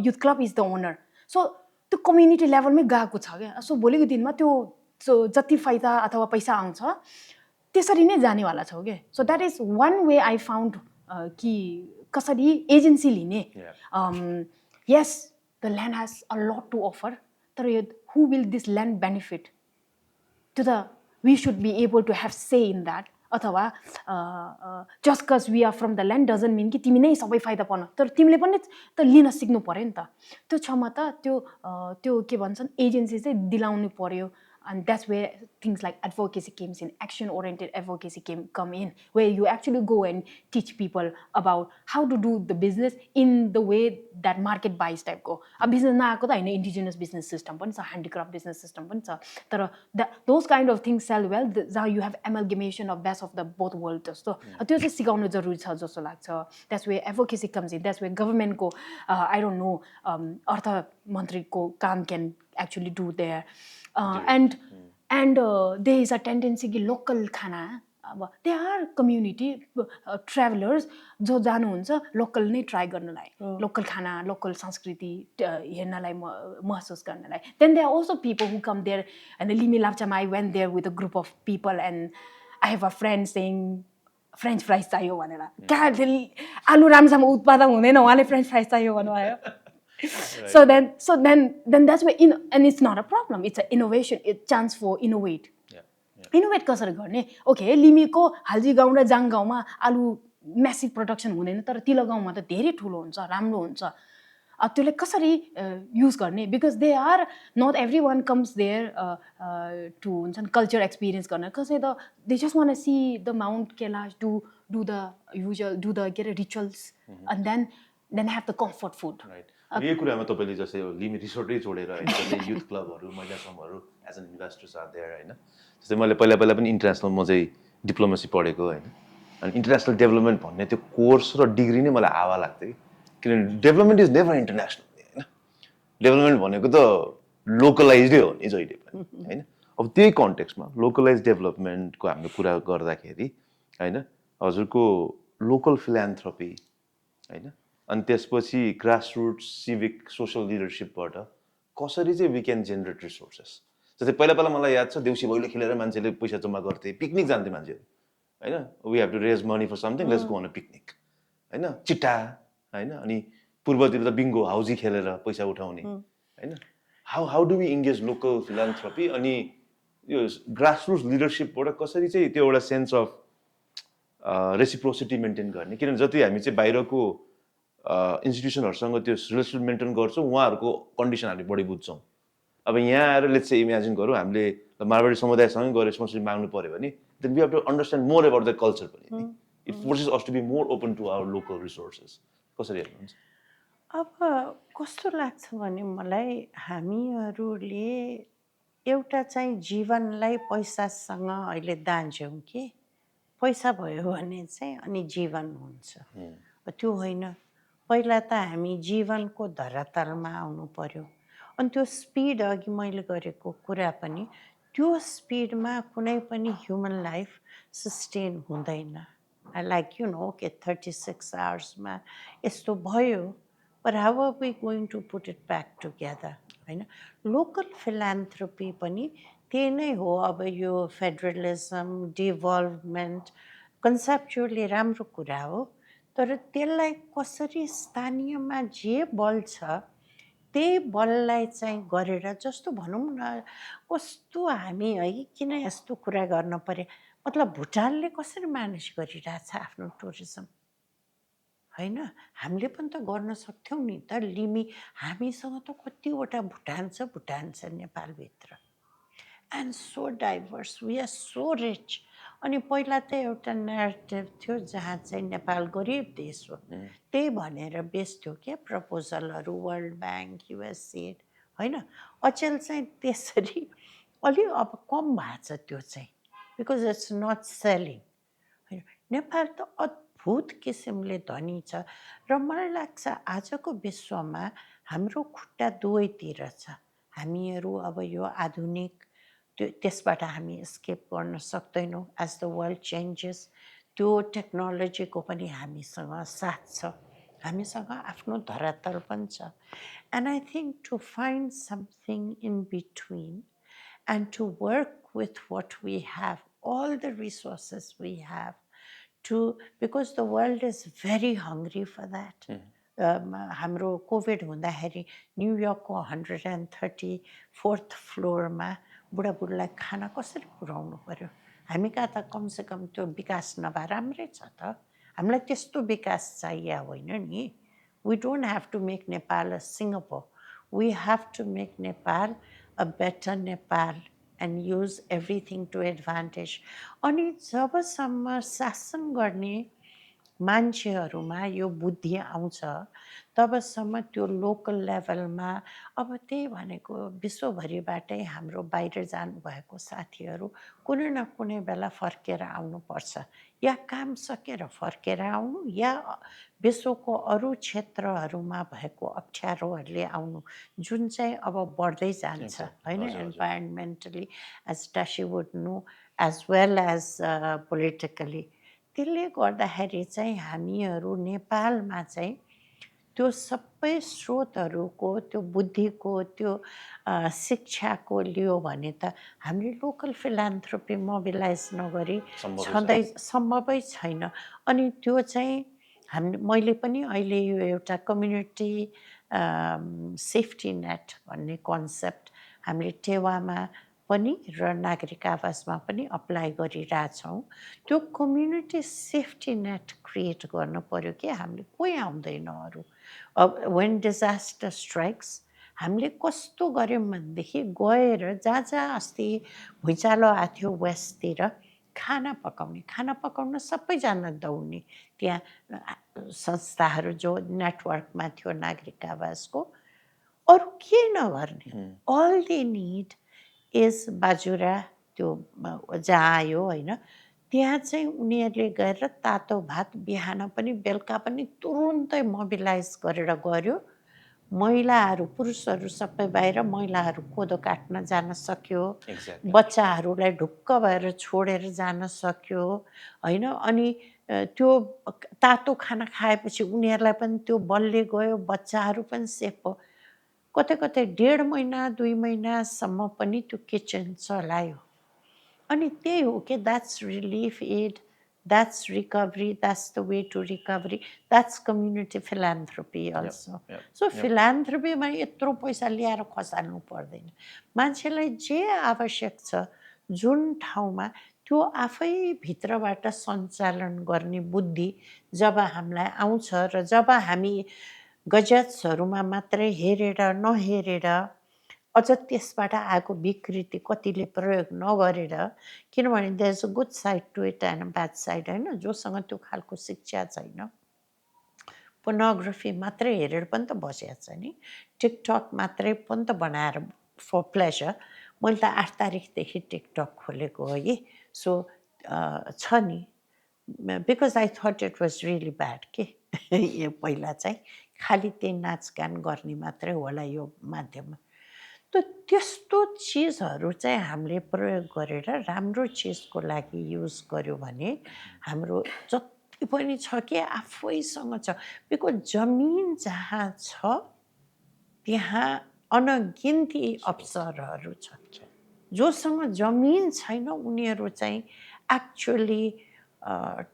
youth club is the owner so त्यो कम्युनिटी लेभलमै गएको छ क्या सो भोलिको दिनमा त्यो जति फाइदा अथवा पैसा आउँछ त्यसरी नै जानेवाला छौँ क्या so that is one way I found कि कसरी एजेन्सी लिने yes the land has a lot to offer तर यो who will this land benefit त्यो त we should be able to have say in that अथवा just cause we are from the land doesn't mean कि तिमी नै सबै फाइदा पाउन तर तिमीले पनि त लिन सिक्नु पऱ्यो नि त त्यो क्षमता त्यो के भन्छन् एजेन्सी चाहिँ दिलाउनु पऱ्यो and that's where things like advocacy comes in action oriented advocacy come in where you actually go and teach people about how to do the business in the way that market buys type को अब business नआएको त हैन indigenous business system पनि छ handicraft business system पनि छ तर those kind of things sell well जहाँ you have amalgamation of best of the both worlds जस्तो त्यो चाहिँ सिकाउनु जरुरी छ जस्तो लाग्छ that's where advocacy comes in that's where government को I don't know अर्थ मन्त्रीको काम can actually do there and there is a tendency कि लोकल खाना अब दे आर कम्युनिटी ट्राभलर्स जो जानुहुन्छ लोकल नै ट्राई गर्नलाई लोकल खाना लोकल संस्कृति हेर्नलाई महसुस गर्नलाई then there are also people who come there and Limi लाप्चामा I went there with a group of people and I have a friend saying French fries चाहियो भनेर कहाँ आलु राम्रोसँग उत्पादन हुँदैन उहाँले फ्रेन्च फ्राइज चाहियो भन्नुभयो So then that's where and it's not a problem. It's an innovation. It's chance for innovate. Innovate कसरी गर्ने? Okay, लिमीको हाल्जी गाउँ र जाङ गाउँमा आलु म्यासिभ प्रोडक्सन हुँदैन तर तिलो गाउँमा त धेरै ठुलो हुन्छ राम्रो हुन्छ त्यसले कसरी युज गर्ने because they are not everyone comes there to हुन्छ कल्चर एक्सपिरियन्स गर्न कसै त they just want see the mount Kailash do the usual do the के अरे rituals and then have the comfort food यही कुरामा तपाईँले जस्तै लिमी रिसोर्टै छोडेर होइन जस्तै युथ क्लबहरू महिला समूहहरू as an investors are there होइन जस्तै मैले पहिला पनि इन्टरनेसनल म चाहिँ डिप्लोमेसी पढेको होइन अनि इन्टरनेसनल डेभलपमेन्ट भन्ने त्यो कोर्स र डिग्री नै मलाई हावा लाग्थ्यो कि किनभने डेभलपमेन्ट इज नेभर इन्टरनेसनल होइन डेभलपमेन्ट भनेको त लोकलाइजै हो नि जहिले पनि होइन अब त्यही कन्टेक्स्टमा लोकलाइज डेभलपमेन्टको हामीले कुरा गर्दाखेरि होइन हजुरको लोकल फिलान्थ्रोपी होइन अनि त्यसपछि ग्रासरुट्स सिभिक सोसल लिडरसिपबाट कसरी चाहिँ वी क्यान जेनेरेट रिसोर्सेस जस्तै पहिला मलाई याद छ देउसी भैलो खेलेर मान्छेले पैसा जम्मा गर्थे पिकनिक जान्थे मान्छेहरू होइन we have to raise money for something let's go on a picnic होइन चिट्टा होइन अनि पूर्वतिर त बिङ्गो हाउजी खेलेर पैसा उठाउने होइन how do we engage local philanthropy अनि यो ग्रासरुट्स लिडरसिपबाट कसरी चाहिँ त्यो एउटा सेन्स अफ रेसिप्रोसिटी मेन्टेन गर्ने किनभने जति हामी चाहिँ बाहिरको इन्स्टिट्युसनहरूसँग त्यो रिलेसन मेन्टेन गर्छौँ उहाँहरूको कन्डिसन हामीले बढी बुझ्छौँ अब यहाँ आएर लेट्स चाहिँ इमेजिन गरौँ हामीले मारवाडी समुदायसँगै गएर रेस्पोन्सिबिलिटी माग्नु पऱ्यो भने then we have to understand more about the culture पनि नि. It forces us to be more open to our local resources. कसरी हेर्नुहुन्छ? अब कस्तो लाग्छ भने मलाई हामीहरूले एउटा चाहिँ जीवनलाई पैसासँग अहिले दान्छौँ कि पैसा भयो भने चाहिँ अनि जीवन हुन्छ, त्यो होइन. पहिला त हामी जीवनको धरातलमा आउनु पर्यो. अनि त्यो स्पिड अघि मैले गरेको कुरा पनि त्यो स्पिडमा कुनै पनि ह्युमन लाइफ सस्टेन हुँदैन. लाइक यु नो के 36 आवर्समा यस्तो भयो. But how are we going to put it back together? होइन, लोकल फिलान्थ्रोपी पनि त्यही नै हो. अब यो फेडरलिजम, डिभल्भमेन्ट कन्सेप्चुअली राम्रो कुरा हो, तर त्यसलाई कसरी स्थानीयमा जे बल छ त्यही बललाई चाहिँ गरेर, जस्तो भनौँ न कस्तो हामी है किन यस्तो कुरा गर्न पर्यो. मतलब भुटानले कसरी म्यानेज गरिरहेछ आफ्नो टुरिज्म, होइन, हामीले पनि त गर्न सक्थ्यौँ नि त. हामीसँग त कतिवटा भुटान छ नेपालभित्र. And so diverse, we are so rich. अनि पहिला त एउटा नरेटिभ थियो जहाँ चाहिँ नेपाल गरिब देश हो त्यही भनेर बेच्थ्यो क्या प्रपोजलहरू वर्ल्ड ब्याङ्क, युएसएड, होइन. अचेल चाहिँ त्यसरी अलि अब कम भएको छ त्यो चाहिँ, because it's not selling. Nepal त अद्भुत किसिमले धनी छ. र मलाई लाग्छ आजको विश्वमा हाम्रो खुट्टा दुवैतिर छ. हामीहरू अब यो आधुनिक त्यसबाट हामी एस्केप गर्न सक्दैनौँ. एज द वर्ल्ड चेन्जेस त्यो टेक्नोलोजीको पनि हामीसँग साथ छ. हामीसँग आफ्नो धरातल पनि छ. And I think to find something in between and to work with what we have, all the resources we have because the world is very hungry for that. हाम्रो कोभिड हुँदाखेरि न्युयोर्कको 134th फ्लोरमा बुढाबुढीलाई खाना कसरी पुर्याउनु पर्यो. हामी कहाँ त कमसेकम त्यो विकास नभए राम्रै छ त. हामीलाई त्यस्तो विकास चाहिए होइन नि. We don't have to make Nepal a Singapore. We have to make Nepal a better Nepal and use everything to advantage. अनि जबसम्म शासन गर्ने मान्छेहरूमा यो बुद्धि आउँछ तबसम्म त्यो लोकल लेभलमा. अब त्यही भनेको विश्वभरिबाटै हाम्रो बाहिर जानुभएको साथीहरू कुनै न कुनै बेला फर्केर आउनुपर्छ, या काम सकेर फर्केर आउनु, या विश्वको अरू क्षेत्रहरूमा भएको अप्ठ्यारोहरूले आउनु, जुन चाहिँ अब बढ्दै जान्छ होइन. Environmentally as Tashi would know as well as politically. त्यसले गर्दाखेरि चाहिँ हामीहरू नेपालमा चाहिँ त्यो सबै स्रोतहरूको, त्यो बुद्धिको, त्यो शिक्षाको लियो भने त हामीले लोकल फिलान्थ्रोपी मोबिलाइज नगरी सम्भवै छैन. अनि त्यो चाहिँ मैले पनि अहिले यो एउटा कम्युनिटी सेफ्टी नेट भन्ने कन्सेप्ट हामीले टेवामा पनि र नागरिक आवासमा पनि अप्लाई गरिरहेछौँ. त्यो कम्युनिटी सेफ्टी नेट क्रिएट गर्न पर्यो कि हामीले कोही आउँदैन अरू. अब वेन डिजास्टर स्ट्राइक्स हामीले कस्तो गऱ्यौँ भनेदेखि गएर जहाँ अस्ति भुइँचालो आएको थियो वेस्टतिर खाना पकाउन सबैजना दौड्ने. त्यहाँ संस्थाहरू जो नेटवर्कमा थियो नागरिक आवासको, अरू के नगर्ने. All they need is Bajura. त्यो जहाँ आयो होइन, त्यहाँ चाहिँ उनीहरूले गएर तातो भात बिहान पनि बेलुका पनि तुरुन्तै मोबिलाइज गरेर गऱ्यो. महिलाहरू पुरुषहरू सबै बाहिर, महिलाहरू कोदो काट्न जान सक्यो, बच्चाहरूलाई ढुक्क भएर छोडेर जान सक्यो होइन. अनि त्यो तातो खाना खाएपछि उनीहरूलाई पनि त्यो बलले गयो, बच्चाहरू पनि सेफ हो. कतै 1.5 महिना 2 महिनासम्म पनि त्यो किचन चलायो. अनि त्यही हो कि that's relief aid, that's recovery, that's the way to recovery, that's community philanthropy also. So फिलान्थ्रोपीमा यत्रो पैसा ल्याएर खसाल्नु पर्दैन. मान्छेलाई जे आवश्यक छ जुन ठाउँमा त्यो आफै भित्रबाट सञ्चालन गर्ने बुद्धि जब हामीलाई आउँछ र जब हामी गजट्सहरूमा मात्रै हेरेर नहेरेर अझ त्यसबाट आएको विकृति कतिले प्रयोग नगरेर, किनभने there is a good side to it and a bad side होइन, जोसँग त्यो खालको शिक्षा छैन पोर्नोग्राफी मात्रै हेरेर पनि त बसेको छ नि, टिकटक मात्रै पनि त बनाएर फर प्लेजर। मैले त 8 तारिकदेखि टिकटक खोलेको हो कि, सो छ नि, because I thought it was really bad के यो पहिला चाहिँ खालि त्यही नाचगान गर्ने मात्रै होला यो माध्यममा। त त्यस्तो चिजहरू चाहिँ हामीले प्रयोग गरेर राम्रो चिजको लागि युज गर्यो भने हाम्रो जति पनि छ कि आफैसँग छ, बिकज जमिन जहाँ छ त्यहाँ अनगिन्ती अवसरहरू छ। जोसँग जमिन छैन उनीहरू चाहिँ एक्चुअली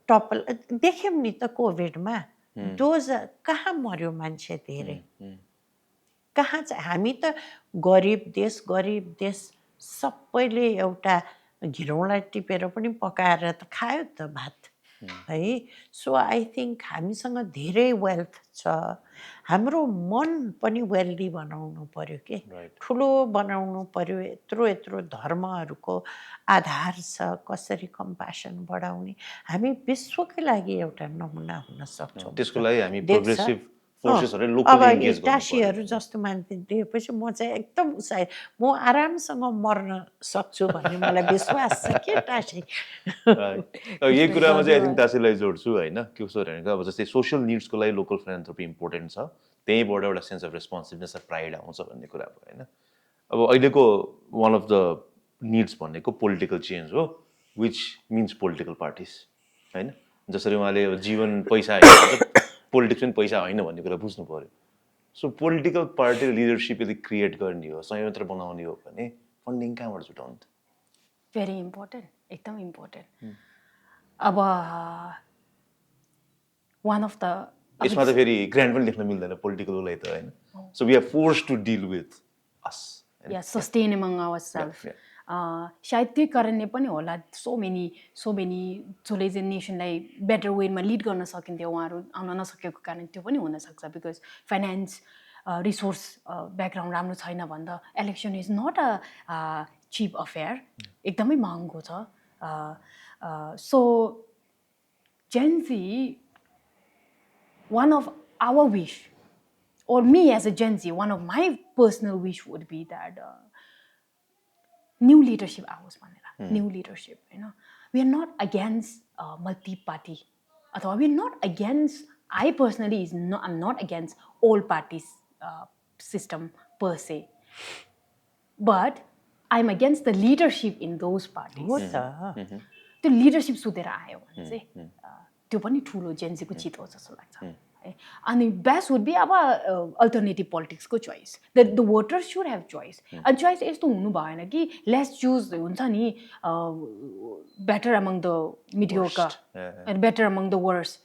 टपल देख्यौँ नि त कोभिडमा डोज कहाँ मर्यो मान्छे धेरै, कहाँ चाहिँ हामी त गरिब देश सबैले एउटा घिरौँलाई टिपेर पनि पकाएर त खायो त भात है। सो आई थिङ्क हामीसँग धेरै वेल्थ छ, हाम्रो मन पनि वेल्दी बनाउनु पर्यो के, ठुलो बनाउनु पर्यो। यत्रो यत्रो धर्महरूको आधार छ, कसरी कम्प्यासन बढाउने, हामी विश्वकै लागि एउटा नमुना हुन सक्छौँ। त्यसको लागि हामी देख्छ। प्रोग्रेसिभ फोर्सेसहरु अब लोकली एन्गेज गर्नु टासीहरू जस्तो मान्छे देखेपछि म चाहिँ एकदम उत्साहित, म आरामसँग मर्न सक्छु भन्ने मलाई विश्वास छ के टासी। यही कुरामा चाहिँ आई थिङ्क टासीलाई जोड्छु होइन, के कसो भनेको अब जस्तै सोसियल निड्सको लागि लोकल फिलान्थ्रोपी इम्पोर्टेन्ट छ, त्यहीँबाट एउटा सेन्स अफ रेस्पोन्सिबिलिटी र प्राइड आउँछ भन्ने कुरा भयो होइन। अब अहिलेको वान अफ द निड्स भनेको पोलिटिकल चेन्ज हो, विच मिन्स पोलिटिकल पार्टिज होइन। जसरी उहाँले जीवन पैसा पोलिटिक्स पनि पैसा होइन भन्ने कुरा बुझ्नु पर्यो। सो पोलिटिकल पार्टी लिडरसिप यदि क्रिएट गर्ने हो, संयन्त्र बनाउने हो भने फन्डिङ कहाँबाट जुटाउनु त? भेरी इम्पोर्टेन्ट, एकदम इम्पोर्टेन्ट। अब वान अफ द यसमा त फेरि ग्रान्ट पनि लेख्न मिल्दैन पोलिटिकललाई त होइन। So we are force to deal with us, या सस्टेन अमङ आवरसेल्फ। सायद त्यही कारणले पनि होला सो मेनी जसले चाहिँ नेसनलाई बेटर वेमा लिड गर्न सकिन्थ्यो उहाँहरू आउन नसकेको कारण त्यो पनि हुनसक्छ। बिकज फाइनेन्स रिसोर्स ब्याकग्राउन्ड राम्रो छैन भन्दा election is not a cheap affair, एकदमै महँगो छ। So Gen Z one of our wish, or me as a Gen Z, one of my personal wish would be that new leadership आओस् भनेर, new leadership होइन। We are not against multi-party, अथवा we are not against, I personally I'm not against all parties system per se, but I'm against the leadership in those parties। हो त, त्यो leadership सुतेर आयो भने चाहिँ त्यो पनि ठुलो जेन्जीको चित हो जस्तो लाग्छ है। अनि बेस्ट वुड बी अब अल्टरनेटिभ पोलिटिक्सको choice, the voters should have choice. अनि चोइस यस्तो हुनु भएन कि लेस चुज हुन्छ नि better among the mediocre and better among the worst,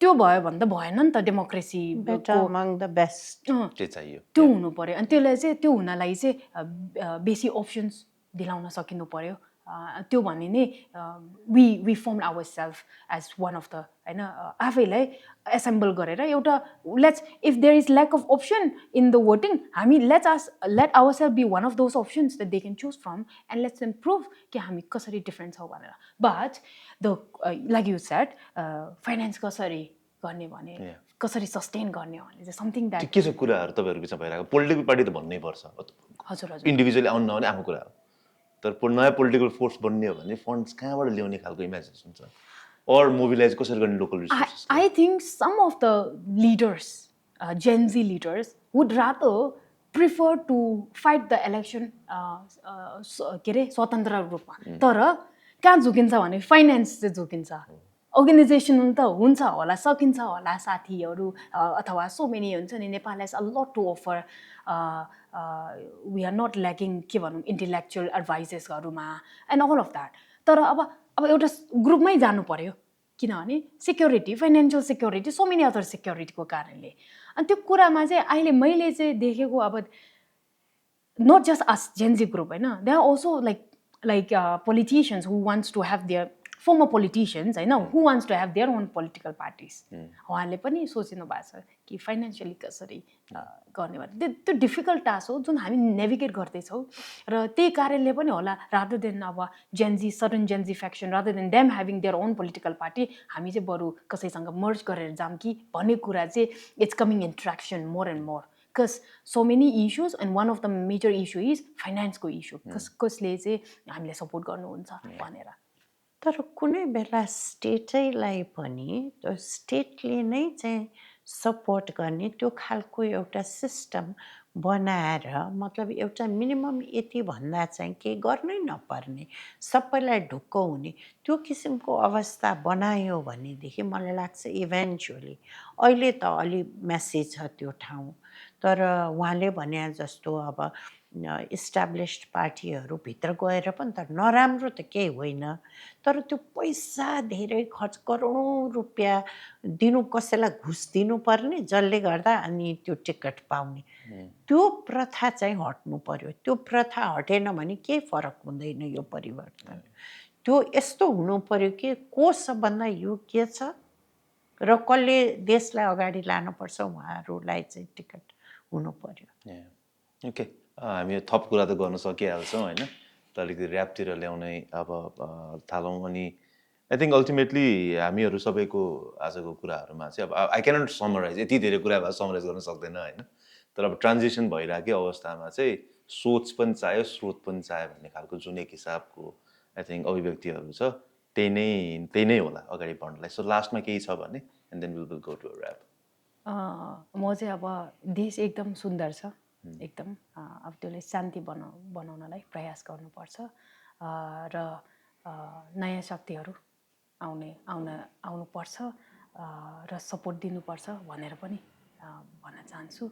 त्यो भयो भने त भएन नि त democracy. Better among the best त्यो हुनु पर्यो। अनि त्यसलाई चाहिँ त्यो हुनलाई चाहिँ बेसी अप्सन्स दिलाउन सकिनु पर्यो। त्यो भने नै we form our self as one of the होइन, आफैलाई एसेम्बल गरेर एउटा let's, if there is lack of option in the voting, हामी let our self be one of those options that they can choose from and let's them prove कि हामी कसरी different छौँ भनेर। But the like you said finance कसरी गर्ने भने, कसरी सस्टेन गर्ने भने चाहिँ समथिङ द्याट के छ कुराहरू तपाईँहरू बिचमा भइरहेको। पोलिटिकल पार्टी त भन्नै पर्छ, हजुर हजुर, इन्डिभिजुअली आउनु नआउने आफ्नो कुरा हो, तर नयाँ पोलिटिकल फोर्स बन्ने हो भने फन्ड्स कहाँबाट ल्याउने खालको इमेजिनेसन छ, और मोबिलाइज कसरी गर्ने local resources? I think some of the leaders, Gen Z leaders, would rather prefer to fight the election के अरे स्वतन्त्र रूपमा, तर कहाँ झुकिन्छ भने फाइनेन्स चाहिँ झुकिन्छ। अर्गनाइजेसन त हुन्छ होला, सकिन्छ होला, साथीहरू अथवा सो मेनी हुन्छ नि, Nepal has a lot to offer, we are not lacking के भनौँ इन्टेलेक्चुअल एडभाइसेसहरूमा एन्ड अल अफ द्याट। तर अब एउटा ग्रुपमै जानु पर्यो, किनभने security, financial security, so many other सिक्योरिटीको कारणले। अनि त्यो कुरामा चाहिँ अहिले मैले चाहिँ देखेको, अब not just us Gen Z group होइन, they are also like politicians who wants to have their former politicians होइन who wants to have their own political parties उहाँले पनि सोचिनु भएको छ कि फाइनेन्सियली कसरी गर्ने भने त्यो डिफिकल्ट टास्क हो जुन हामी नेभिगेट गर्दैछौँ र त्यही कारणले पनि होला रादर देन अब sudden Gen Z fraction rather than them having their own political party हामी चाहिँ बरु कसैसँग मर्ज गरेर जाऊँ कि भन्ने कुरा चाहिँ it's coming in traction more and more because so many issues and one of the major issue is finance को issue कसले चाहिँ हामीले सपोर्ट गर्नुहुन्छ भनेर तर कुनै बेला स्टेटैलाई पनि त्यो स्टेटले नै चाहिँ सपोर्ट गर्ने त्यो खालको एउटा सिस्टम बनाएर मतलब एउटा मिनिमम यति भन्दा चाहिँ केही गर्नै नपर्ने सबैलाई ढुक्क हुने त्यो किसिमको अवस्था बनायो भनेदेखि मलाई लाग्छ इभेन्चुअली अहिले त अलि मेसी छ त्यो ठाउँ तर उहाँले भने जस्तो अब इस्टाब्लिस्ड पार्टीहरू भित्र गएर पनि त नराम्रो त केही होइन तर त्यो पैसा धेरै खर्च करोडौँ रुपियाँ दिनु कसैलाई घुस दिनुपर्ने जसले गर्दा अनि त्यो टिकट पाउने त्यो प्रथा चाहिँ हट्नु पर्यो त्यो प्रथा हटेन भने केही फरक हुँदैन यो परिवर्तन त्यो यस्तो हुनु पर्यो कि को सबभन्दा योग्य छ र कसले देशलाई अगाडि लानुपर्छ उहाँहरूलाई चाहिँ टिकट हुनु पर्यो ओके हामी थप कुरा त गर्न सकिहाल्छौँ होइन त अलिकति ऱ्यापतिर ल्याउनै अब थालौँ अनि आई थिङ्क अल्टिमेटली हामीहरू सबैको आजको कुराहरूमा चाहिँ अब आई क्यानट समराइज यति धेरै कुरा भए समराइज गर्न सक्दैन होइन तर अब ट्रान्जिसन भइरहेकै अवस्थामा चाहिँ सोच पनि चाहियो स्रोत पनि चाहियो भन्ने खालको जुन एक हिसाबको आई थिङ्क अभिव्यक्तिहरू छ त्यही नै होला अगाडि बढ्नलाई सो लास्टमा केही छ भने and then will go to a rap म चाहिँ अब देश एकदम सुन्दर छ एकदम अब त्यसलाई शान्ति बनाउनलाई प्रयास गर्नुपर्छ र नयाँ शक्तिहरू आउनुपर्छ र सपोर्ट दिनुपर्छ भनेर पनि भन्न चाहन्छु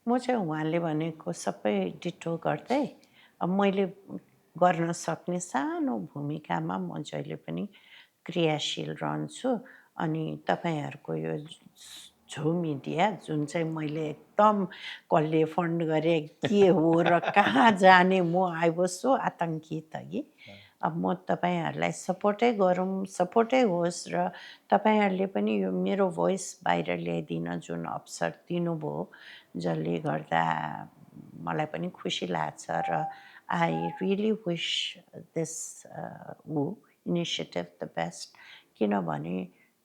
म चाहिँ उहाँले भनेको सबै डिटो गर्दै अब मैले गर्न सक्ने सानो भूमिकामा म जहिले पनि क्रियाशील रहन्छु अनि तपाईहरुको यो झो मिडिया जुन चाहिँ मैले एकदम कसले फन्ड गरे के हो र कहाँ जाने म आई वाज सो आतंकित कि अब म तपाईहरुलाई सपोर्टै होस् र तपाईहरुले पनि यो मेरो भोइस बाहिर ल्याइदिन जुन अवसर दिनुभयो जसले गर्दा मलाई पनि खुसी लाग्छ र I really wish this initiative the best किनभने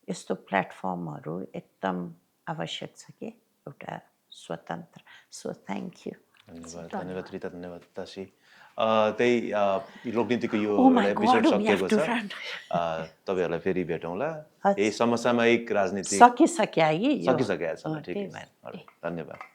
यस्तो प्लेटफर्महरू एकदम आवश्यक छ कि एउटा स्वतन्त्र सो थ्याङ्क यू धन्यवाद रिता धन्यवाद ताशी त्यही लोकनीतिको यो एपिसोड सकिएको छ तपाईहरुलाई फेरि भेटौँला यही समसामयिक राजनीति सकिसक्यो है सकिसकेको छ ठिकै छ धन्यवाद